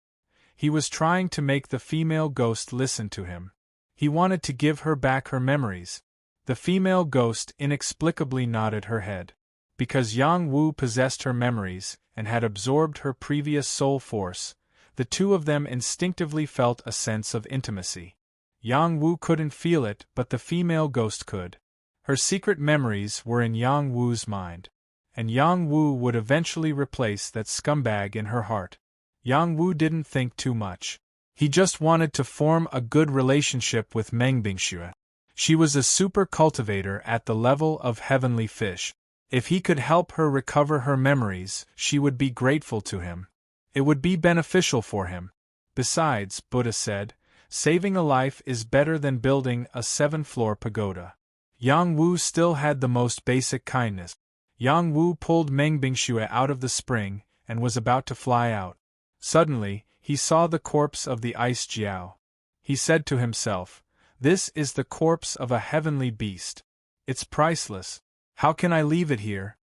He was trying to make the female ghost listen to him. He wanted to give her back her memories. The female ghost inexplicably nodded her head. Because Yang Wu possessed her memories and had absorbed her previous soul force, the two of them instinctively felt a sense of intimacy. Yang Wu couldn't feel it, but the female ghost could. Her secret memories were in Yang Wu's mind. And Yang Wu would eventually replace that scumbag in her heart. Yang Wu didn't think too much. He just wanted to form a good relationship with Mengbingxue. She was a super cultivator at the level of heavenly fish. If he could help her recover her memories, she would be grateful to him. It would be beneficial for him. Besides, Buddha said, saving a life is better than building a 7-floor pagoda. Yang Wu still had the most basic kindness. Yang Wu pulled Mengbingxue out of the spring and was about to fly out. Suddenly, he saw the corpse of the ice Jiao. He said to himself, "This is the corpse of a heavenly beast. It's priceless. How can I leave it here?"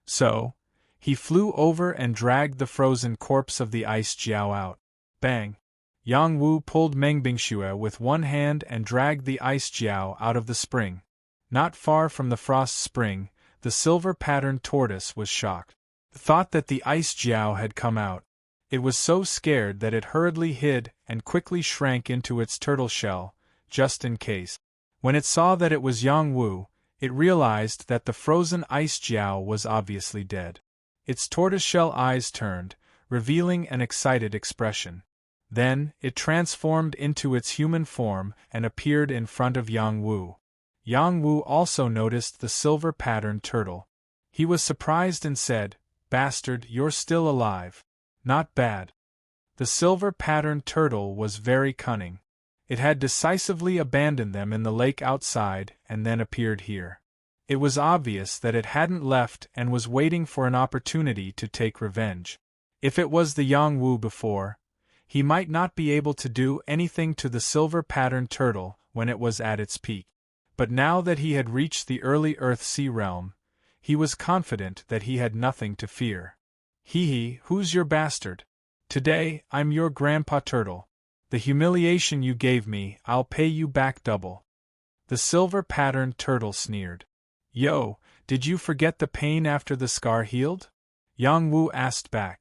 So, he flew over and dragged the frozen corpse of the ice Jiao out. Bang! Yang Wu pulled Mengbingxue with one hand and dragged the ice Jiao out of the spring. Not far from the frost spring, the silver-patterned tortoise was shocked. The thought that the ice Jiao had come out. It was so scared that it hurriedly hid and quickly shrank into its turtle shell, just in case. When it saw that it was Yang Wu, it realized that the frozen ice Jiao was obviously dead. Its tortoiseshell eyes turned, revealing an excited expression. Then, it transformed into its human form and appeared in front of Yang Wu. Yang Wu also noticed the silver-patterned turtle. He was surprised and said, "Bastard, you're still alive. Not bad." The silver-patterned turtle was very cunning. It had decisively abandoned them in the lake outside and then appeared here. It was obvious that it hadn't left and was waiting for an opportunity to take revenge. If it was the Yang Wu before, he might not be able to do anything to the silver-patterned turtle when it was at its peak. But now that he had reached the early Earth-Sea realm, he was confident that he had nothing to fear. "Hee, who's your bastard? Today, I'm your Grandpa Turtle. The humiliation you gave me, I'll pay you back double." The silver-patterned turtle sneered. "Yo, did you forget the pain after the scar healed?" Yang Wu asked back.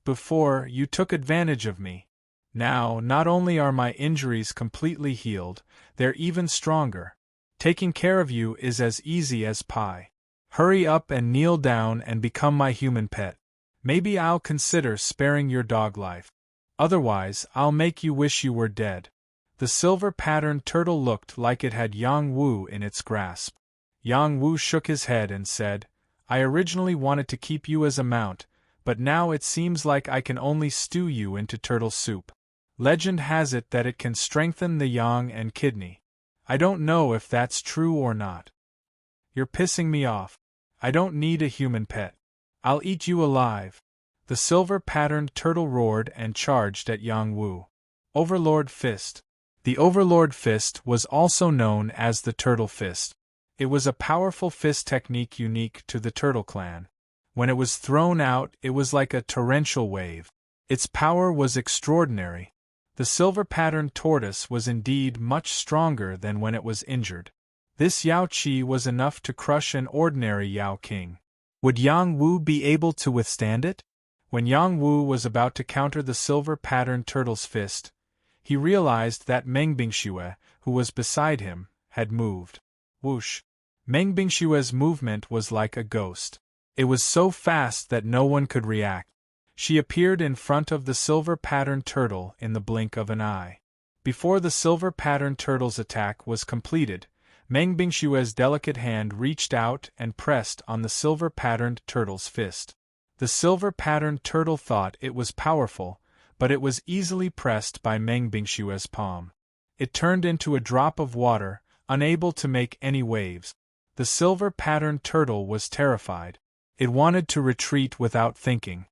Before, you took advantage of me. Now, not only are my injuries completely healed, they're even stronger. Taking care of you is as easy as pie. Hurry up and kneel down and become my human pet. Maybe I'll consider sparing your dog life. Otherwise, I'll make you wish you were dead." The silver-patterned turtle looked like it had Yang Wu in its grasp. Yang Wu shook his head and said, "I originally wanted to keep you as a mount, but now it seems like I can only stew you into turtle soup. Legend has it that it can strengthen the yang and kidney. I don't know if that's true or not. You're pissing me off. I don't need a human pet. I'll eat you alive." The silver-patterned turtle roared and charged at Yang Wu. Overlord Fist. The Overlord Fist was also known as the Turtle Fist. It was a powerful fist technique unique to the Turtle Clan. When it was thrown out, it was like a torrential wave. Its power was extraordinary. The silver-patterned tortoise was indeed much stronger than when it was injured. This Yao Qi was enough to crush an ordinary Yao King. Would Yang Wu be able to withstand it? When Yang Wu was about to counter the silver-patterned turtle's fist, he realized that Meng Bingxue, who was beside him, had moved. Whoosh! Meng Bingshue's movement was like a ghost. It was so fast that no one could react. She appeared in front of the silver-patterned turtle in the blink of an eye. Before the silver-patterned turtle's attack was completed, Meng Bingshue's delicate hand reached out and pressed on the silver-patterned turtle's fist. The silver-patterned turtle thought it was powerful, but it was easily pressed by Meng Bingshue's palm. It turned into a drop of water, unable to make any waves. The silver-patterned turtle was terrified. It wanted to retreat without thinking.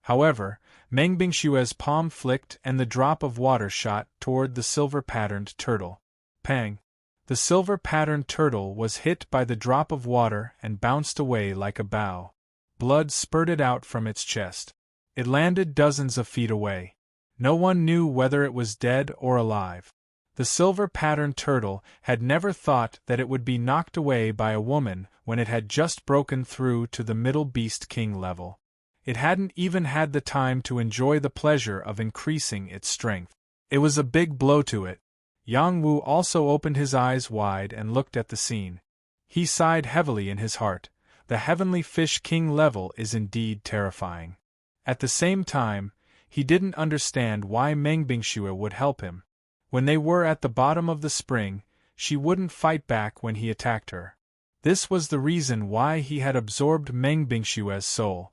However, Meng Bingshue's palm flicked and the drop of water shot toward the silver-patterned turtle. Pang! The silver-patterned turtle was hit by the drop of water and bounced away like a bow. Blood spurted out from its chest. It landed dozens of feet away. No one knew whether it was dead or alive. The silver-patterned turtle had never thought that it would be knocked away by a woman when it had just broken through to the Middle Beast King level. It hadn't even had the time to enjoy the pleasure of increasing its strength. It was a big blow to it. Yang Wu also opened his eyes wide and looked at the scene. He sighed heavily in his heart. The Heavenly Fish King level is indeed terrifying. At the same time, he didn't understand why Meng Bingxue would help him. When they were at the bottom of the spring, she wouldn't fight back when he attacked her. This was the reason why he had absorbed Meng Bingshue's soul.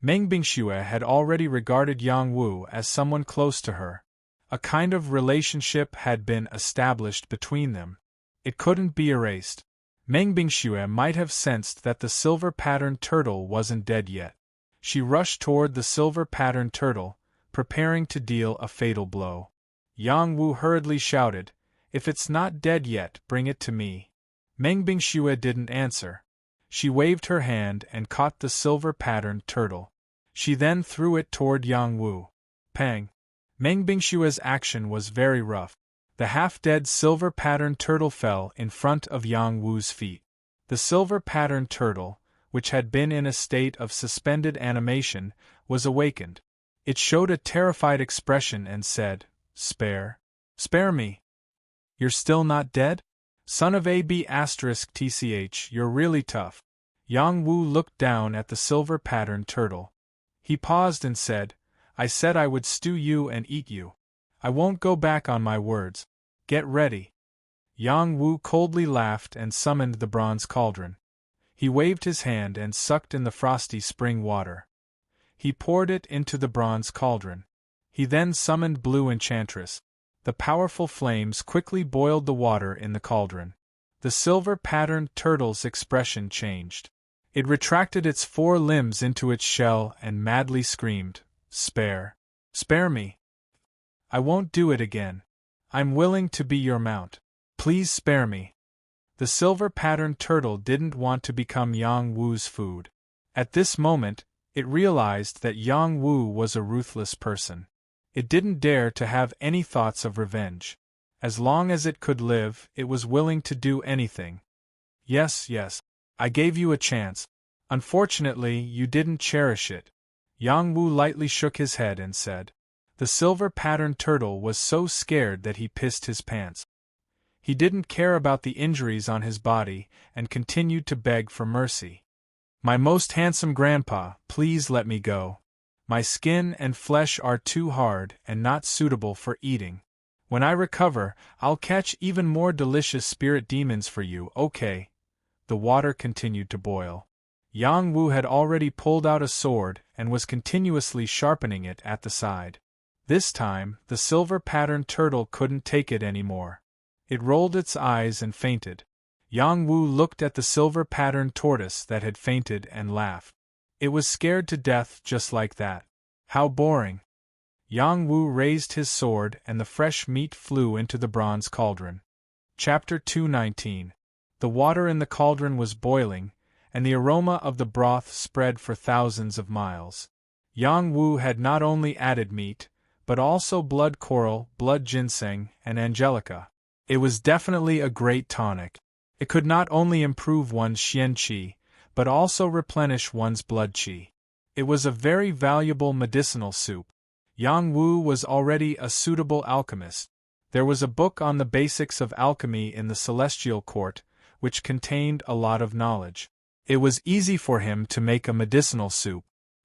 Meng Bingxue had already regarded Yang Wu as someone close to her. A kind of relationship had been established between them. It couldn't be erased. Meng Bingxue might have sensed that the silver-patterned turtle wasn't dead yet. She rushed toward the silver-patterned turtle, preparing to deal a fatal blow. Yang Wu hurriedly shouted, "If it's not dead yet, bring it to me." Meng Bingxue didn't answer. She waved her hand and caught the silver-patterned turtle. She then threw it toward Yang Wu. Pang! Meng Bingshue's action was very rough. The half-dead silver-patterned turtle fell in front of Yang Wu's feet. The silver-patterned turtle, which had been in a state of suspended animation, was awakened. It showed a terrified expression and said, Spare me. You're still not dead? Son of AB*TCH, you're really tough." Yang Wu looked down at the silver-patterned turtle. He paused and said, "I said I would stew you and eat you. I won't go back on my words. Get ready." Yang Wu coldly laughed and summoned the bronze cauldron. He waved his hand and sucked in the frosty spring water. He poured it into the bronze cauldron. He then summoned Blue Enchantress. The powerful flames quickly boiled the water in the cauldron. The silver-patterned turtle's expression changed. It retracted its 4 limbs into its shell and madly screamed, Spare me. I won't do it again. I'm willing to be your mount. Please spare me." The silver-patterned turtle didn't want to become Yang Wu's food. At this moment, it realized that Yang Wu was a ruthless person. It didn't dare to have any thoughts of revenge. As long as it could live, it was willing to do anything. Yes, I gave you a chance. Unfortunately, you didn't cherish it." Yang Wu lightly shook his head and said. The silver-patterned turtle was so scared that he pissed his pants. He didn't care about the injuries on his body and continued to beg for mercy. "My most handsome grandpa, please let me go. My skin and flesh are too hard and not suitable for eating. When I recover, I'll catch even more delicious spirit demons for you, okay?" The water continued to boil. Yang Wu had already pulled out a sword and was continuously sharpening it at the side. This time, the silver-patterned turtle couldn't take it anymore. It rolled its eyes and fainted. Yang Wu looked at the silver-patterned tortoise that had fainted and laughed. It was scared to death just like that. How boring. Yang Wu raised his sword and the fresh meat flew into the bronze cauldron. Chapter 219. The water in the cauldron was boiling, and the aroma of the broth spread for thousands of miles. Yang Wu had not only added meat, but also blood coral, blood ginseng, and angelica. It was definitely a great tonic. It could not only improve one's xian qi, but also replenish one's blood qi. It was a very valuable medicinal soup. Yang Wu was already a suitable alchemist. There was a book on the basics of alchemy in the Celestial Court, which contained a lot of knowledge. It was easy for him to make a medicinal soup.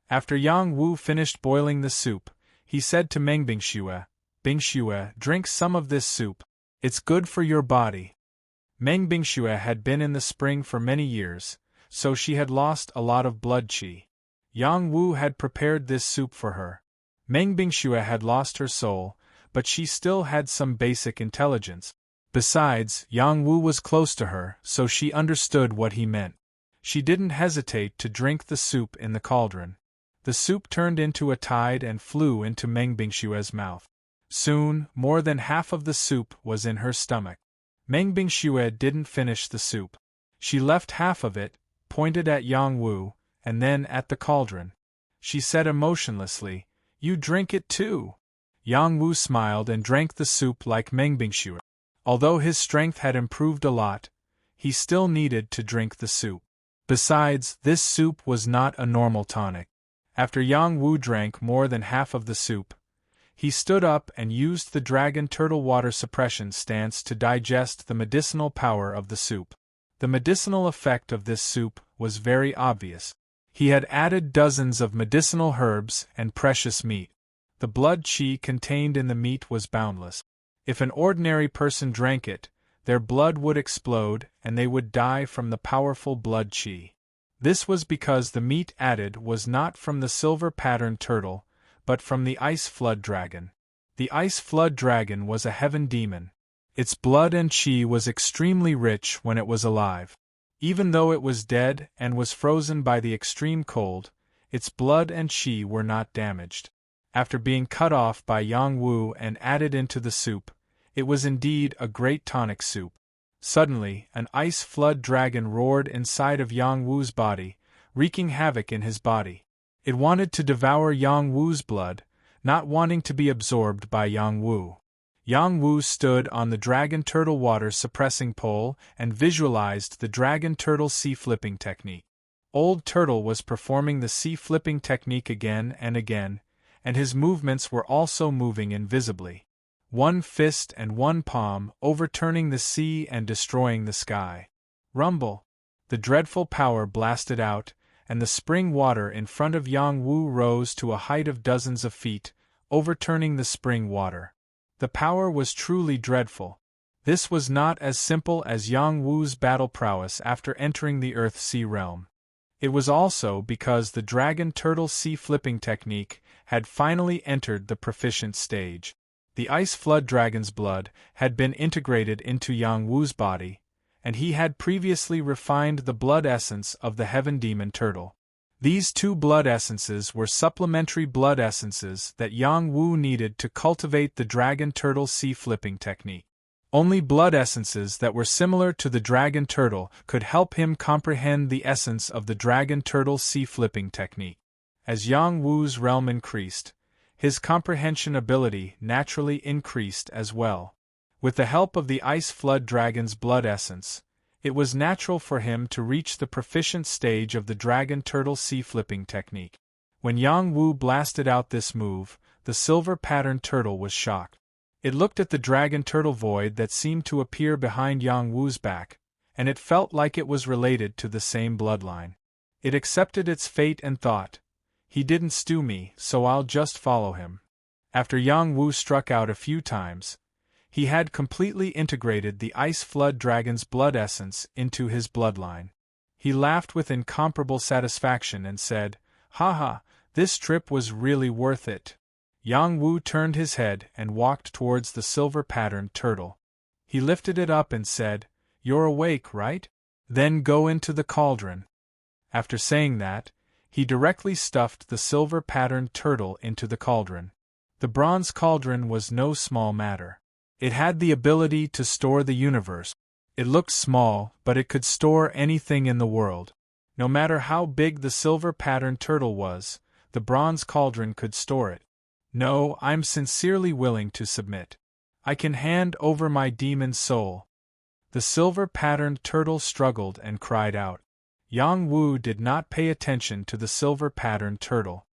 After Yang Wu finished boiling the soup, he said to Meng Bingxue, "Bingxue, drink some of this soup. It's good for your body." Meng Bingxue had been in the spring for many years, so she had lost a lot of blood qi. Yang Wu had prepared this soup for her. Meng Bingxue had lost her soul, but she still had some basic intelligence. Besides, Yang Wu was close to her, so she understood what he meant. She didn't hesitate to drink the soup in the cauldron. The soup turned into a tide and flew into Meng Bingxue's mouth. Soon, more than half of the soup was in her stomach. Meng Bingxue didn't finish the soup. She left half of it, pointed at Yang Wu, and then at the cauldron. She said emotionlessly, "You drink it too." Yang Wu smiled and drank the soup like Meng Bingxue. Although his strength had improved a lot, he still needed to drink the soup. Besides, this soup was not a normal tonic. After Yang Wu drank more than half of the soup, he stood up and used the dragon turtle water suppression stance to digest the medicinal power of the soup. The medicinal effect of this soup was very obvious. He had added dozens of medicinal herbs and precious meat. The blood qi contained in the meat was boundless. If an ordinary person drank it, their blood would explode and they would die from the powerful blood qi. This was because the meat added was not from the silver-patterned turtle, but from the ice flood dragon. The ice flood dragon was a heaven demon. Its blood and qi was extremely rich when it was alive. Even though it was dead and was frozen by the extreme cold, its blood and qi were not damaged. After being cut off by Yang Wu and added into the soup, it was indeed a great tonic soup. Suddenly, an ice flood dragon roared inside of Yang Wu's body, wreaking havoc in his body. It wanted to devour Yang Wu's blood, not wanting to be absorbed by Yang Wu. Yang Wu stood on the dragon turtle water suppressing pole and visualized the dragon turtle sea flipping technique. Old Turtle was performing the sea flipping technique again and again, and his movements were also moving invisibly. One fist and one palm, overturning the sea and destroying the sky. Rumble! The dreadful power blasted out, and the spring water in front of Yang Wu rose to a height of dozens of feet, overturning the spring water. The power was truly dreadful. This was not as simple as Yang Wu's battle prowess after entering the Earth-Sea realm. It was also because the dragon turtle sea flipping technique had finally entered the proficient stage. The ice flood dragon's blood had been integrated into Yang Wu's body, and he had previously refined the blood essence of the heaven demon turtle. These two blood essences were supplementary blood essences that Yang Wu needed to cultivate the dragon turtle sea flipping technique. Only blood essences that were similar to the dragon turtle could help him comprehend the essence of the dragon turtle sea flipping technique. As Yang Wu's realm increased, his comprehension ability naturally increased as well. With the help of the ice flood dragon's blood essence, it was natural for him to reach the proficient stage of the dragon turtle sea flipping technique. When Yang Wu blasted out this move, the silver-patterned turtle was shocked. It looked at the dragon turtle void that seemed to appear behind Yang Wu's back, and it felt like it was related to the same bloodline. It accepted its fate and thought, he didn't stew me, so I'll just follow him. After Yang Wu struck out a few times, he had completely integrated the Ice Flood Dragon's blood essence into his bloodline. He laughed with incomparable satisfaction and said, "Haha, this trip was really worth it." Yang Wu turned his head and walked towards the silver-patterned turtle. He lifted it up and said, "You're awake, right? Then go into the cauldron." After saying that, he directly stuffed the silver-patterned turtle into the cauldron. The bronze cauldron was no small matter. It had the ability to store the universe. It looked small, but it could store anything in the world. No matter how big the silver-patterned turtle was, the bronze cauldron could store it. "No, I'm sincerely willing to submit. I can hand over my demon soul." The silver-patterned turtle struggled and cried out. Yang Wu did not pay attention to the silver-patterned turtle.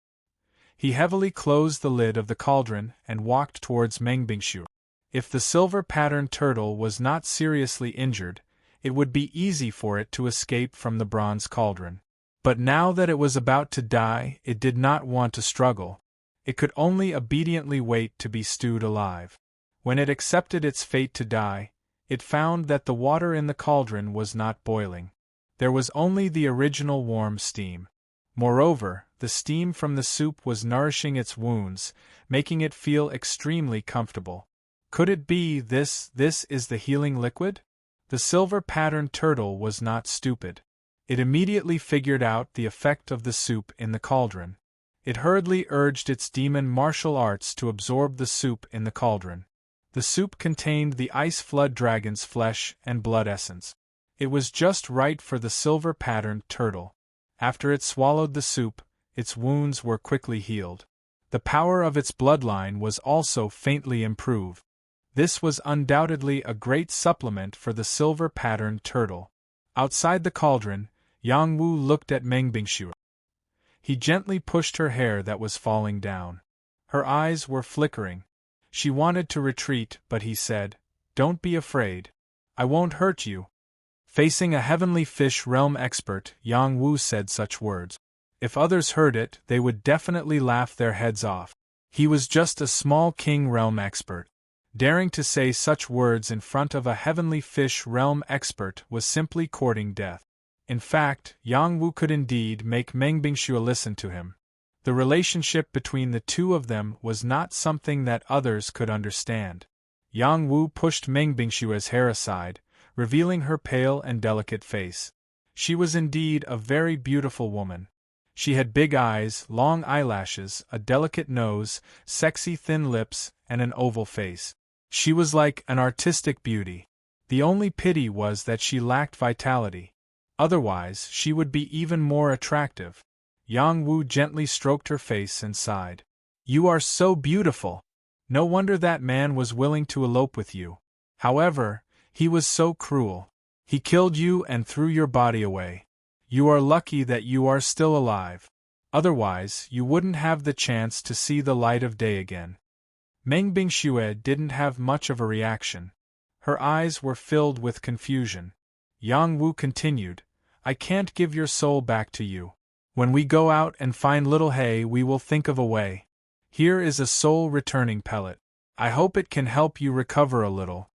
He heavily closed the lid of the cauldron and walked towards Mengbingshu. If the silver-patterned turtle was not seriously injured, it would be easy for it to escape from the bronze cauldron. But now that it was about to die, it did not want to struggle. It could only obediently wait to be stewed alive. When it accepted its fate to die, it found that the water in the cauldron was not boiling. There was only the original warm steam. Moreover, the steam from the soup was nourishing its wounds, making it feel extremely comfortable. Could it be this is the healing liquid? The silver-patterned turtle was not stupid. It immediately figured out the effect of the soup in the cauldron. It hurriedly urged its demon martial arts to absorb the soup in the cauldron. The soup contained the Ice Flood Dragon's flesh and blood essence. It was just right for the silver-patterned turtle. After it swallowed the soup, its wounds were quickly healed. The power of its bloodline was also faintly improved. This was undoubtedly a great supplement for the silver-patterned turtle. Outside the cauldron, Yang Wu looked at Mengbingshu. He gently pushed her hair that was falling down. Her eyes were flickering. She wanted to retreat, but he said, "Don't be afraid. I won't hurt you." Facing a heavenly fish realm expert, Yang Wu said such words. If others heard it, they would definitely laugh their heads off. He was just a small king realm expert. Daring to say such words in front of a heavenly fish realm expert was simply courting death. In fact, Yang Wu could indeed make Mengbingshu listen to him. The relationship between the two of them was not something that others could understand. Yang Wu pushed Mengbingshu's hair aside, revealing her pale and delicate face. She was indeed a very beautiful woman. She had big eyes, long eyelashes, a delicate nose, sexy thin lips, and an oval face. She was like an artistic beauty. The only pity was that she lacked vitality. Otherwise, she would be even more attractive. Yang Wu gently stroked her face and sighed. "You are so beautiful. No wonder that man was willing to elope with you. However, he was so cruel. He killed you and threw your body away. You are lucky that you are still alive. Otherwise, you wouldn't have the chance to see the light of day again." Mengbingshu didn't have much of a reaction. Her eyes were filled with confusion. Yang Wu continued, "I can't give your soul back to you. When we go out and find little hay, we will think of a way. Here is a soul-returning pellet. I hope it can help you recover a little."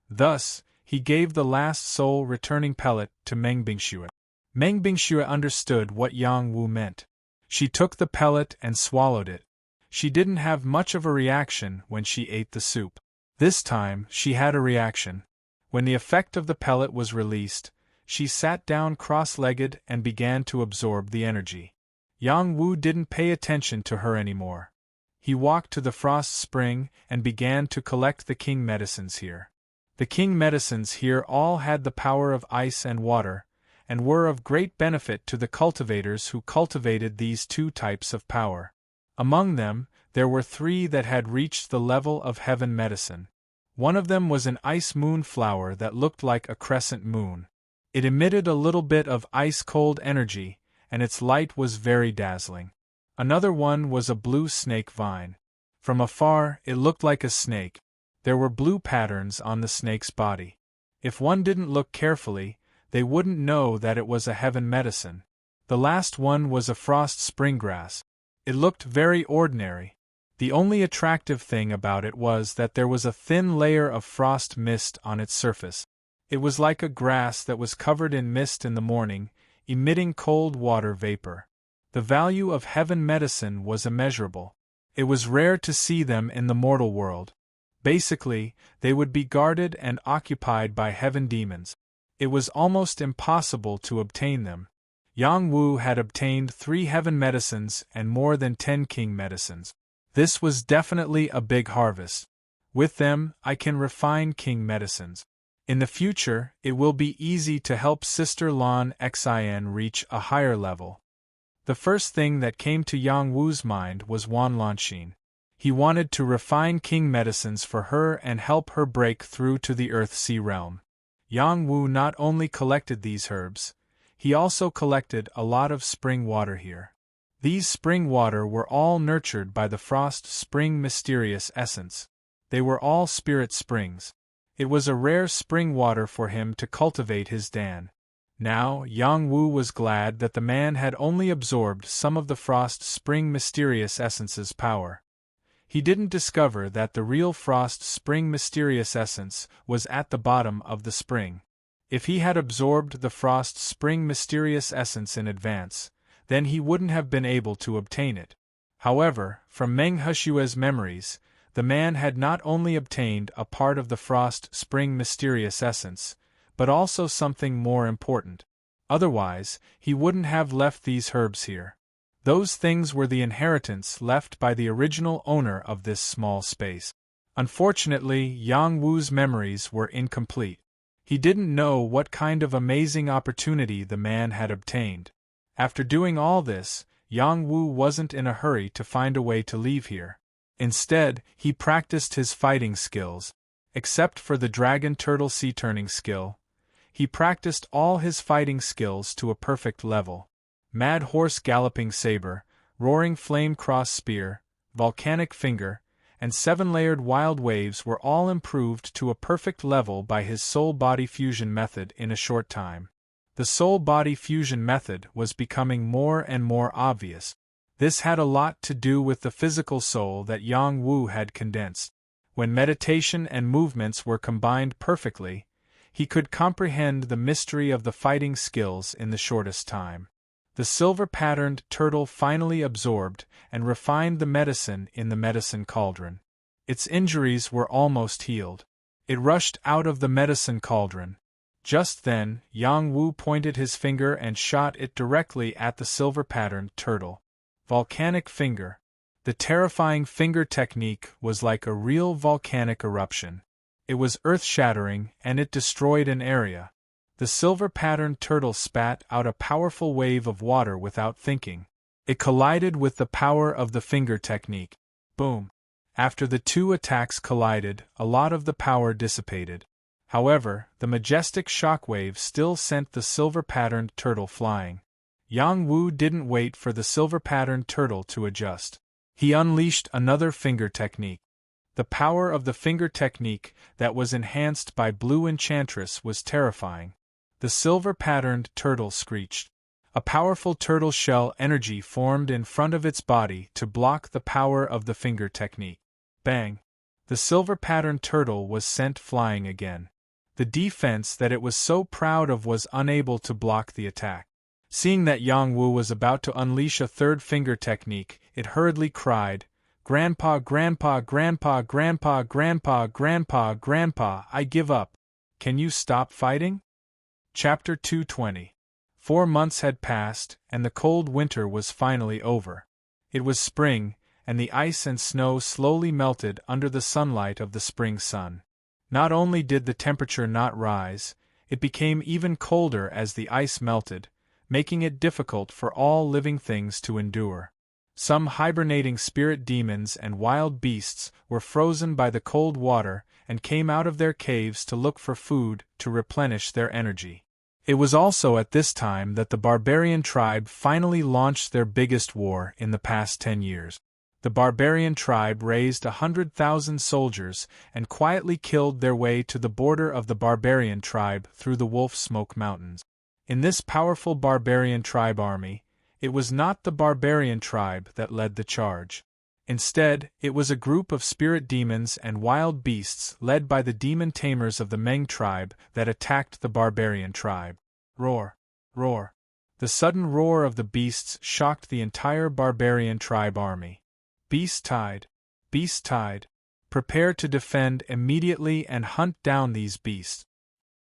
Thus, he gave the last soul-returning pellet to Mengbingshu. Mengbingshu understood what Yang Wu meant. She took the pellet and swallowed it. She didn't have much of a reaction when she ate the soup. This time, she had a reaction. When the effect of the pellet was released, she sat down cross-legged and began to absorb the energy. Yang Wu didn't pay attention to her anymore. He walked to the frost spring and began to collect the king medicines here. The king medicines here all had the power of ice and water, and were of great benefit to the cultivators who cultivated these two types of power. Among them, there were 3 that had reached the level of heaven medicine. One of them was an ice moon flower that looked like a crescent moon. It emitted a little bit of ice-cold energy, and its light was very dazzling. Another one was a blue snake vine. From afar, it looked like a snake. There were blue patterns on the snake's body. If one didn't look carefully, they wouldn't know that it was a heaven medicine. The last one was a frost springgrass. It looked very ordinary. The only attractive thing about it was that there was a thin layer of frost mist on its surface. It was like a grass that was covered in mist in the morning, emitting cold water vapor. The value of heaven medicine was immeasurable. It was rare to see them in the mortal world. Basically, they would be guarded and occupied by heaven demons. It was almost impossible to obtain them. Yang Wu had obtained 3 heaven medicines and more than 10 king medicines. This was definitely a big harvest. With them, I can refine king medicines. In the future, it will be easy to help Sister Lan Xin reach a higher level. The first thing that came to Yang Wu's mind was Wan Lanxin. He wanted to refine king medicines for her and help her break through to the Earth-Sea realm. Yang Wu not only collected these herbs, he also collected a lot of spring water here. These spring water were all nurtured by the frost spring mysterious essence. They were all spirit springs. It was a rare spring water for him to cultivate his Dan. Now, Yang Wu was glad that the man had only absorbed some of the frost spring mysterious essence's power. He didn't discover that the real frost spring mysterious essence was at the bottom of the spring. If he had absorbed the frost spring mysterious essence in advance, then he wouldn't have been able to obtain it. However, from Meng Hushue's memories, the man had not only obtained a part of the frost spring mysterious essence, but also something more important. Otherwise, he wouldn't have left these herbs here. Those things were the inheritance left by the original owner of this small space. Unfortunately, Yang Wu's memories were incomplete. He didn't know what kind of amazing opportunity the man had obtained. After doing all this, Yang Wu wasn't in a hurry to find a way to leave here. Instead, he practiced his fighting skills. Except for the dragon turtle sea turning skill, he practiced all his fighting skills to a perfect level. Mad horse galloping saber, roaring flame cross spear, volcanic finger, and 7-layered wild waves were all improved to a perfect level by his soul-body fusion method in a short time. The soul-body fusion method was becoming more and more obvious. This had a lot to do with the physical soul that Yang Wu had condensed. When meditation and movements were combined perfectly, he could comprehend the mystery of the fighting skills in the shortest time. The silver-patterned turtle finally absorbed and refined the medicine in the medicine cauldron. Its injuries were almost healed. It rushed out of the medicine cauldron. Just then, Yang Wu pointed his finger and shot it directly at the silver-patterned turtle. Volcanic finger. The terrifying finger technique was like a real volcanic eruption. It was earth-shattering, and it destroyed an area. The silver-patterned turtle spat out a powerful wave of water without thinking. It collided with the power of the finger technique. Boom! After the two attacks collided, a lot of the power dissipated. However, the majestic shockwave still sent the silver-patterned turtle flying. Yang Wu didn't wait for the silver-patterned turtle to adjust. He unleashed another finger technique. The power of the finger technique that was enhanced by Blue Enchantress was terrifying. The silver-patterned turtle screeched. A powerful turtle shell energy formed in front of its body to block the power of the finger technique. Bang! The silver-patterned turtle was sent flying again. The defense that it was so proud of was unable to block the attack. Seeing that Yang Wu was about to unleash a third finger technique, it hurriedly cried, "Grandpa, Grandpa, Grandpa, Grandpa, Grandpa, Grandpa, Grandpa, I give up. Can you stop fighting?" Chapter 220. 4 months had passed, and the cold winter was finally over. It was spring, and the ice and snow slowly melted under the sunlight of the spring sun. Not only did the temperature not rise, it became even colder as the ice melted, making it difficult for all living things to endure. Some hibernating spirit demons and wild beasts were frozen by the cold water and came out of their caves to look for food to replenish their energy. It was also at this time that the barbarian tribe finally launched their biggest war in the past 10 years. The barbarian tribe raised 100,000 soldiers and quietly killed their way to the border of the barbarian tribe through the Wolf Smoke Mountains. In this powerful barbarian tribe army, it was not the barbarian tribe that led the charge. Instead, it was a group of spirit demons and wild beasts led by the demon tamers of the Meng tribe that attacked the barbarian tribe. Roar! Roar! The sudden roar of the beasts shocked the entire barbarian tribe army. Beast tide! Beast tide! Prepare to defend immediately and hunt down these beasts.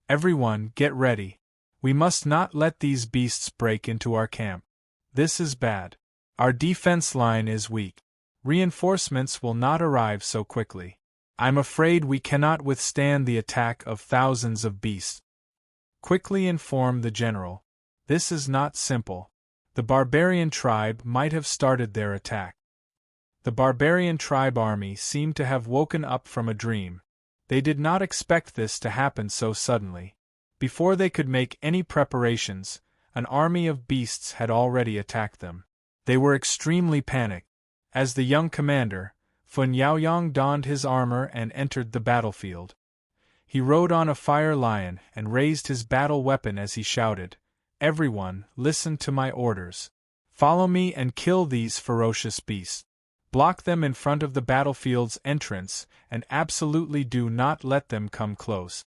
Everyone, get ready. We must not let these beasts break into our camp. This is bad. Our defense line is weak. Reinforcements will not arrive so quickly. I'm afraid we cannot withstand the attack of thousands of beasts. Quickly inform the general. This is not simple. The barbarian tribe might have started their attack. The barbarian tribe army seemed to have woken up from a dream. They did not expect this to happen so suddenly. Before they could make any preparations, an army of beasts had already attacked them. They were extremely panicked. As the young commander, Fun Yaoyang donned his armor and entered the battlefield. He rode on a fire lion and raised his battle weapon as he shouted, "Everyone, listen to my orders. Follow me and kill these ferocious beasts. Block them in front of the battlefield's entrance, and absolutely do not let them come close."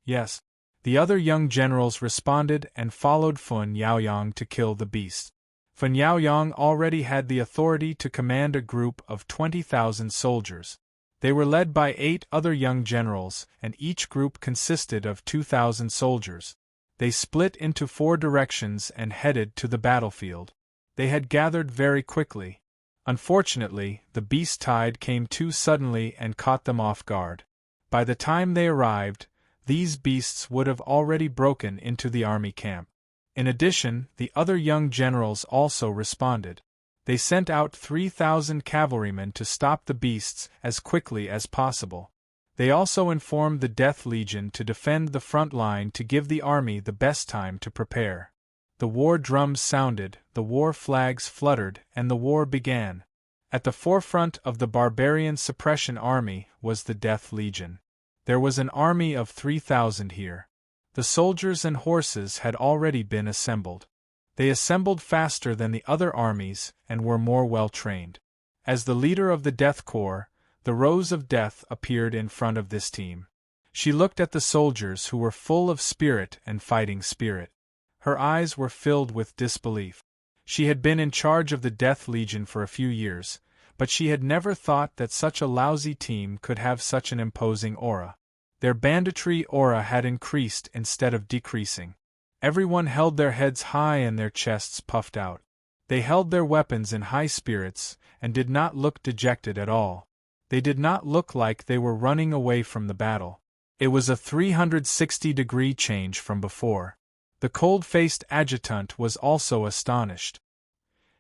Yes. The other young generals responded and followed Fun Yaoyang to kill the beasts. Fun Yaoyang already had the authority to command a group of 20,000 soldiers. They were led by 8 other young generals, and each group consisted of 2,000 soldiers. They split into 4 directions and headed to the battlefield. They had gathered very quickly. Unfortunately, the beast tide came too suddenly and caught them off guard. By the time they arrived, these beasts would have already broken into the army camp. In addition, the other young generals also responded. They sent out 3,000 cavalrymen to stop the beasts as quickly as possible. They also informed the Death Legion to defend the front line to give the army the best time to prepare. The war drums sounded, the war flags fluttered, and the war began. At the forefront of the barbarian suppression army was the Death Legion. There was an army of 3,000 here. The soldiers and horses had already been assembled. They assembled faster than the other armies and were more well-trained. As the leader of the Death Corps, the Rose of Death appeared in front of this team. She looked at the soldiers who were full of spirit and fighting spirit. Her eyes were filled with disbelief. She had been in charge of the Death Legion for a few years, but she had never thought that such a lousy team could have such an imposing aura. Their banditry aura had increased instead of decreasing. Everyone held their heads high and their chests puffed out. They held their weapons in high spirits and did not look dejected at all. They did not look like they were running away from the battle. It was a 360-degree change from before. The cold-faced adjutant was also astonished.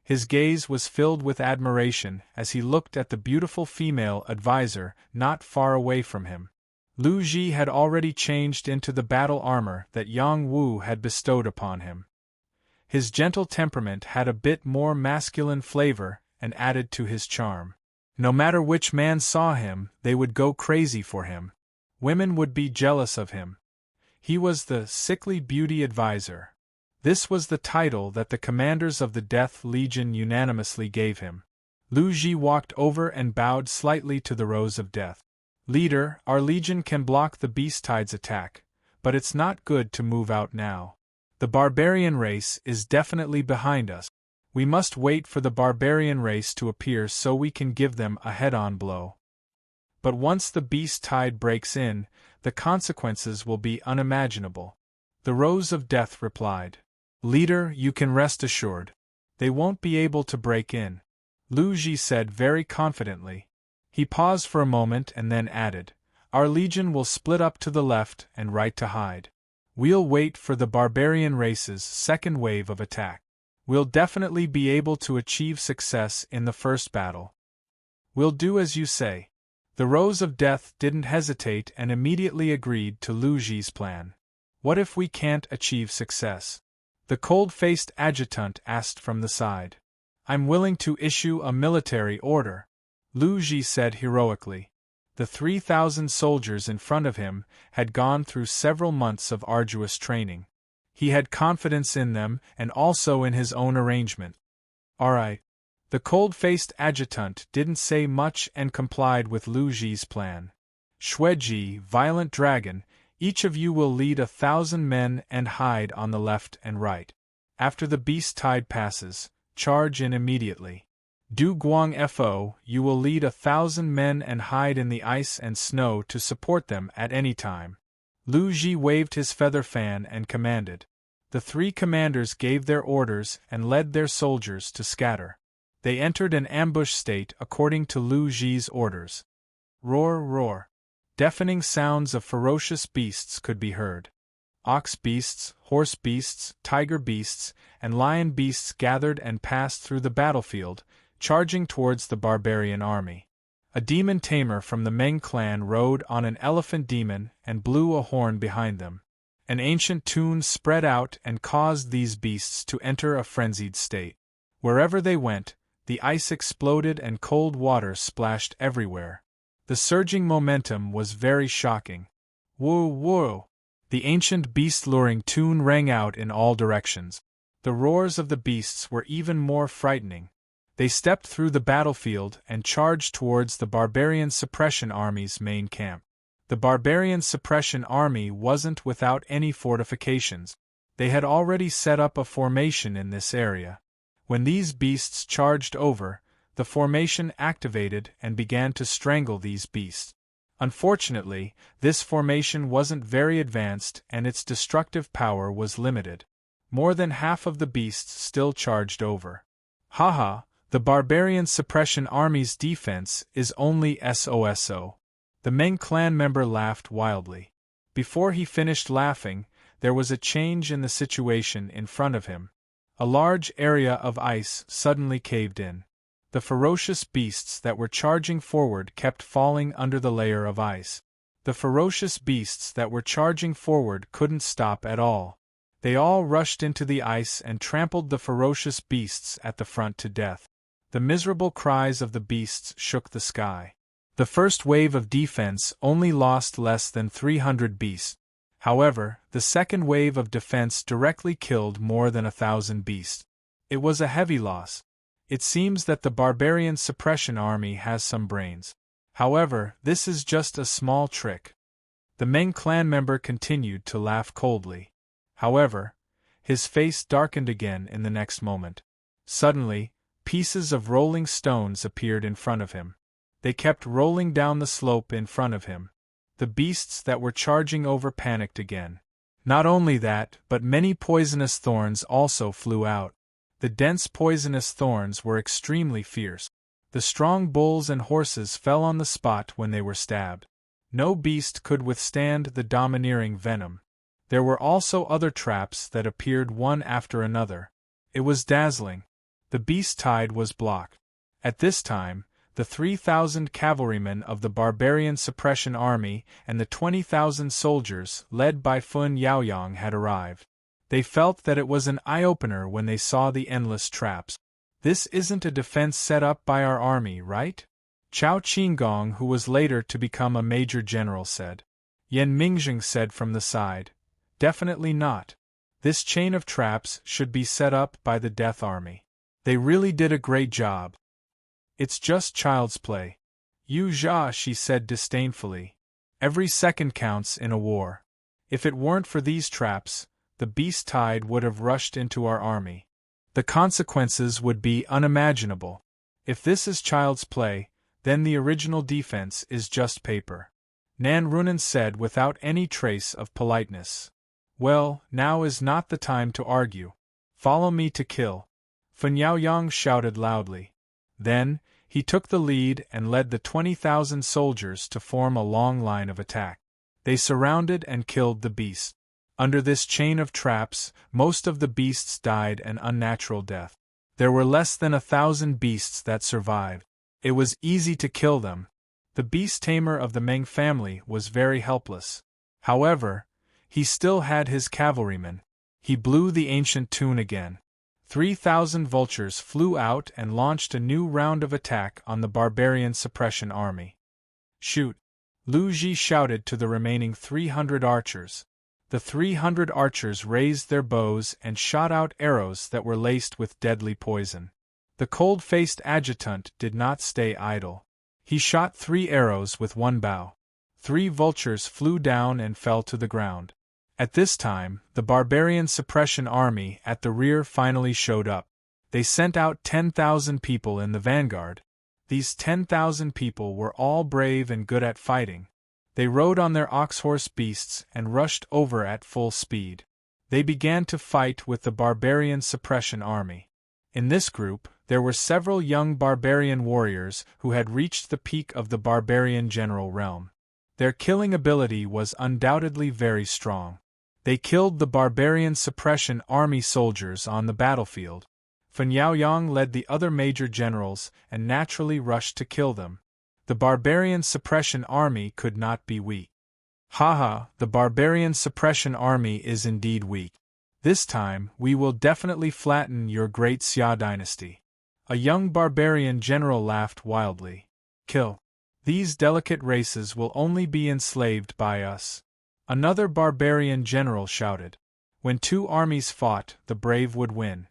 His gaze was filled with admiration as he looked at the beautiful female advisor not far away from him. Lu Ji had already changed into the battle armor that Yang Wu had bestowed upon him. His gentle temperament had a bit more masculine flavor and added to his charm. No matter which man saw him, they would go crazy for him. Women would be jealous of him. He was the sickly beauty advisor. This was the title that the commanders of the Death Legion unanimously gave him. Lu Ji walked over and bowed slightly to the Rose of Death. "Leader, our legion can block the Beast Tide's attack, but it's not good to move out now. The barbarian race is definitely behind us. We must wait for the barbarian race to appear so we can give them a head-on blow. But once the Beast Tide breaks in, the consequences will be unimaginable." The Rose of Death replied. "Leader, you can rest assured. They won't be able to break in," Lu Ji said very confidently. He paused for a moment and then added, "Our legion will split up to the left and right to hide. We'll wait for the barbarian race's second wave of attack. We'll definitely be able to achieve success in the first battle." "We'll do as you say." The Rose of Death didn't hesitate and immediately agreed to Lu Ji's plan. "What if we can't achieve success?" the cold-faced adjutant asked from the side. I'm willing to issue a military order, Lu Ji said heroically. The 3,000 soldiers in front of him had gone through several months of arduous training. He had confidence in them and also in his own arrangement. All right. The cold-faced adjutant didn't say much and complied with Lu Ji's plan. Xueji, Violent Dragon, each of you will lead 1,000 men and hide on the left and right. After the beast tide passes, charge in immediately. Du Guang Fo, you will lead 1,000 men and hide in the ice and snow to support them at any time. Lu Ji waved his feather fan and commanded. The 3 commanders gave their orders and led their soldiers to scatter. They entered an ambush state according to Lu Ji's orders. Roar, roar. Deafening sounds of ferocious beasts could be heard. Ox beasts, horse beasts, tiger beasts, and lion beasts gathered and passed through the battlefield, charging towards the barbarian army. A demon tamer from the Meng clan rode on an elephant demon and blew a horn behind them. An ancient tune spread out and caused these beasts to enter a frenzied state. Wherever they went, the ice exploded and cold water splashed everywhere. The surging momentum was very shocking. Whoa, whoa! The ancient beast-luring tune rang out in all directions. The roars of the beasts were even more frightening. They stepped through the battlefield and charged towards the barbarian suppression army's main camp. The barbarian suppression army wasn't without any fortifications. They had already set up a formation in this area. When these beasts charged over, the formation activated and began to strangle these beasts. Unfortunately, this formation wasn't very advanced and its destructive power was limited. More than half of the beasts still charged over. Haha, the barbarian suppression army's defense is only SOSO. The Meng clan member laughed wildly. Before he finished laughing, there was a change in the situation in front of him. A large area of ice suddenly caved in. The ferocious beasts that were charging forward kept falling under the layer of ice. The ferocious beasts that were charging forward couldn't stop at all. They all rushed into the ice and trampled the ferocious beasts at the front to death. The miserable cries of the beasts shook the sky. The first wave of defense only lost less than 300 beasts. However, the second wave of defense directly killed more than 1,000 beasts. It was a heavy loss. It seems that the barbarian suppression army has some brains. However, this is just a small trick. The Meng clan member continued to laugh coldly. However, his face darkened again in the next moment. Suddenly, pieces of rolling stones appeared in front of him. They kept rolling down the slope in front of him. The beasts that were charging over panicked again. Not only that, but many poisonous thorns also flew out. The dense poisonous thorns were extremely fierce. The strong bulls and horses fell on the spot when they were stabbed. No beast could withstand the domineering venom. There were also other traps that appeared one after another. It was dazzling. The beast tide was blocked. At this time, the 3,000 cavalrymen of the barbarian suppression army and the 20,000 soldiers led by Fun Yaoyang had arrived. They felt that it was an eye-opener when they saw the endless traps. This isn't a defense set up by our army, right? Chao Qinggong, who was later to become a major general, said. Yan Mingjing said from the side, definitely not. This chain of traps should be set up by the Death Army. They really did a great job. It's just child's play. Yu Jia, she said disdainfully. Every second counts in a war. If it weren't for these traps, the beast tide would have rushed into our army. The consequences would be unimaginable. If this is child's play, then the original defense is just paper. Nan Runan said without any trace of politeness. Well, now is not the time to argue. Follow me to kill. Fun Yaoyang shouted loudly. Then, he took the lead and led the 20,000 soldiers to form a long line of attack. They surrounded and killed the beast. Under this chain of traps, most of the beasts died an unnatural death. There were less than 1,000 beasts that survived. It was easy to kill them. The beast tamer of the Meng family was very helpless. However, he still had his cavalrymen. He blew the ancient tune again. 3,000 vultures flew out and launched a new round of attack on the barbarian suppression army. "Shoot!" Lu Ji shouted to the remaining 300 archers. The 300 archers raised their bows and shot out arrows that were laced with deadly poison. The cold-faced adjutant did not stay idle. He shot 3 arrows with one bow. 3 vultures flew down and fell to the ground. At this time, the barbarian suppression army at the rear finally showed up. They sent out 10,000 people in the vanguard. These 10,000 people were all brave and good at fighting. They rode on their ox-horse beasts and rushed over at full speed. They began to fight with the barbarian suppression army. In this group, there were several young barbarian warriors who had reached the peak of the barbarian general realm. Their killing ability was undoubtedly very strong. They killed the barbarian suppression army soldiers on the battlefield. Fan Yaoyang led the other major generals and naturally rushed to kill them. The barbarian suppression army could not be weak. Haha, the barbarian suppression army is indeed weak. This time, we will definitely flatten your great Xia dynasty. A young barbarian general laughed wildly. Kill. These delicate races will only be enslaved by us. Another barbarian general shouted. When 2 armies fought, the brave would win.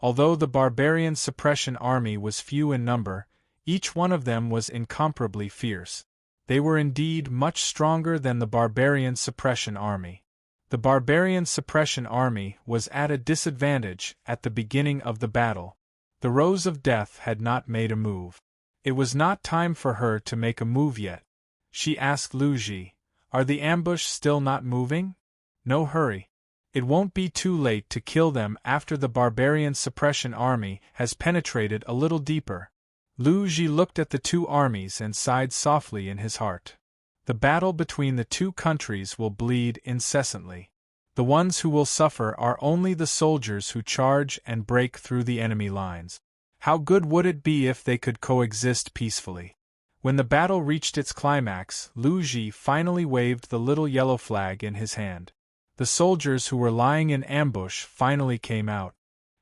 Although the barbarian suppression army was few in number, each one of them was incomparably fierce. They were indeed much stronger than the barbarian suppression army. The barbarian suppression army was at a disadvantage at the beginning of the battle. The Rose of Death had not made a move. It was not time for her to make a move yet. She asked Lu Ji, "Are the ambush still not moving?" "No hurry. It won't be too late to kill them after the barbarian suppression army has penetrated a little deeper." Lu Ji looked at the 2 armies and sighed softly in his heart. The battle between the 2 countries will bleed incessantly. The ones who will suffer are only the soldiers who charge and break through the enemy lines. How good would it be if they could coexist peacefully? When the battle reached its climax, Lu Ji finally waved the little yellow flag in his hand. The soldiers who were lying in ambush finally came out.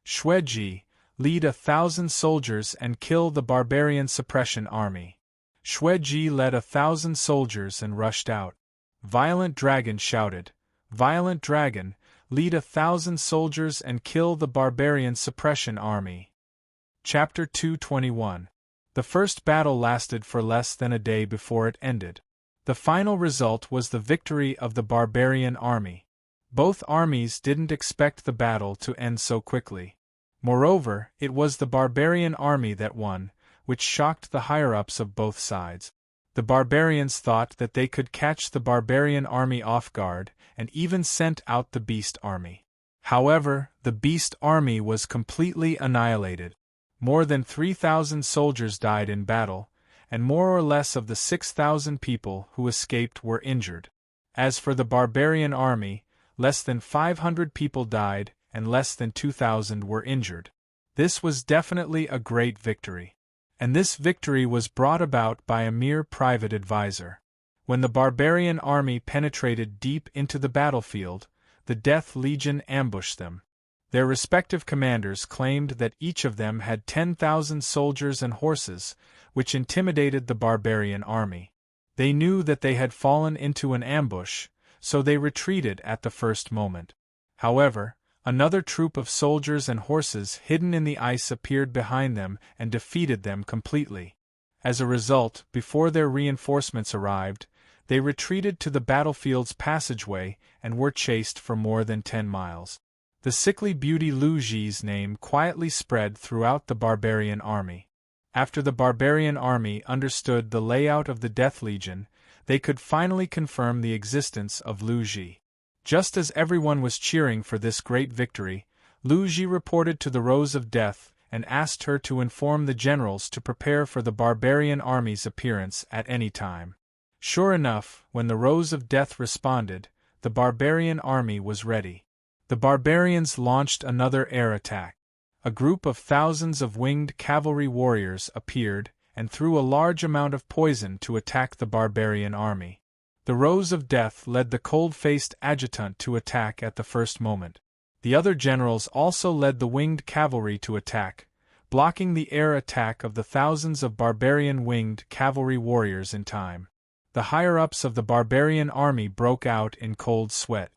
"Xueji, lead 1,000 soldiers and kill the barbarian suppression army." Xueji led 1,000 soldiers and rushed out. Violent Dragon shouted, "Violent Dragon, lead 1,000 soldiers and kill the barbarian suppression army." Chapter 221. The first battle lasted for less than a day before it ended. The final result was the victory of the barbarian army. Both armies didn't expect the battle to end so quickly. Moreover, it was the barbarian army that won, which shocked the higher-ups of both sides. The barbarians thought that they could catch the barbarian army off guard, and even sent out the beast army. However, the beast army was completely annihilated. More than 3,000 soldiers died in battle, and more or less of the 6,000 people who escaped were injured. As for the barbarian army, less than 500 people died, and less than 2,000 were injured. This was definitely a great victory. And this victory was brought about by a mere private advisor. When the barbarian army penetrated deep into the battlefield, the Death Legion ambushed them. Their respective commanders claimed that each of them had 10,000 soldiers and horses, which intimidated the barbarian army. They knew that they had fallen into an ambush, so they retreated at the first moment. However, another troop of soldiers and horses hidden in the ice appeared behind them and defeated them completely. As a result, before their reinforcements arrived, they retreated to the battlefield's passageway and were chased for more than 10 miles. The sickly beauty Lu Ji's name quietly spread throughout the barbarian army. After the barbarian army understood the layout of the Death Legion, they could finally confirm the existence of Lu Ji. Just as everyone was cheering for this great victory, Lu Ji reported to the Rose of Death and asked her to inform the generals to prepare for the barbarian army's appearance at any time. Sure enough, when the Rose of Death responded, the barbarian army was ready. The barbarians launched another air attack. A group of thousands of winged cavalry warriors appeared and threw a large amount of poison to attack the barbarian army. The Rose of Death led the cold-faced adjutant to attack at the first moment. The other generals also led the winged cavalry to attack, blocking the air attack of the thousands of barbarian winged cavalry warriors in time. The higher-ups of the barbarian army broke out in cold sweat.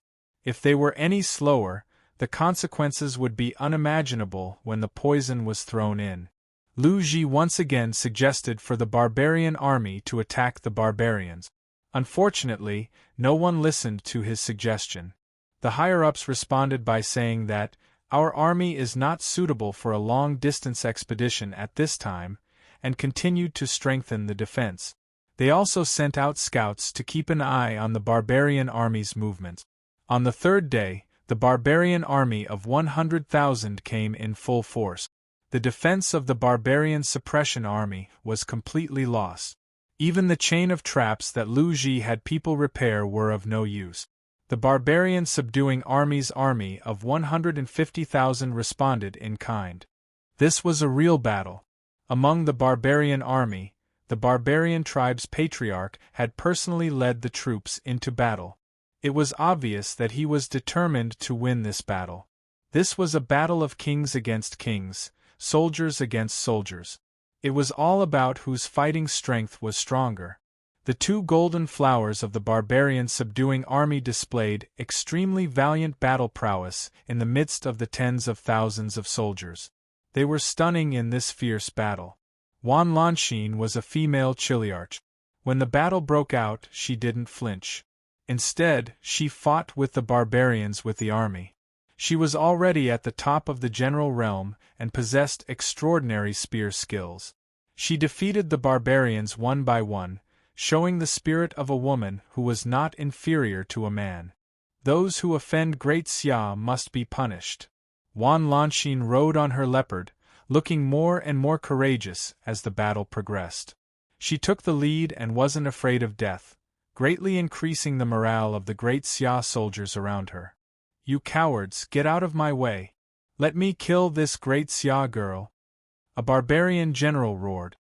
If they were any slower, the consequences would be unimaginable when the poison was thrown in. Lu Ji once again suggested for the barbarian army to attack the barbarians. Unfortunately, no one listened to his suggestion. The higher-ups responded by saying that, "Our army is not suitable for a long-distance expedition at this time," and continued to strengthen the defense. They also sent out scouts to keep an eye on the barbarian army's movements. On the third day, the barbarian army of 100,000 came in full force. The defense of the barbarian suppression army was completely lost. Even the chain of traps that Lu Ji had people repair were of no use. The barbarian subduing army's army of 150,000 responded in kind. This was a real battle. Among the barbarian army, the barbarian tribe's patriarch had personally led the troops into battle. It was obvious that he was determined to win this battle. This was a battle of kings against kings, soldiers against soldiers. It was all about whose fighting strength was stronger. The two golden flowers of the barbarian subduing army displayed extremely valiant battle prowess in the midst of the tens of thousands of soldiers. They were stunning in this fierce battle. Wan Lanxin was a female chiliarch. When the battle broke out, she didn't flinch. Instead, she fought with the barbarians with the army. She was already at the top of the general realm and possessed extraordinary spear skills. She defeated the barbarians one by one, showing the spirit of a woman who was not inferior to a man. Those who offend Great Xia must be punished. Wan Lanxin rode on her leopard, looking more and more courageous as the battle progressed. She took the lead and wasn't afraid of death, greatly increasing the morale of the Great Xia soldiers around her. "You cowards, get out of my way! Let me kill this Great Xia girl!" a barbarian general roared.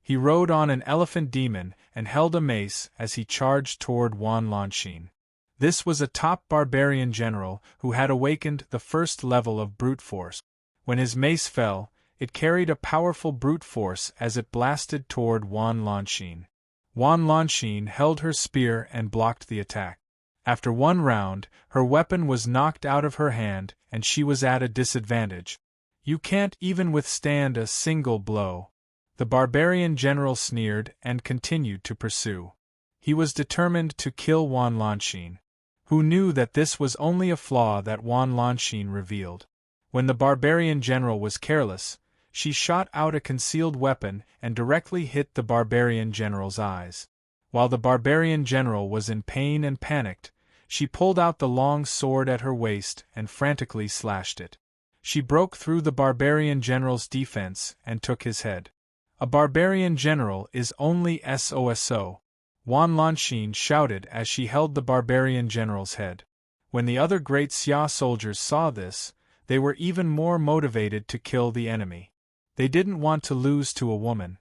He rode on an elephant demon and held a mace as he charged toward Wan Lanxin. This was a top barbarian general who had awakened the first level of brute force. When his mace fell, it carried a powerful brute force as it blasted toward Wan Lanxin. Wan Lanxin held her spear and blocked the attack. After one round, her weapon was knocked out of her hand and she was at a disadvantage. "You can't even withstand a single blow." The barbarian general sneered and continued to pursue. He was determined to kill Wan Lanxin, who knew that this was only a flaw that Wan Lanxin revealed. When the barbarian general was careless, she shot out a concealed weapon and directly hit the barbarian general's eyes. While the barbarian general was in pain and panicked, she pulled out the long sword at her waist and frantically slashed it. She broke through the barbarian general's defense and took his head. "A barbarian general is only SOSO," Wan Lanxin shouted as she held the barbarian general's head. When the other Great Xia soldiers saw this, they were even more motivated to kill the enemy. They didn't want to lose to a woman.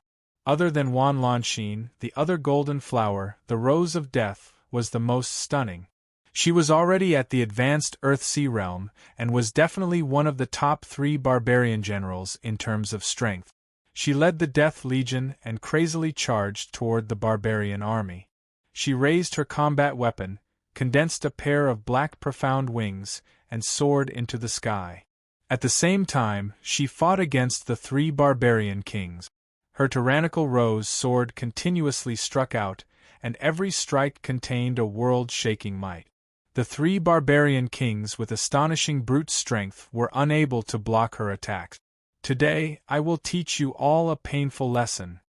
Other than Wan Lanxin, the other golden flower, the Rose of Death, was the most stunning. She was already at the advanced Earth-Sea realm, and was definitely one of the top 3 barbarian generals in terms of strength. She led the Death Legion and crazily charged toward the barbarian army. She raised her combat weapon, condensed a pair of black profound wings, and soared into the sky. At the same time, she fought against the 3 barbarian kings. Her tyrannical rose sword continuously struck out, and every strike contained a world-shaking might. The 3 barbarian kings with astonishing brute strength were unable to block her attacks. "Today, I will teach you all a painful lesson,"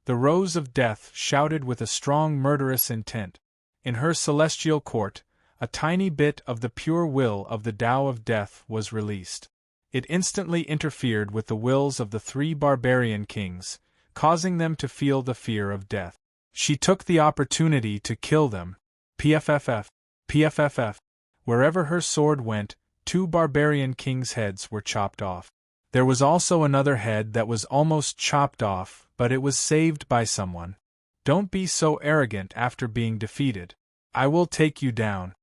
the Rose of Death shouted with a strong murderous intent. In her celestial court, a tiny bit of the pure will of the Tao of Death was released. It instantly interfered with the wills of the 3 barbarian kings, causing them to feel the fear of death. She took the opportunity to kill them. PFFF. PFFF. Wherever her sword went, 2 barbarian kings' heads were chopped off. There was also another head that was almost chopped off, but it was saved by someone. "Don't be so arrogant after being defeated. I will take you down."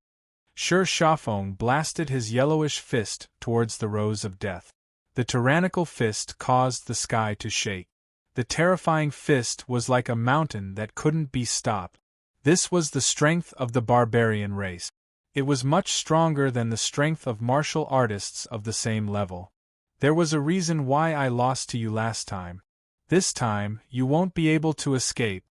Shi Shafeng blasted his yellowish fist towards the Rose of Death. The tyrannical fist caused the sky to shake. The terrifying fist was like a mountain that couldn't be stopped. This was the strength of the barbarian race. It was much stronger than the strength of martial artists of the same level. There was a reason why I lost to you last time. This time, you won't be able to escape.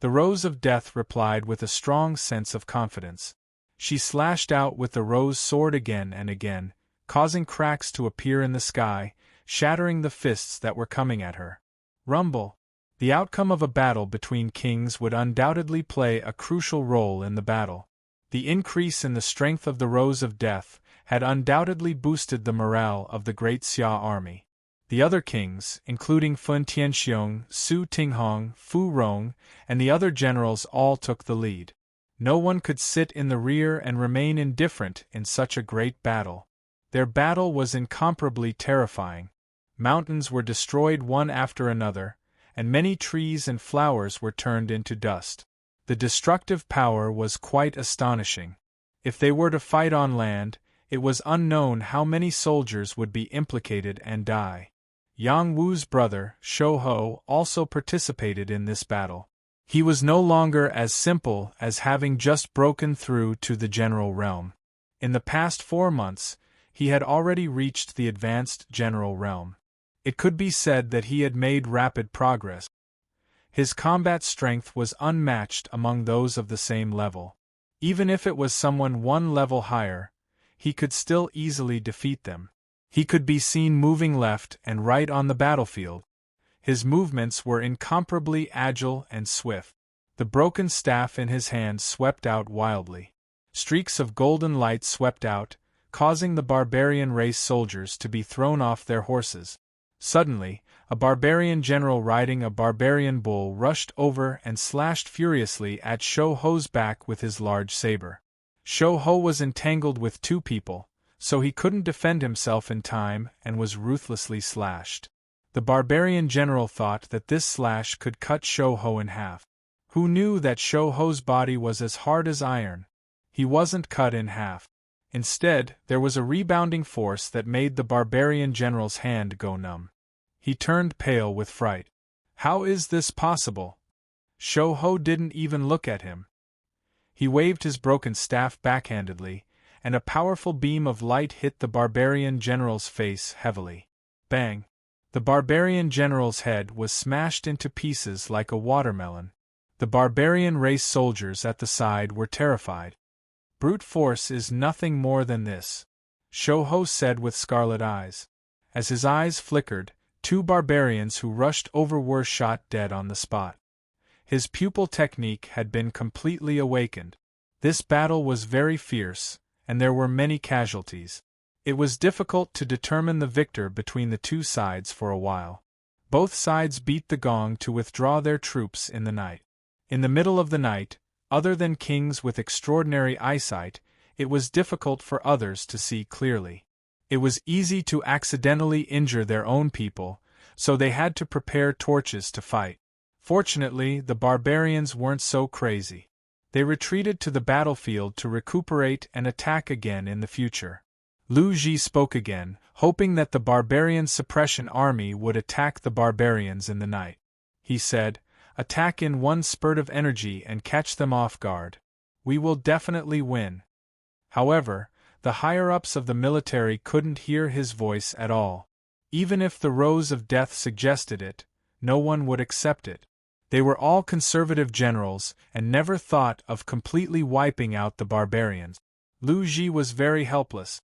The Rose of Death replied with a strong sense of confidence. She slashed out with the rose sword again and again, causing cracks to appear in the sky, shattering the fists that were coming at her. Rumble. The outcome of a battle between kings would undoubtedly play a crucial role in the battle. The increase in the strength of the Rose of Death had undoubtedly boosted the morale of the Great Xia army. The other kings, including Fun Tianxiong, Su Tinghong, Fu Rong, and the other generals all took the lead. No one could sit in the rear and remain indifferent in such a great battle. Their battle was incomparably terrifying. Mountains were destroyed one after another, and many trees and flowers were turned into dust. The destructive power was quite astonishing. If they were to fight on land, it was unknown how many soldiers would be implicated and die. Yang Wu's brother, Shou Ho, also participated in this battle. He was no longer as simple as having just broken through to the general realm. In the past 4 months, he had already reached the advanced general realm. It could be said that he had made rapid progress. His combat strength was unmatched among those of the same level. Even if it was someone one level higher, he could still easily defeat them. He could be seen moving left and right on the battlefield. His movements were incomparably agile and swift. The broken staff in his hand swept out wildly. Streaks of golden light swept out, causing the barbarian race soldiers to be thrown off their horses. Suddenly, a barbarian general riding a barbarian bull rushed over and slashed furiously at Shou Ho's back with his large saber. Shou Ho was entangled with 2 people, so he couldn't defend himself in time and was ruthlessly slashed. The barbarian general thought that this slash could cut Shou Ho in half. Who knew that Shou Ho's body was as hard as iron? He wasn't cut in half. Instead, there was a rebounding force that made the barbarian general's hand go numb. He turned pale with fright. How is this possible? Shou Ho didn't even look at him. He waved his broken staff backhandedly, and a powerful beam of light hit the barbarian general's face heavily. Bang! The barbarian general's head was smashed into pieces like a watermelon. The barbarian race soldiers at the side were terrified. Brute force is nothing more than this, Shou Ho said with scarlet eyes. As his eyes flickered, 2 barbarians who rushed over were shot dead on the spot. His pupil technique had been completely awakened. This battle was very fierce, and there were many casualties. It was difficult to determine the victor between the 2 sides for a while. Both sides beat the gong to withdraw their troops in the night. In the middle of the night, other than kings with extraordinary eyesight, it was difficult for others to see clearly. It was easy to accidentally injure their own people, so they had to prepare torches to fight. Fortunately, the barbarians weren't so crazy. They retreated to the battlefield to recuperate and attack again in the future. Lu Ji spoke again, hoping that the barbarian suppression army would attack the barbarians in the night. He said, "Attack in one spurt of energy and catch them off guard. We will definitely win." However, the higher-ups of the military couldn't hear his voice at all. Even if the Rose of Death suggested it, no one would accept it. They were all conservative generals and never thought of completely wiping out the barbarians. Lu Ji was very helpless.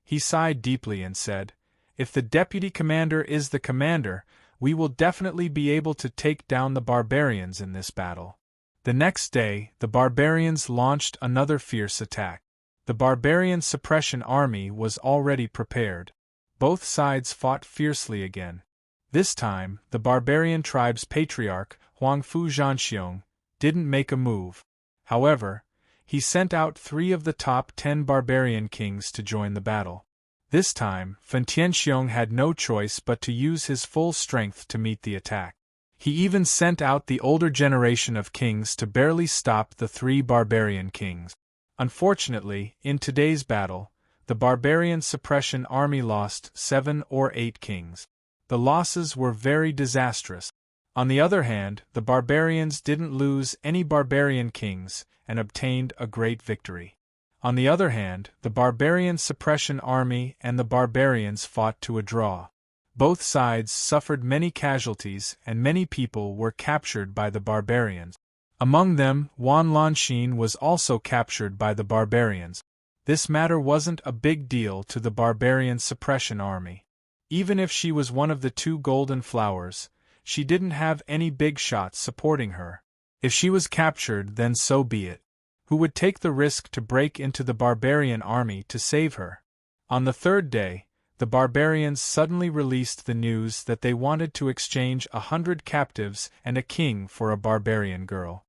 He sighed deeply and said, "If the deputy commander is the commander, we will definitely be able to take down the barbarians in this battle." The next day, the barbarians launched another fierce attack. The barbarian suppression army was already prepared. Both sides fought fiercely again. This time, the barbarian tribe's patriarch, Huangfu Zhanxiong, didn't make a move. However, he sent out 3 of the top 10 barbarian kings to join the battle. This time, Fun Tianxiong had no choice but to use his full strength to meet the attack. He even sent out the older generation of kings to barely stop the 3 barbarian kings. Unfortunately, in today's battle, the barbarian suppression army lost 7 or 8 kings. The losses were very disastrous. On the other hand, the barbarians didn't lose any barbarian kings and obtained a great victory. On the other hand, the barbarian suppression army and the barbarians fought to a draw. Both sides suffered many casualties and many people were captured by the barbarians. Among them, Wan Lanxin was also captured by the barbarians. This matter wasn't a big deal to the barbarian suppression army. Even if she was one of the 2 golden flowers, she didn't have any big shots supporting her. If she was captured, then so be it. Who would take the risk to break into the barbarian army to save her? On the 3rd day, the barbarians suddenly released the news that they wanted to exchange 100 captives and a king for a barbarian girl.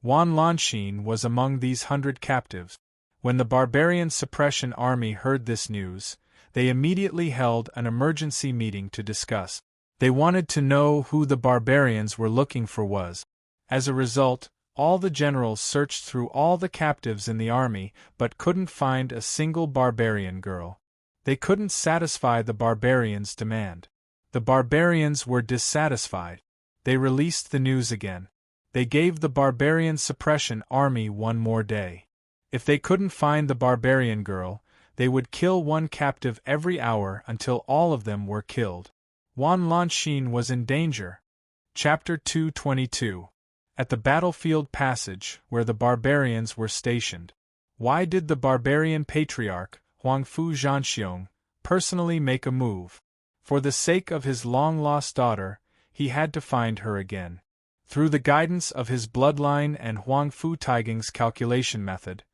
Wan Lanxin was among these 100 captives. When the barbarian suppression army heard this news, they immediately held an emergency meeting to discuss. They wanted to know who the barbarians were looking for was. As a result, all the generals searched through all the captives in the army but couldn't find a single barbarian girl. They couldn't satisfy the barbarians' demand. The barbarians were dissatisfied. They released the news again. They gave the barbarian suppression army 1 more day. If they couldn't find the barbarian girl, they would kill 1 captive every hour until all of them were killed. Wan Lanxin was in danger. Chapter 222. At the battlefield passage, where the barbarians were stationed. Why did the barbarian patriarch, Huangfu Zhanxiong, personally make a move? For the sake of his long-lost daughter, he had to find her again. Through the guidance of his bloodline and Huangfu Taiging's calculation method,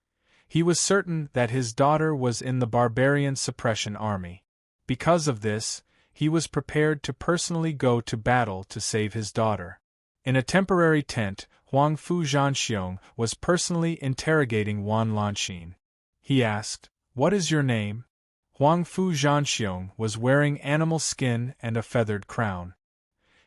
he was certain that his daughter was in the barbarian suppression army. Because of this, he was prepared to personally go to battle to save his daughter. In a temporary tent, Huangfu Zhanxiong was personally interrogating Wan Lanxin. He asked, "What is your name?" Huangfu Zhanxiong was wearing animal skin and a feathered crown.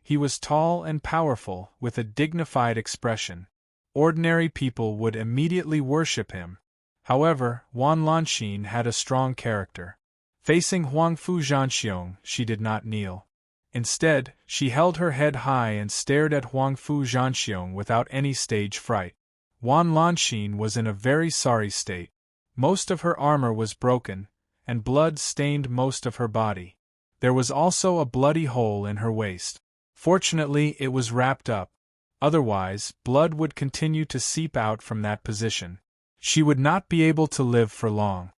He was tall and powerful, with a dignified expression. Ordinary people would immediately worship him. However, Wan Lanxin had a strong character. Facing Huangfu Zhanxiong, she did not kneel. Instead, she held her head high and stared at Huangfu Zhanxiong without any stage fright. Wan Lanxin was in a very sorry state. Most of her armor was broken, and blood stained most of her body. There was also a bloody hole in her waist. Fortunately, it was wrapped up. Otherwise, blood would continue to seep out from that position. She would not be able to live for long.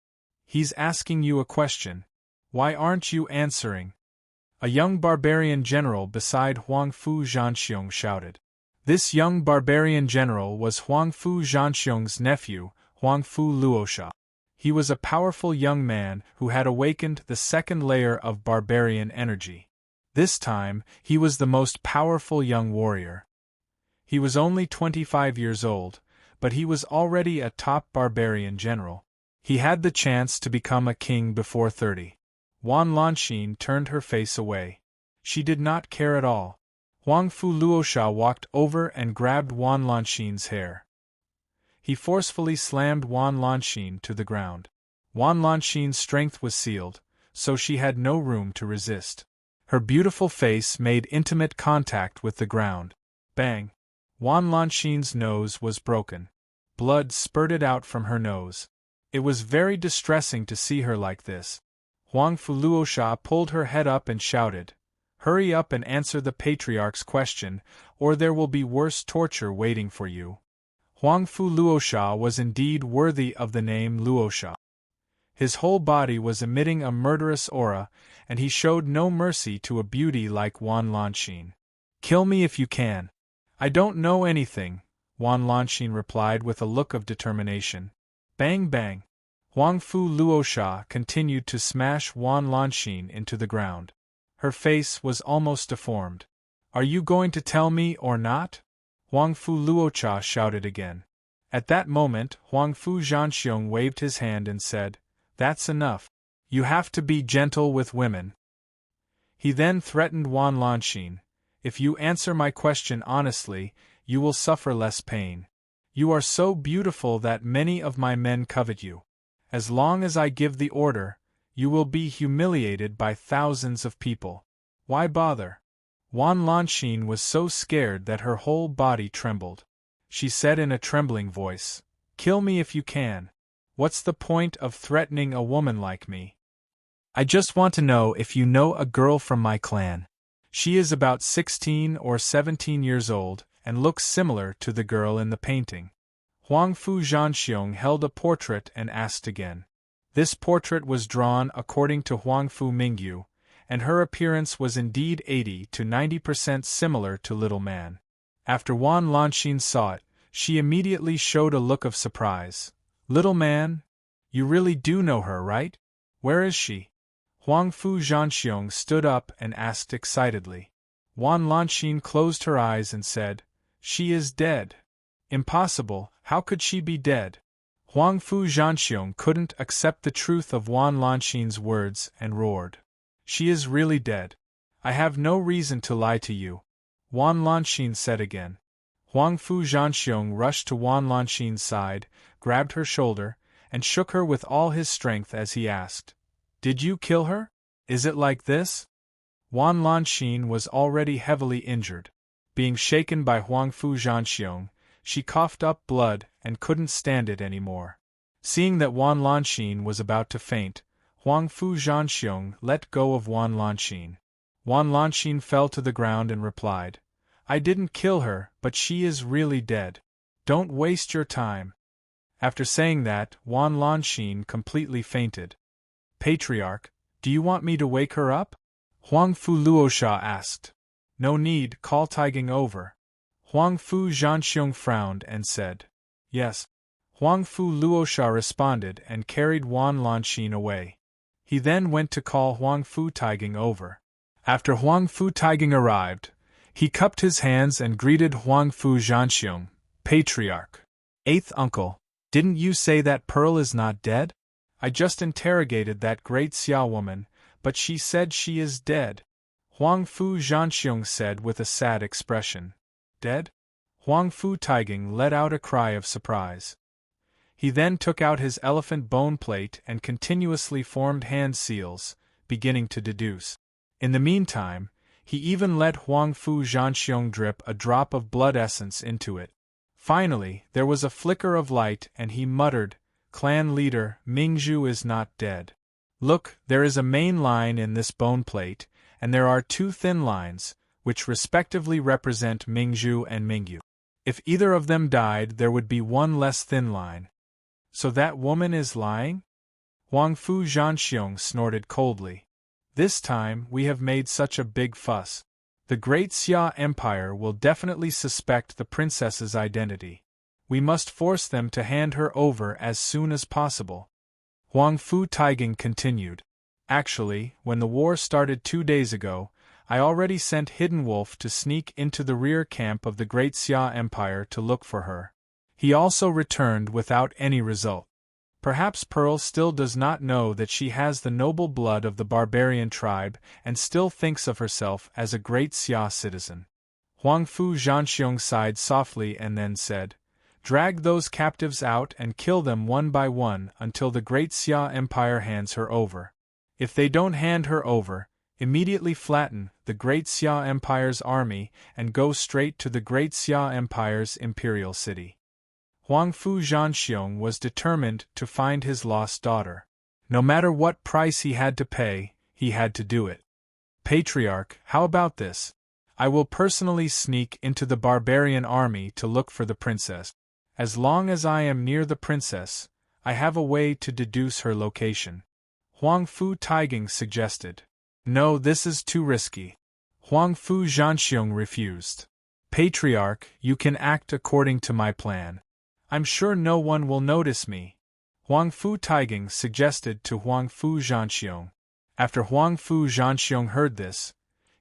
"He's asking you a question. Why aren't you answering?" A young barbarian general beside Huangfu Zhanxiong shouted. This young barbarian general was Huangfu Zhanxiong's nephew, Huangfu Luosha. He was a powerful young man who had awakened the 2nd layer of barbarian energy. This time, he was the most powerful young warrior. He was only 25 years old, but he was already a top barbarian general. He had the chance to become a king before 30. Wan Lanxin turned her face away. She did not care at all. Huangfu Luosha walked over and grabbed Wan Lanxin's hair. He forcefully slammed Wan Lanxin to the ground. Wan Lanxin's strength was sealed, so she had no room to resist. Her beautiful face made intimate contact with the ground. Bang! Wan Lanxin's nose was broken. Blood spurted out from her nose. It was very distressing to see her like this. Huangfu Luosha pulled her head up and shouted, "Hurry up and answer the patriarch's question, or there will be worse torture waiting for you." Huangfu Luosha was indeed worthy of the name Luosha. His whole body was emitting a murderous aura, and he showed no mercy to a beauty like Wan Lanxin. "Kill me if you can." "I don't know anything," Wan Lanxin replied with a look of determination. Bang bang! Huangfu Luosha continued to smash Wan Lanxin into the ground. Her face was almost deformed. "Are you going to tell me or not?" Huangfu Luosha shouted again. At that moment, Huangfu Zhanxiong waved his hand and said, "That's enough. You have to be gentle with women." He then threatened Wan Lanxin, "If you answer my question honestly, you will suffer less pain. You are so beautiful that many of my men covet you. As long as I give the order, you will be humiliated by thousands of people. Why bother?" Wan Lanxin was so scared that her whole body trembled. She said in a trembling voice, "Kill me if you can. What's the point of threatening a woman like me? I just want to know if you know a girl from my clan. She is about 16 or 17 years old, and looks similar to the girl in the painting." Huang Fu Zhanxiong held a portrait and asked again. This portrait was drawn according to Huang Fu Mingyu, and her appearance was indeed 80 to 90% similar to Little Man. After Wan Lanxin saw it, she immediately showed a look of surprise. "Little Man? You really do know her, right? Where is she?" Huang Fu Zhanxiong stood up and asked excitedly. Wan Lanxin closed her eyes and said, "She is dead." "Impossible, how could she be dead?" Huang Fu Zhanxiong couldn't accept the truth of Wan Lanxin's words and roared. "She is really dead. I have no reason to lie to you," Wan Lanxin said again. Huang Fu Zhanxiong rushed to Wan Lanxin's side, grabbed her shoulder, and shook her with all his strength as he asked, "Did you kill her? Is it like this?" Wan Lanxin was already heavily injured. Being shaken by Huang Fu Zhanxiong, she coughed up blood and couldn't stand it anymore. Seeing that Wan Lanxin was about to faint, Huang Fu Zhanxiong let go of Wan Lanxin. Wan Lanxin fell to the ground and replied, "I didn't kill her, but she is really dead. Don't waste your time." After saying that, Wan Lanxin completely fainted. "Patriarch, do you want me to wake her up?" Huang Fu Luosha asked. "No need, call Taiging over." Huang Fu Zhanxiong frowned and said, "Yes." Huang Fu Luosha responded and carried Wan Lanxin away. He then went to call Huang Fu Taiging over. After Huang Fu Taiging arrived, he cupped his hands and greeted Huang Fu Zhanxiong, "Patriarch. Eighth uncle, didn't you say that Pearl is not dead? I just interrogated that great Xia woman, but she said she is dead." Huang Fu Zhanxiong said with a sad expression. "Dead?" Huang Fu Taiging let out a cry of surprise. He then took out his elephant bone plate and continuously formed hand seals, beginning to deduce. In the meantime, he even let Huang Fu Zhanxiong drip a drop of blood essence into it. Finally, there was a flicker of light and he muttered, "Clan leader, Mingzhu is not dead. Look, there is a main line in this bone plate, and there are two thin lines, which respectively represent Mingzhu and Mingyu. If either of them died, there would be one less thin line. So that woman is lying?" Huang Fu Zhanxiong snorted coldly. "This time we have made such a big fuss. The Great Xia Empire will definitely suspect the princess's identity. We must force them to hand her over as soon as possible." Huang Fu Taiging continued. "Actually, when the war started 2 days ago, I already sent Hidden Wolf to sneak into the rear camp of the Great Xia Empire to look for her. He also returned without any result. Perhaps Pearl still does not know that she has the noble blood of the barbarian tribe and still thinks of herself as a Great Xia citizen." Huang Fu Zhanxiong sighed softly and then said, "Drag those captives out and kill them one by one until the Great Xia Empire hands her over. If they don't hand her over, immediately flatten the Great Xia Empire's army and go straight to the Great Xia Empire's imperial city." Huang Fu Zhanxiong was determined to find his lost daughter. No matter what price he had to pay, he had to do it. "Patriarch, how about this? I will personally sneak into the barbarian army to look for the princess. As long as I am near the princess, I have a way to deduce her location," Huang Fu Taiging suggested. "No, this is too risky." Huang Fu Zhanxiong refused. "Patriarch, you can act according to my plan. I'm sure no one will notice me," Huang Fu Taiging suggested to Huang Fu Zhanxiong. After Huang Fu Zhanxiong heard this,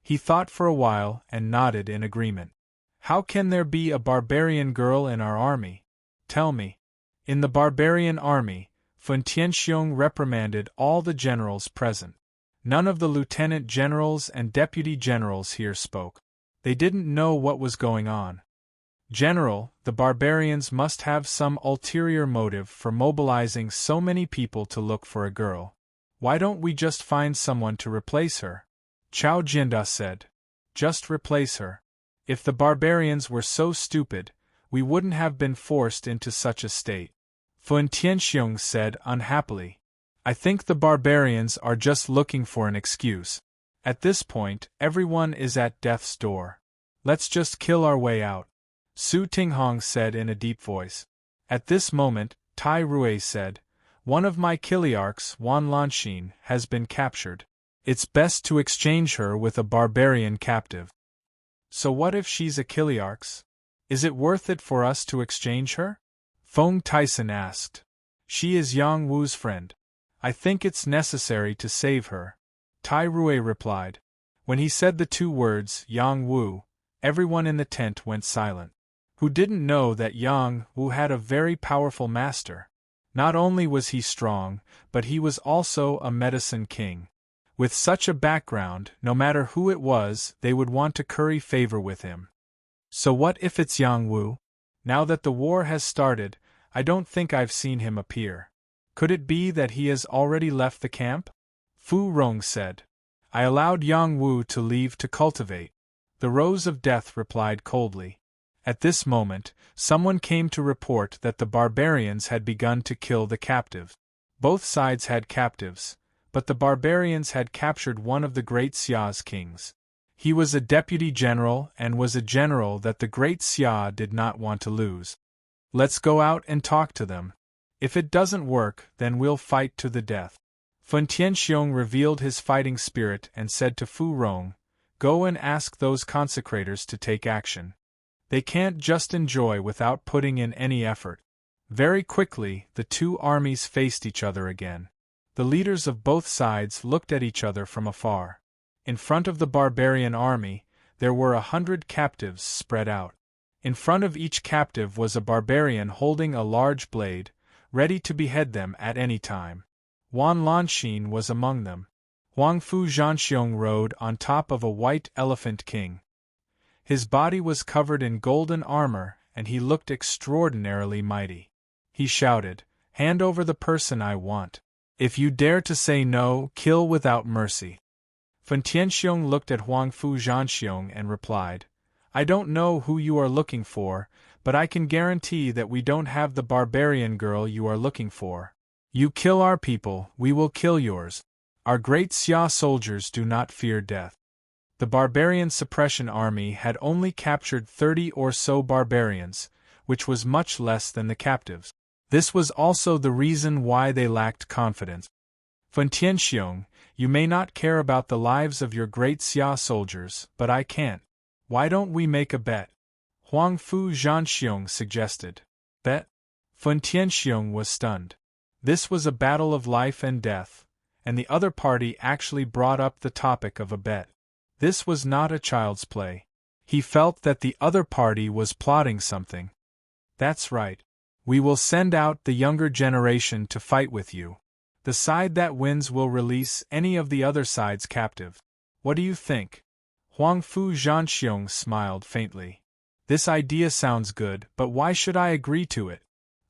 he thought for a while and nodded in agreement. "How can there be a barbarian girl in our army? Tell me." In the barbarian army, Fun Tianxiong reprimanded all the generals present. None of the lieutenant generals and deputy generals here spoke. They didn't know what was going on. General, the barbarians must have some ulterior motive for mobilizing so many people to look for a girl. Why don't we just find someone to replace her? Chao Jinda said. Just replace her. If the barbarians were so stupid, we wouldn't have been forced into such a state. Fen Tianxiong said unhappily. I think the barbarians are just looking for an excuse. At this point, everyone is at death's door. Let's just kill our way out. Su Tinghong said in a deep voice. At this moment, Tai Rui said, one of my Kiliarchs, Wan Lanxin, has been captured. It's best to exchange her with a barbarian captive. So what if she's a Kiliarch's? Is it worth it for us to exchange her? Feng Tyson asked. She is Yang Wu's friend. I think it's necessary to save her. Tai Rui replied. When he said the two words, Yang Wu, everyone in the tent went silent. Who didn't know that Yang Wu had a very powerful master? Not only was he strong, but he was also a medicine king. With such a background, no matter who it was, they would want to curry favor with him. So what if it's Yang Wu? Now that the war has started, I don't think I've seen him appear. Could it be that he has already left the camp? Fu Rong said. I allowed Yang Wu to leave to cultivate. The Rose of Death replied coldly. At this moment, someone came to report that the barbarians had begun to kill the captives. Both sides had captives, but the barbarians had captured one of the great Xia's kings. He was a deputy general and was a general that the great Xia did not want to lose. Let's go out and talk to them. If it doesn't work, then we'll fight to the death. Fen Tianxiong revealed his fighting spirit and said to Fu Rong, go and ask those consecrators to take action. They can't just enjoy without putting in any effort. Very quickly, the two armies faced each other again. The leaders of both sides looked at each other from afar. In front of the barbarian army, there were 100 captives spread out. In front of each captive was a barbarian holding a large blade, ready to behead them at any time. Wan Lanxin was among them. Huangfu Zhanxiong rode on top of a white elephant king. His body was covered in golden armor, and he looked extraordinarily mighty. He shouted, hand over the person I want. If you dare to say no, kill without mercy. Fen Tianxiong looked at Huangfu Zhanxiong and replied, I don't know who you are looking for, but I can guarantee that we don't have the barbarian girl you are looking for. You kill our people, we will kill yours. Our great Xia soldiers do not fear death. The barbarian suppression army had only captured 30 or so barbarians, which was much less than the captives. This was also the reason why they lacked confidence. Fen Tianxiong, you may not care about the lives of your great Xia soldiers, but I can't. Why don't we make a bet? Huangfu Zhanxiong suggested. Bet? Fen Tianxiong was stunned. This was a battle of life and death, and the other party actually brought up the topic of a bet. This was not a child's play. He felt that the other party was plotting something. That's right. We will send out the younger generation to fight with you. The side that wins will release any of the other side's captive. What do you think? Huangfu Zhanxiong smiled faintly. This idea sounds good, but why should I agree to it?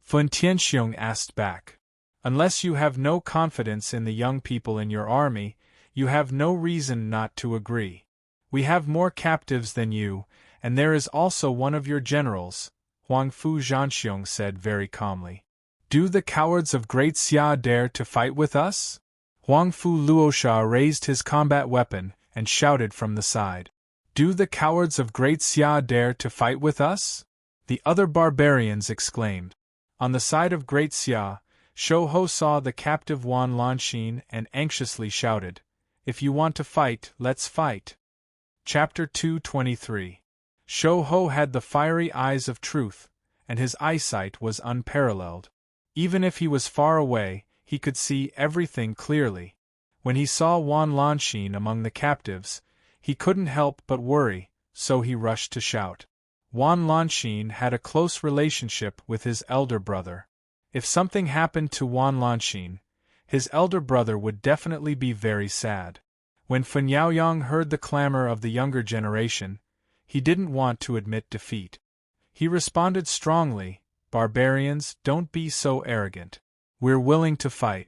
Fen Tianxiong asked back. Unless you have no confidence in the young people in your army, you have no reason not to agree. We have more captives than you, and there is also one of your generals, Huangfu Zhanxiong said very calmly. Do the cowards of Great Xia dare to fight with us? Huangfu Luosha raised his combat weapon and shouted from the side. Do the cowards of Great Xia dare to fight with us? The other barbarians exclaimed. On the side of Great Xia, Shouho saw the captive Wan Lanxin and anxiously shouted, If you want to fight, let's fight. Chapter 223. Shouho had the fiery eyes of truth, and his eyesight was unparalleled. Even if he was far away, he could see everything clearly. When he saw Wan Lanxin among the captives, he couldn't help but worry, so he rushed to shout. Wan Lanxin had a close relationship with his elder brother. If something happened to Wan Lanxin, his elder brother would definitely be very sad. When Fen Yaoyang heard the clamor of the younger generation, he didn't want to admit defeat. He responded strongly, "Barbarians, don't be so arrogant. We're willing to fight."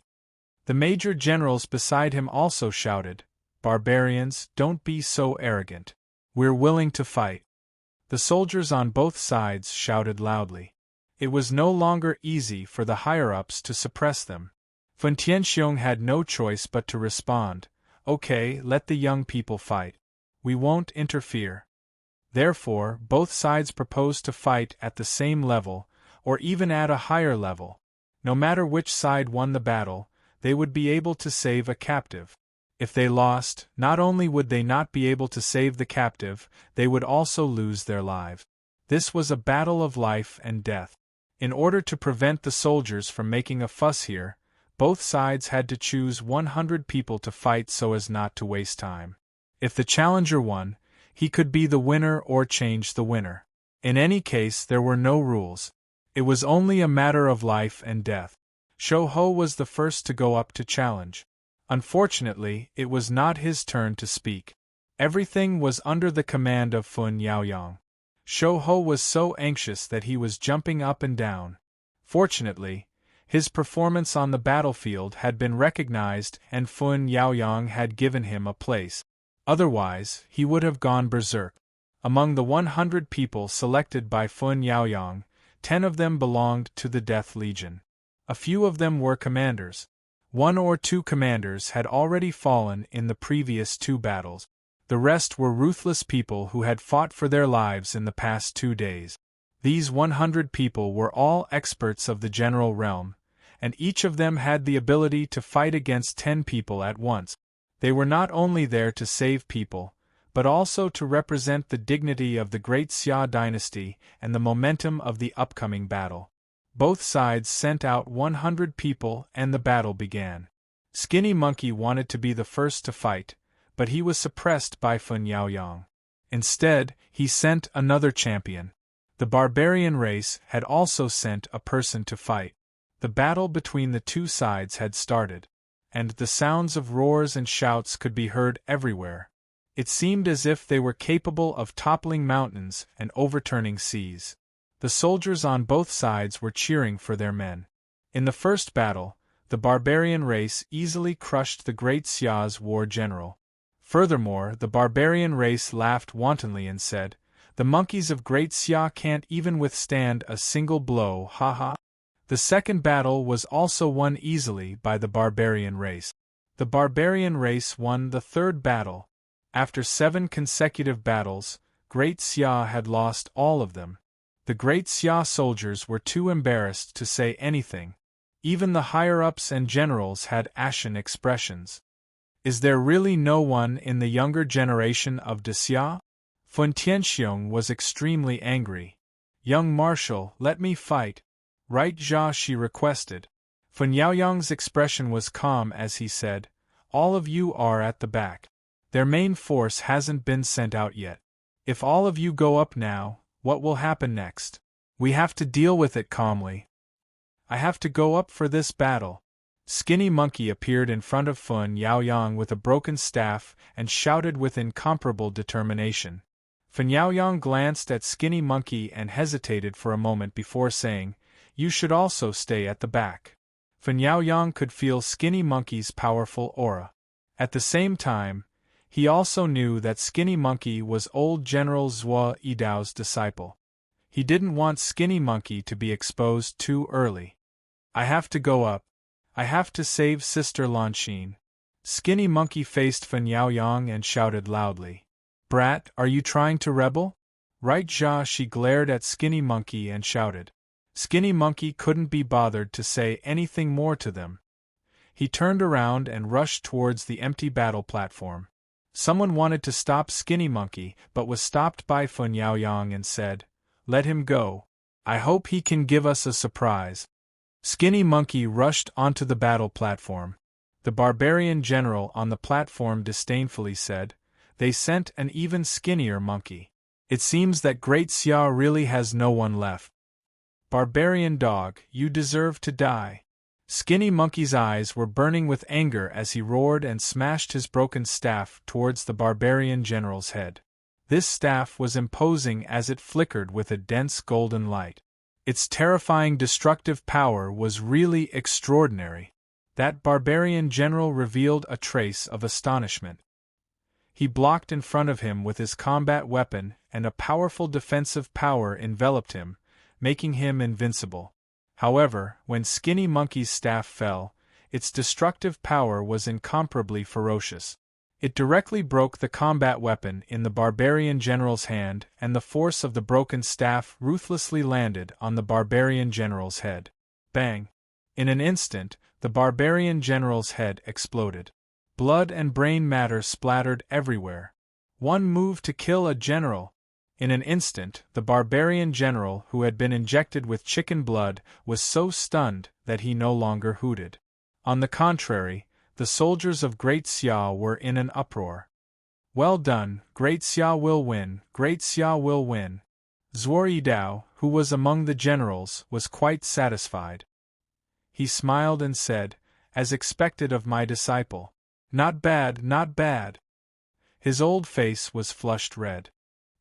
The major generals beside him also shouted, "Barbarians, don't be so arrogant. We're willing to fight." The soldiers on both sides shouted loudly. It was no longer easy for the higher-ups to suppress them. Fen Tianxiong had no choice but to respond, "Okay, let the young people fight. We won't interfere." Therefore, both sides proposed to fight at the same level, or even at a higher level. No matter which side won the battle, they would be able to save a captive. If they lost, not only would they not be able to save the captive, they would also lose their lives. This was a battle of life and death. In order to prevent the soldiers from making a fuss here, both sides had to choose 100 people to fight so as not to waste time. If the challenger won, he could be the winner or change the winner. In any case, there were no rules. It was only a matter of life and death. Shou Ho was the first to go up to challenge. Unfortunately, it was not his turn to speak. Everything was under the command of Fun Yaoyang. Shou Ho was so anxious that he was jumping up and down. Fortunately, his performance on the battlefield had been recognized and Fun Yaoyang had given him a place. Otherwise, he would have gone berserk. Among the 100 people selected by Fun Yaoyang, 10 of them belonged to the Death Legion. A few of them were commanders. 1 or 2 commanders had already fallen in the previous 2 battles. The rest were ruthless people who had fought for their lives in the past 2 days. These 100 people were all experts of the general realm, and each of them had the ability to fight against 10 people at once. They were not only there to save people, but also to represent the dignity of the Great Xia dynasty and the momentum of the upcoming battle. Both sides sent out 100 people and the battle began. Skinny Monkey wanted to be the first to fight, but he was suppressed by Fun Yaoyang. Instead, he sent another champion. The barbarian race had also sent a person to fight. The battle between the 2 sides had started, and the sounds of roars and shouts could be heard everywhere. It seemed as if they were capable of toppling mountains and overturning seas. The soldiers on both sides were cheering for their men. In the first battle, the barbarian race easily crushed the Great Xia's war general. Furthermore, the barbarian race laughed wantonly and said, "The monkeys of Great Xia can't even withstand a single blow, haha." The second battle was also won easily by the barbarian race. The barbarian race won the third battle. After 7 consecutive battles, Great Xia had lost all of them. The Great Xia soldiers were too embarrassed to say anything. Even the higher-ups and generals had ashen expressions. Is there really no one in the younger generation of De Xia? Fen Tianxiong was extremely angry. "Young marshal, let me fight." "Right, Jia," she requested. Fen Yaoyang's expression was calm as he said, "All of you are at the back. Their main force hasn't been sent out yet. If all of you go up now, what will happen next? We have to deal with it calmly. I have to go up for this battle." Skinny Monkey appeared in front of Fun Yaoyang with a broken staff and shouted with incomparable determination. Fun Yaoyang glanced at Skinny Monkey and hesitated for a moment before saying, "You should also stay at the back." Fun Yaoyang could feel Skinny Monkey's powerful aura. At the same time, he also knew that Skinny Monkey was old General Zhuo Yidao's disciple. He didn't want Skinny Monkey to be exposed too early. "I have to go up. I have to save Sister Lanxin." Skinny Monkey faced Fun Yaoyang and shouted loudly, "Brat, are you trying to rebel?" "Right, Jia," she glared at Skinny Monkey and shouted. Skinny Monkey couldn't be bothered to say anything more to them. He turned around and rushed towards the empty battle platform. Someone wanted to stop Skinny Monkey but was stopped by Fun Yaoyang and said, "Let him go. I hope he can give us a surprise." Skinny Monkey rushed onto the battle platform. The barbarian general on the platform disdainfully said, "They sent an even skinnier monkey. It seems that Great Xia really has no one left. Barbarian dog, you deserve to die." Skinny Monkey's eyes were burning with anger as he roared and smashed his broken staff towards the barbarian general's head. This staff was imposing as it flickered with a dense golden light. Its terrifying destructive power was really extraordinary. That barbarian general revealed a trace of astonishment. He blocked in front of him with his combat weapon, and a powerful defensive power enveloped him, making him invincible. However, when Skinny Monkey's staff fell, its destructive power was incomparably ferocious. It directly broke the combat weapon in the barbarian general's hand, and the force of the broken staff ruthlessly landed on the barbarian general's head. Bang! In an instant, the barbarian general's head exploded. Blood and brain matter splattered everywhere. One move to kill a general. In an instant, the barbarian general, who had been injected with chicken blood, was so stunned that he no longer hooted. On the contrary, the soldiers of Great Xia were in an uproar. Well done, Great Xia will win, Great Xia will win. Zuo Yidao, who was among the generals, was quite satisfied. He smiled and said, as expected of my disciple. Not bad, not bad. His old face was flushed red.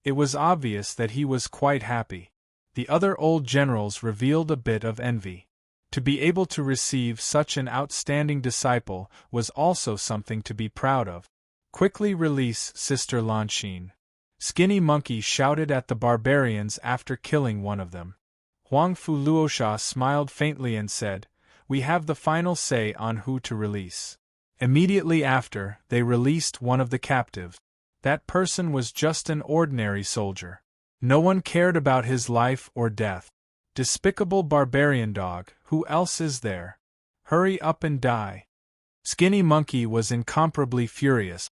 It was obvious that he was quite happy. The other old generals revealed a bit of envy. To be able to receive such an outstanding disciple was also something to be proud of. Quickly release Sister Lanxin. Skinny Monkey shouted at the barbarians after killing one of them. Huang Fu Luosha smiled faintly and said, "We have the final say on who to release." Immediately after, they released one of the captives. That person was just an ordinary soldier. No one cared about his life or death. Despicable barbarian dog, who else is there? Hurry up and die. Skinny Monkey was incomparably furious.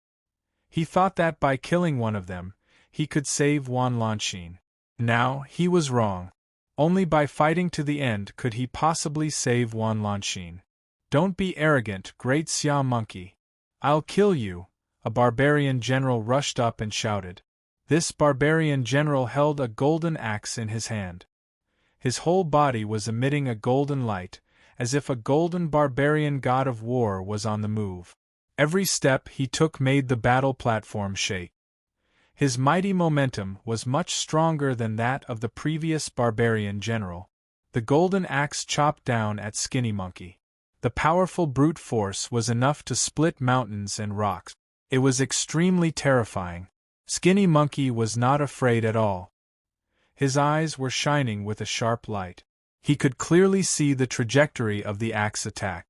He thought that by killing one of them, he could save Wan Lanxin. Now, he was wrong. Only by fighting to the end could he possibly save Wan Lanxin. Don't be arrogant, Great Xia Monkey. I'll kill you, a barbarian general rushed up and shouted. This barbarian general held a golden axe in his hand. His whole body was emitting a golden light, as if a golden barbarian god of war was on the move. Every step he took made the battle platform shake. His mighty momentum was much stronger than that of the previous barbarian general. The golden axe chopped down at Skinny Monkey. The powerful brute force was enough to split mountains and rocks. It was extremely terrifying. Skinny Monkey was not afraid at all. His eyes were shining with a sharp light. He could clearly see the trajectory of the axe attack.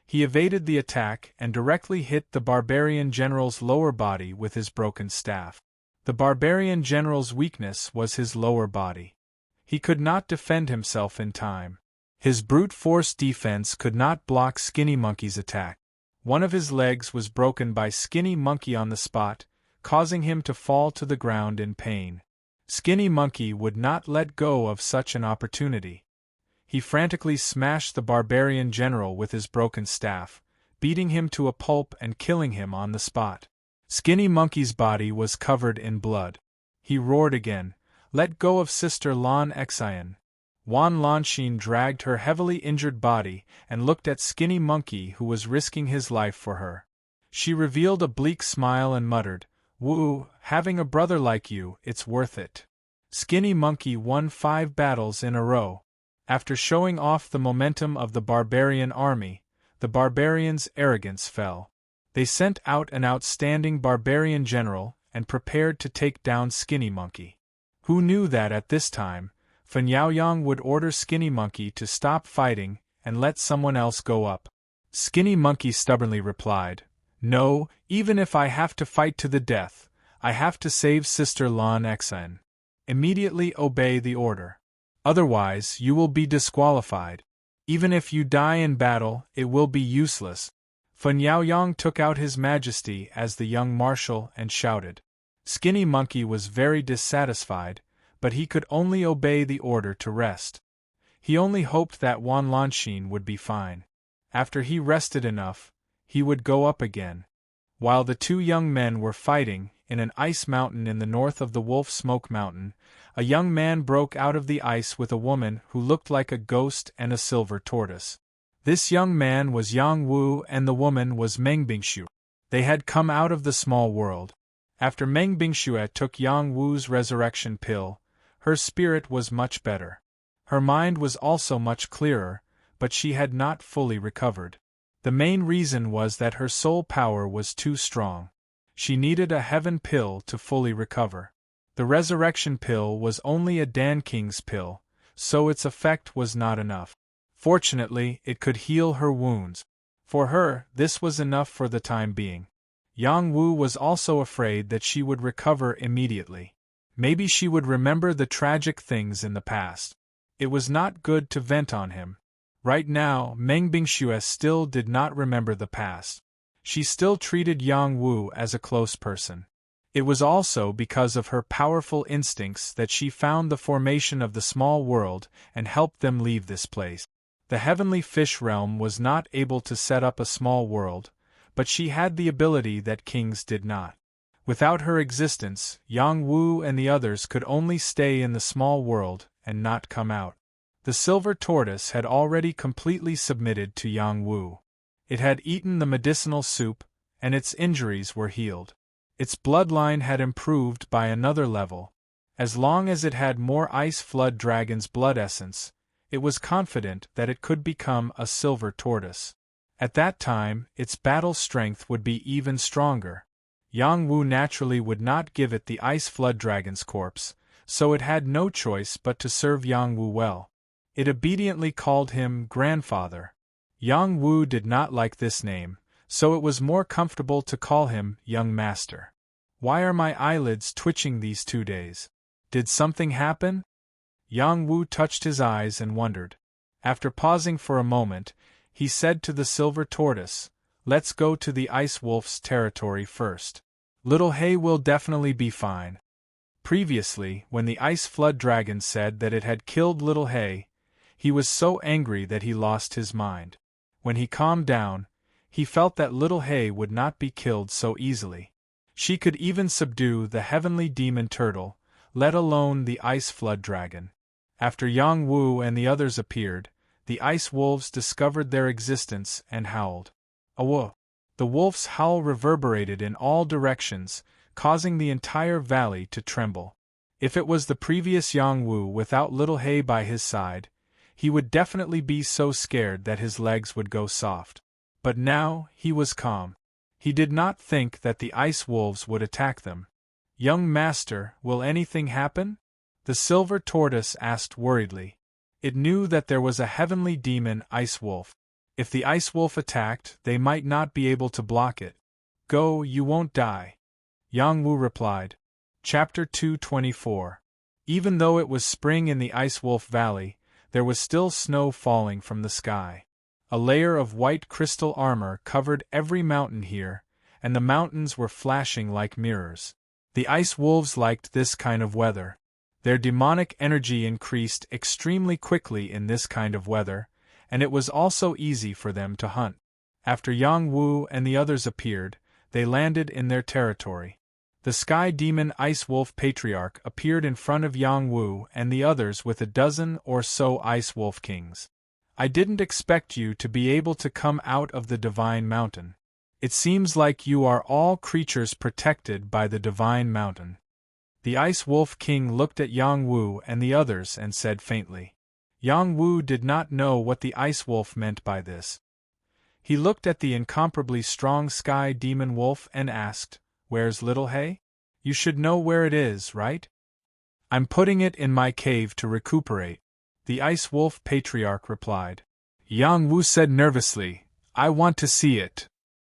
He evaded the attack and directly hit the barbarian general's lower body with his broken staff. The barbarian general's weakness was his lower body. He could not defend himself in time. His brute force defense could not block Skinny Monkey's attack. One of his legs was broken by Skinny Monkey on the spot, causing him to fall to the ground in pain. Skinny Monkey would not let go of such an opportunity. He frantically smashed the barbarian general with his broken staff, beating him to a pulp and killing him on the spot. Skinny Monkey's body was covered in blood. He roared again, "Let go of Sister Lan Xian." Wan Lanxin dragged her heavily injured body and looked at Skinny Monkey, who was risking his life for her. She revealed a bleak smile and muttered, "Woo, having a brother like you, it's worth it." Skinny Monkey won 5 battles in a row. After showing off the momentum of the barbarian army, the barbarians' arrogance fell. They sent out an outstanding barbarian general and prepared to take down Skinny Monkey. Who knew that at this time, Fan Yaoyang would order Skinny Monkey to stop fighting and let someone else go up? Skinny Monkey stubbornly replied, "No, even if I have to fight to the death, I have to save Sister Lan Xian. Immediately obey the order. Otherwise, you will be disqualified. Even if you die in battle, it will be useless." Fan Yaoyang took out his majesty as the young marshal and shouted. Skinny Monkey was very dissatisfied, but he could only obey the order to rest. He only hoped that Wan Lanxin would be fine. After he rested enough, he would go up again. While the 2 young men were fighting, in an ice mountain in the north of the Wolf Smoke Mountain, a young man broke out of the ice with a woman who looked like a ghost and a silver tortoise. This young man was Yang Wu and the woman was Meng Bingshu. They had come out of the small world. After Meng Bingxue took Yang Wu's resurrection pill, her spirit was much better. Her mind was also much clearer, but she had not fully recovered. The main reason was that her soul power was too strong. She needed a heaven pill to fully recover. The resurrection pill was only a Dan King's pill, so its effect was not enough. Fortunately, it could heal her wounds. For her, this was enough for the time being. Yang Wu was also afraid that she would recover immediately. Maybe she would remember the tragic things in the past. It was not good to vent on him. Right now, Meng Bingxue still did not remember the past. She still treated Yang Wu as a close person. It was also because of her powerful instincts that she found the formation of the small world and helped them leave this place. The heavenly fish realm was not able to set up a small world, but she had the ability that kings did not. Without her existence, Yang Wu and the others could only stay in the small world and not come out. The silver tortoise had already completely submitted to Yang Wu. It had eaten the medicinal soup, and its injuries were healed. Its bloodline had improved by another level. As long as it had more Ice Flood Dragon's blood essence, it was confident that it could become a silver tortoise. At that time, its battle strength would be even stronger. Yang Wu naturally would not give it the Ice Flood Dragon's corpse, so it had no choice but to serve Yang Wu well. It obediently called him grandfather. Yang Wu did not like this name, so it was more comfortable to call him young master. Why are my eyelids twitching these 2 days? Did something happen? Yang Wu touched his eyes and wondered. After pausing for a moment, he said to the silver tortoise, "Let's go to the Ice Wolf's territory first. Little Hay will definitely be fine." Previously, when the Ice Flood Dragon said that it had killed Little Hay, he was so angry that he lost his mind. When he calmed down, he felt that Little Hay would not be killed so easily. She could even subdue the heavenly demon turtle, let alone the Ice Flood Dragon. After Yang Wu and the others appeared, the ice wolves discovered their existence and howled. Awo! The wolf's howl reverberated in all directions, causing the entire valley to tremble. If it was the previous Yang Wu without Little Hay by his side, he would definitely be so scared that his legs would go soft. But now, he was calm. He did not think that the ice wolves would attack them. "Young master, will anything happen?" the silver tortoise asked worriedly. It knew that there was a heavenly demon ice wolf. If the ice wolf attacked, they might not be able to block it. "Go, you won't die," Yang Wu replied. Chapter 224. Even though it was spring in the Ice Wolf Valley, there was still snow falling from the sky. A layer of white crystal armor covered every mountain here, and the mountains were flashing like mirrors. The ice wolves liked this kind of weather. Their demonic energy increased extremely quickly in this kind of weather, and it was also easy for them to hunt. After Yang Wu and the others appeared, they landed in their territory. The Sky Demon Ice Wolf Patriarch appeared in front of Yang Wu and the others with a dozen or so Ice Wolf Kings. "I didn't expect you to be able to come out of the Divine Mountain. It seems like you are all creatures protected by the Divine Mountain." The Ice Wolf King looked at Yang Wu and the others and said faintly. Yang Wu did not know what the Ice Wolf meant by this. He looked at the incomparably strong Sky Demon Wolf and asked, "Where's Little Hay? You should know where it is, right?" "I'm putting it in my cave to recuperate," the Ice Wolf Patriarch replied. Yang Wu said nervously, "I want to see it."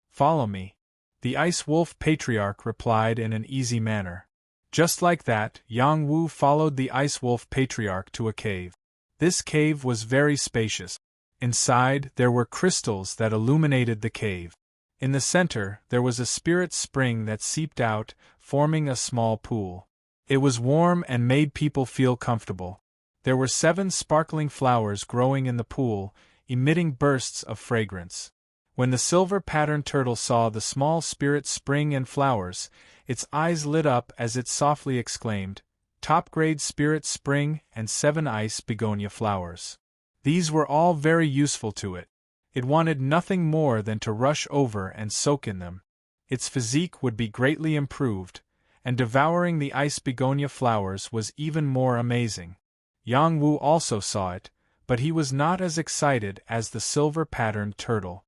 "Follow me," the Ice Wolf Patriarch replied in an easy manner. Just like that, Yang Wu followed the Ice Wolf Patriarch to a cave. This cave was very spacious. Inside, there were crystals that illuminated the cave. In the center, there was a spirit spring that seeped out, forming a small pool. It was warm and made people feel comfortable. There were 7 sparkling flowers growing in the pool, emitting bursts of fragrance. When the silver-patterned turtle saw the small spirit spring and flowers, its eyes lit up as it softly exclaimed, "Top-grade spirit spring and 7 ice begonia flowers." These were all very useful to it. It wanted nothing more than to rush over and soak in them. Its physique would be greatly improved, and devouring the ice begonia flowers was even more amazing. Yang Wu also saw it, but he was not as excited as the silver-patterned turtle.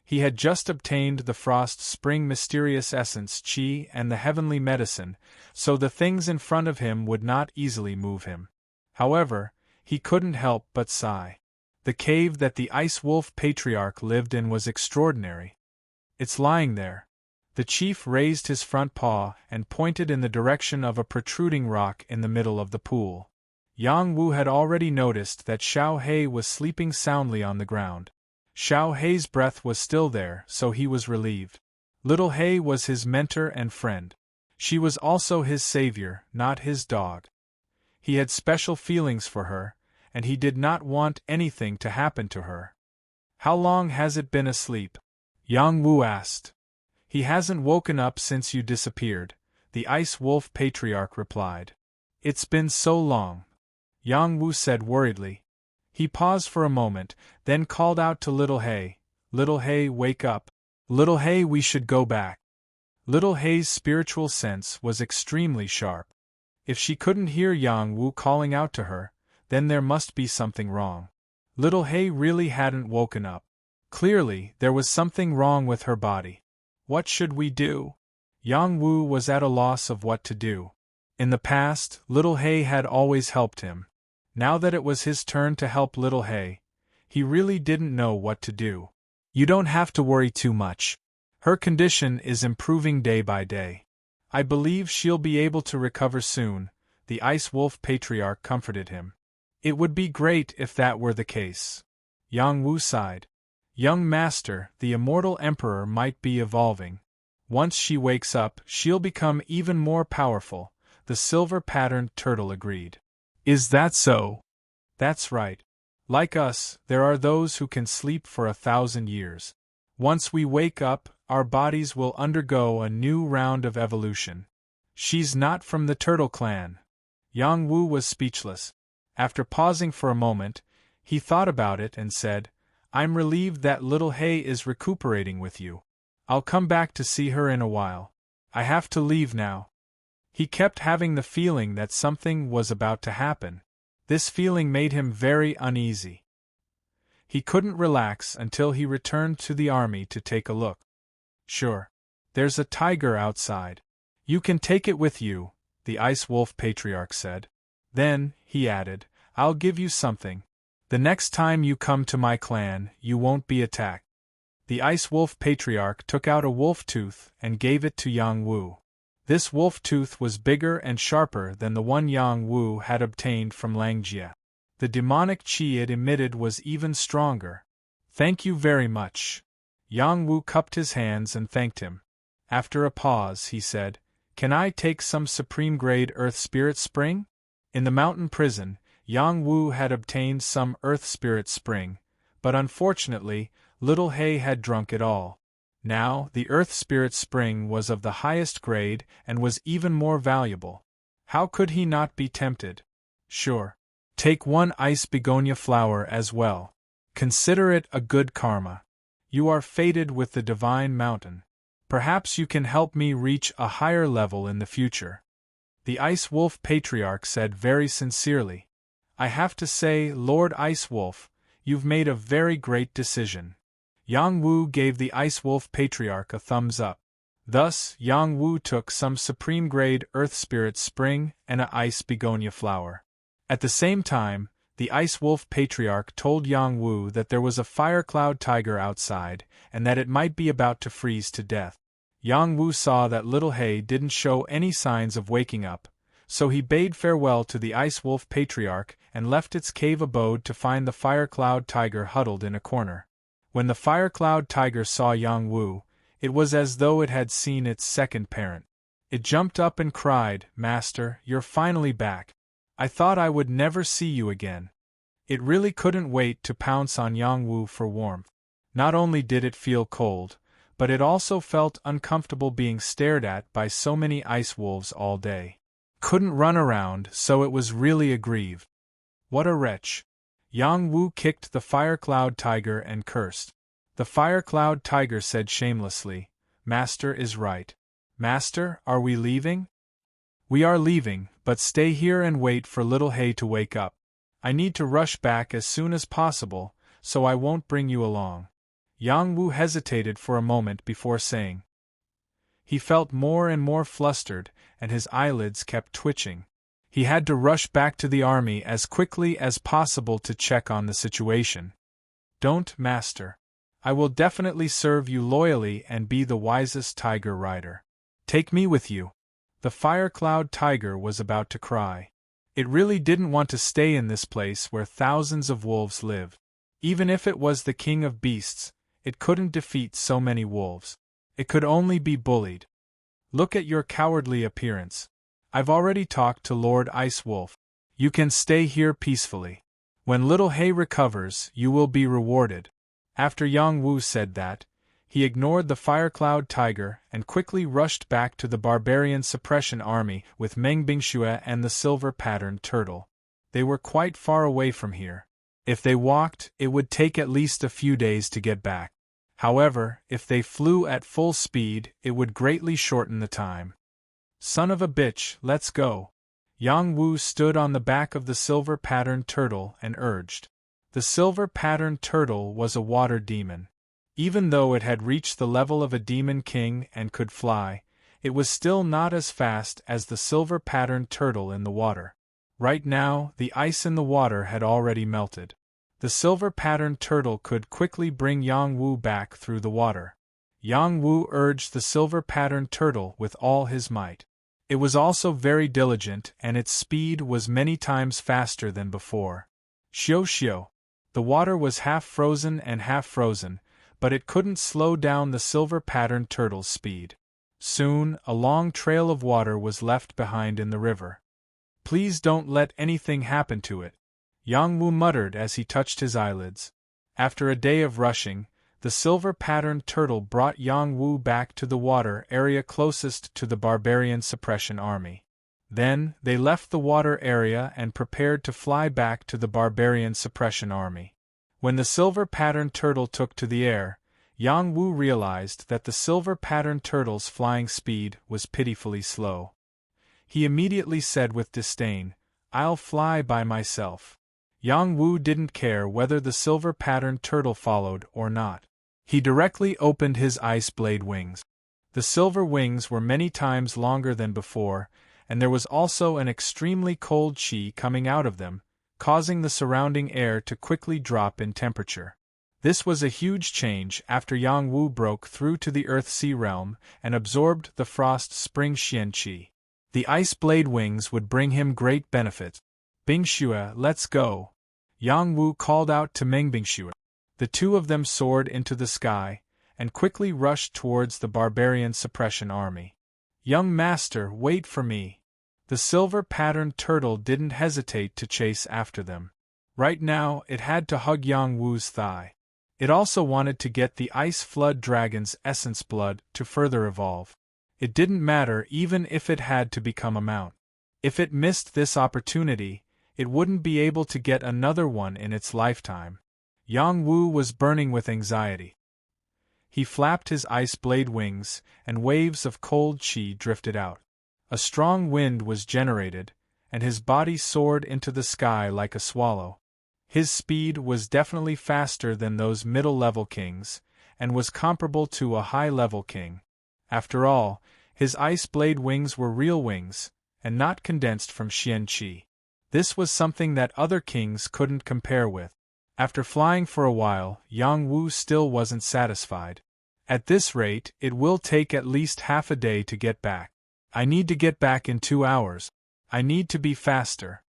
He had just obtained the frost spring mysterious essence Qi and the heavenly medicine, so the things in front of him would not easily move him. However, he couldn't help but sigh. The cave that the Ice Wolf Patriarch lived in was extraordinary. It's lying there. The chief raised his front paw and pointed in the direction of a protruding rock in the middle of the pool. Yang Wu had already noticed that Xiao He was sleeping soundly on the ground. Xiao He's breath was still there, so he was relieved. Little He was his mentor and friend. She was also his savior, not his dog. He had special feelings for her, and he did not want anything to happen to her. "How long has it been asleep?" Yang Wu asked. "He hasn't woken up since you disappeared," the Ice Wolf Patriarch replied. "It's been so long," Yang Wu said worriedly. He paused for a moment, then called out to Little He, "Little He, wake up. Little He, we should go back." Little He's spiritual sense was extremely sharp. If she couldn't hear Yang Wu calling out to her, then there must be something wrong. Little He really hadn't woken up. Clearly, there was something wrong with her body. What should we do? Yang Wu was at a loss of what to do. In the past, Little He had always helped him. Now that it was his turn to help Little He, he really didn't know what to do. "You don't have to worry too much. Her condition is improving day by day. I believe she'll be able to recover soon," the Ice Wolf Patriarch comforted him. "It would be great if that were the case." Yang Wu sighed. "Young master, the immortal emperor might be evolving. Once she wakes up, she'll become even more powerful," the silver-patterned turtle agreed. "Is that so?" "That's right. Like us, there are those who can sleep for 1,000 years. Once we wake up, our bodies will undergo a new round of evolution." "She's not from the turtle clan." Yang Wu was speechless. After pausing for a moment, he thought about it and said, "I'm relieved that Little He is recuperating with you. I'll come back to see her in a while. I have to leave now." He kept having the feeling that something was about to happen. This feeling made him very uneasy. He couldn't relax until he returned to the army to take a look. "Sure. There's a tiger outside. You can take it with you," the Ice Wolf Patriarch said. "Then," he added, "I'll give you something. The next time you come to my clan, you won't be attacked." The Ice Wolf Patriarch took out a wolf tooth and gave it to Yang Wu. This wolf tooth was bigger and sharper than the one Yang Wu had obtained from Langjie. The demonic qi it emitted was even stronger. "Thank you very much." Yang Wu cupped his hands and thanked him. After a pause, he said, "Can I take some supreme-grade Earth Spirit Spring?" In the mountain prison, Yang Wu had obtained some Earth Spirit Spring, but unfortunately, Little He had drunk it all. Now, the Earth Spirit Spring was of the highest grade and was even more valuable. How could he not be tempted? "Sure. Take one ice begonia flower as well. Consider it a good karma. You are fated with the Divine Mountain. Perhaps you can help me reach a higher level in the future." The Ice Wolf Patriarch said very sincerely, "I have to say, Lord Ice Wolf, you've made a very great decision." Yang Wu gave the Ice Wolf Patriarch a thumbs up. Thus, Yang Wu took some supreme-grade Earth Spirit Spring and a ice begonia flower. At the same time, the Ice Wolf Patriarch told Yang Wu that there was a fire cloud tiger outside, and that it might be about to freeze to death. Yang Wu saw that Little He didn't show any signs of waking up, so he bade farewell to the Ice Wolf Patriarch and left its cave abode to find the fire cloud tiger huddled in a corner. When the fire cloud tiger saw Yang Wu, it was as though it had seen its second parent. It jumped up and cried, "Master, you're finally back. I thought I would never see you again." It really couldn't wait to pounce on Yang Wu for warmth. Not only did it feel cold, but it also felt uncomfortable being stared at by so many ice wolves all day. Couldn't run around, so it was really aggrieved. What a wretch! Yang Wu kicked the fire cloud tiger and cursed. The fire cloud tiger said shamelessly, "Master is right. Master, are we leaving? We are leaving, but stay here and wait for little Hay to wake up. I need to rush back as soon as possible, so I won't bring you along. Yang Wu hesitated for a moment before saying. He felt more and more flustered, and his eyelids kept twitching. He had to rush back to the army as quickly as possible to check on the situation. Don't, Master. I will definitely serve you loyally and be the wisest tiger rider. Take me with you. The fire-cloud tiger was about to cry. It really didn't want to stay in this place where thousands of wolves live. Even if it was the king of beasts, it couldn't defeat so many wolves. It could only be bullied. Look at your cowardly appearance. I've already talked to Lord Ice Wolf. You can stay here peacefully. When little Hay recovers, you will be rewarded. After Yang Wu said that, he ignored the fire-cloud tiger and quickly rushed back to the barbarian suppression army with Meng Bingxue and the silver-patterned turtle. They were quite far away from here. If they walked, it would take at least a few days to get back. However, if they flew at full speed, it would greatly shorten the time. Son of a bitch, let's go. Yang Wu stood on the back of the silver-patterned turtle and urged. The silver-patterned turtle was a water demon. Even though it had reached the level of a demon king and could fly, it was still not as fast as the silver-patterned turtle in the water. Right now, the ice in the water had already melted. The silver-patterned turtle could quickly bring Yang Wu back through the water. Yang Wu urged the silver-patterned turtle with all his might. It was also very diligent, and its speed was many times faster than before. Xiu xiu. The water was half frozen, but it couldn't slow down the silver-patterned turtle's speed. Soon, a long trail of water was left behind in the river. Please don't let anything happen to it, Yang Wu muttered as he touched his eyelids. After a day of rushing, the silver-patterned turtle brought Yang Wu back to the water area closest to the barbarian suppression army. Then, they left the water area and prepared to fly back to the barbarian suppression army. When the silver-patterned turtle took to the air, Yang Wu realized that the silver-patterned turtle's flying speed was pitifully slow. He immediately said with disdain, "I'll fly by myself." Yang Wu didn't care whether the silver-patterned turtle followed or not. He directly opened his ice blade wings. The silver wings were many times longer than before, and there was also an extremely cold qi coming out of them, causing the surrounding air to quickly drop in temperature. This was a huge change after Yang Wu broke through to the Earth-Sea realm and absorbed the Frost Spring Xian Qi. The ice blade wings would bring him great benefits. Bingxue, let's go. Yang Wu called out to Meng Bingxue. The two of them soared into the sky and quickly rushed towards the barbarian suppression army. Young master, wait for me. The silver-patterned turtle didn't hesitate to chase after them. Right now, it had to hug Yang Wu's thigh. It also wanted to get the Ice Flood Dragon's essence blood to further evolve. It didn't matter even if it had to become a mount. If it missed this opportunity, it wouldn't be able to get another one in its lifetime. Yang Wu was burning with anxiety. He flapped his ice blade wings, and waves of cold qi drifted out. A strong wind was generated, and his body soared into the sky like a swallow. His speed was definitely faster than those middle-level kings, and was comparable to a high-level king. After all, his ice blade wings were real wings, and not condensed from Xian Qi. This was something that other kings couldn't compare with. After flying for a while, Yang Wu still wasn't satisfied. At this rate, it will take at least half a day to get back. I need to get back in 2 hours. I need to be faster.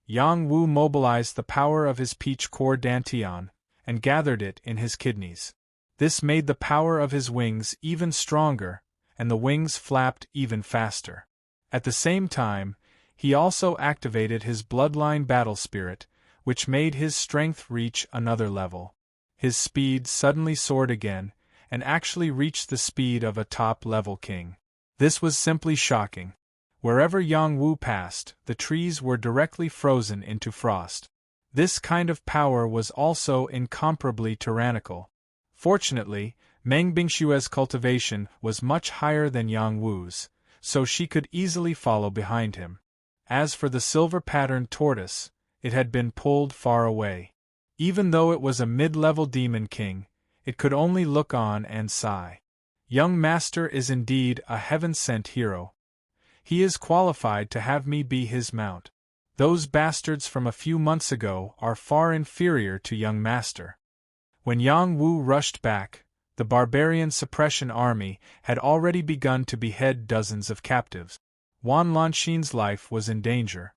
Yang Wu mobilized the power of his peach core dantian, and gathered it in his kidneys. This made the power of his wings even stronger, and the wings flapped even faster. At the same time, he also activated his bloodline battle spirit, which made his strength reach another level. His speed suddenly soared again, and actually reached the speed of a top-level king. This was simply shocking. Wherever Yang Wu passed, the trees were directly frozen into frost. This kind of power was also incomparably tyrannical. Fortunately, Meng Bingshue's cultivation was much higher than Yang Wu's, so she could easily follow behind him. As for the silver-patterned tortoise, it had been pulled far away. Even though it was a mid-level demon king, it could only look on and sigh. Young master is indeed a heaven-sent hero. He is qualified to have me be his mount. Those bastards from a few months ago are far inferior to young master. When Yang Wu rushed back, the barbarian suppression army had already begun to behead dozens of captives. Wan Lanxin's life was in danger.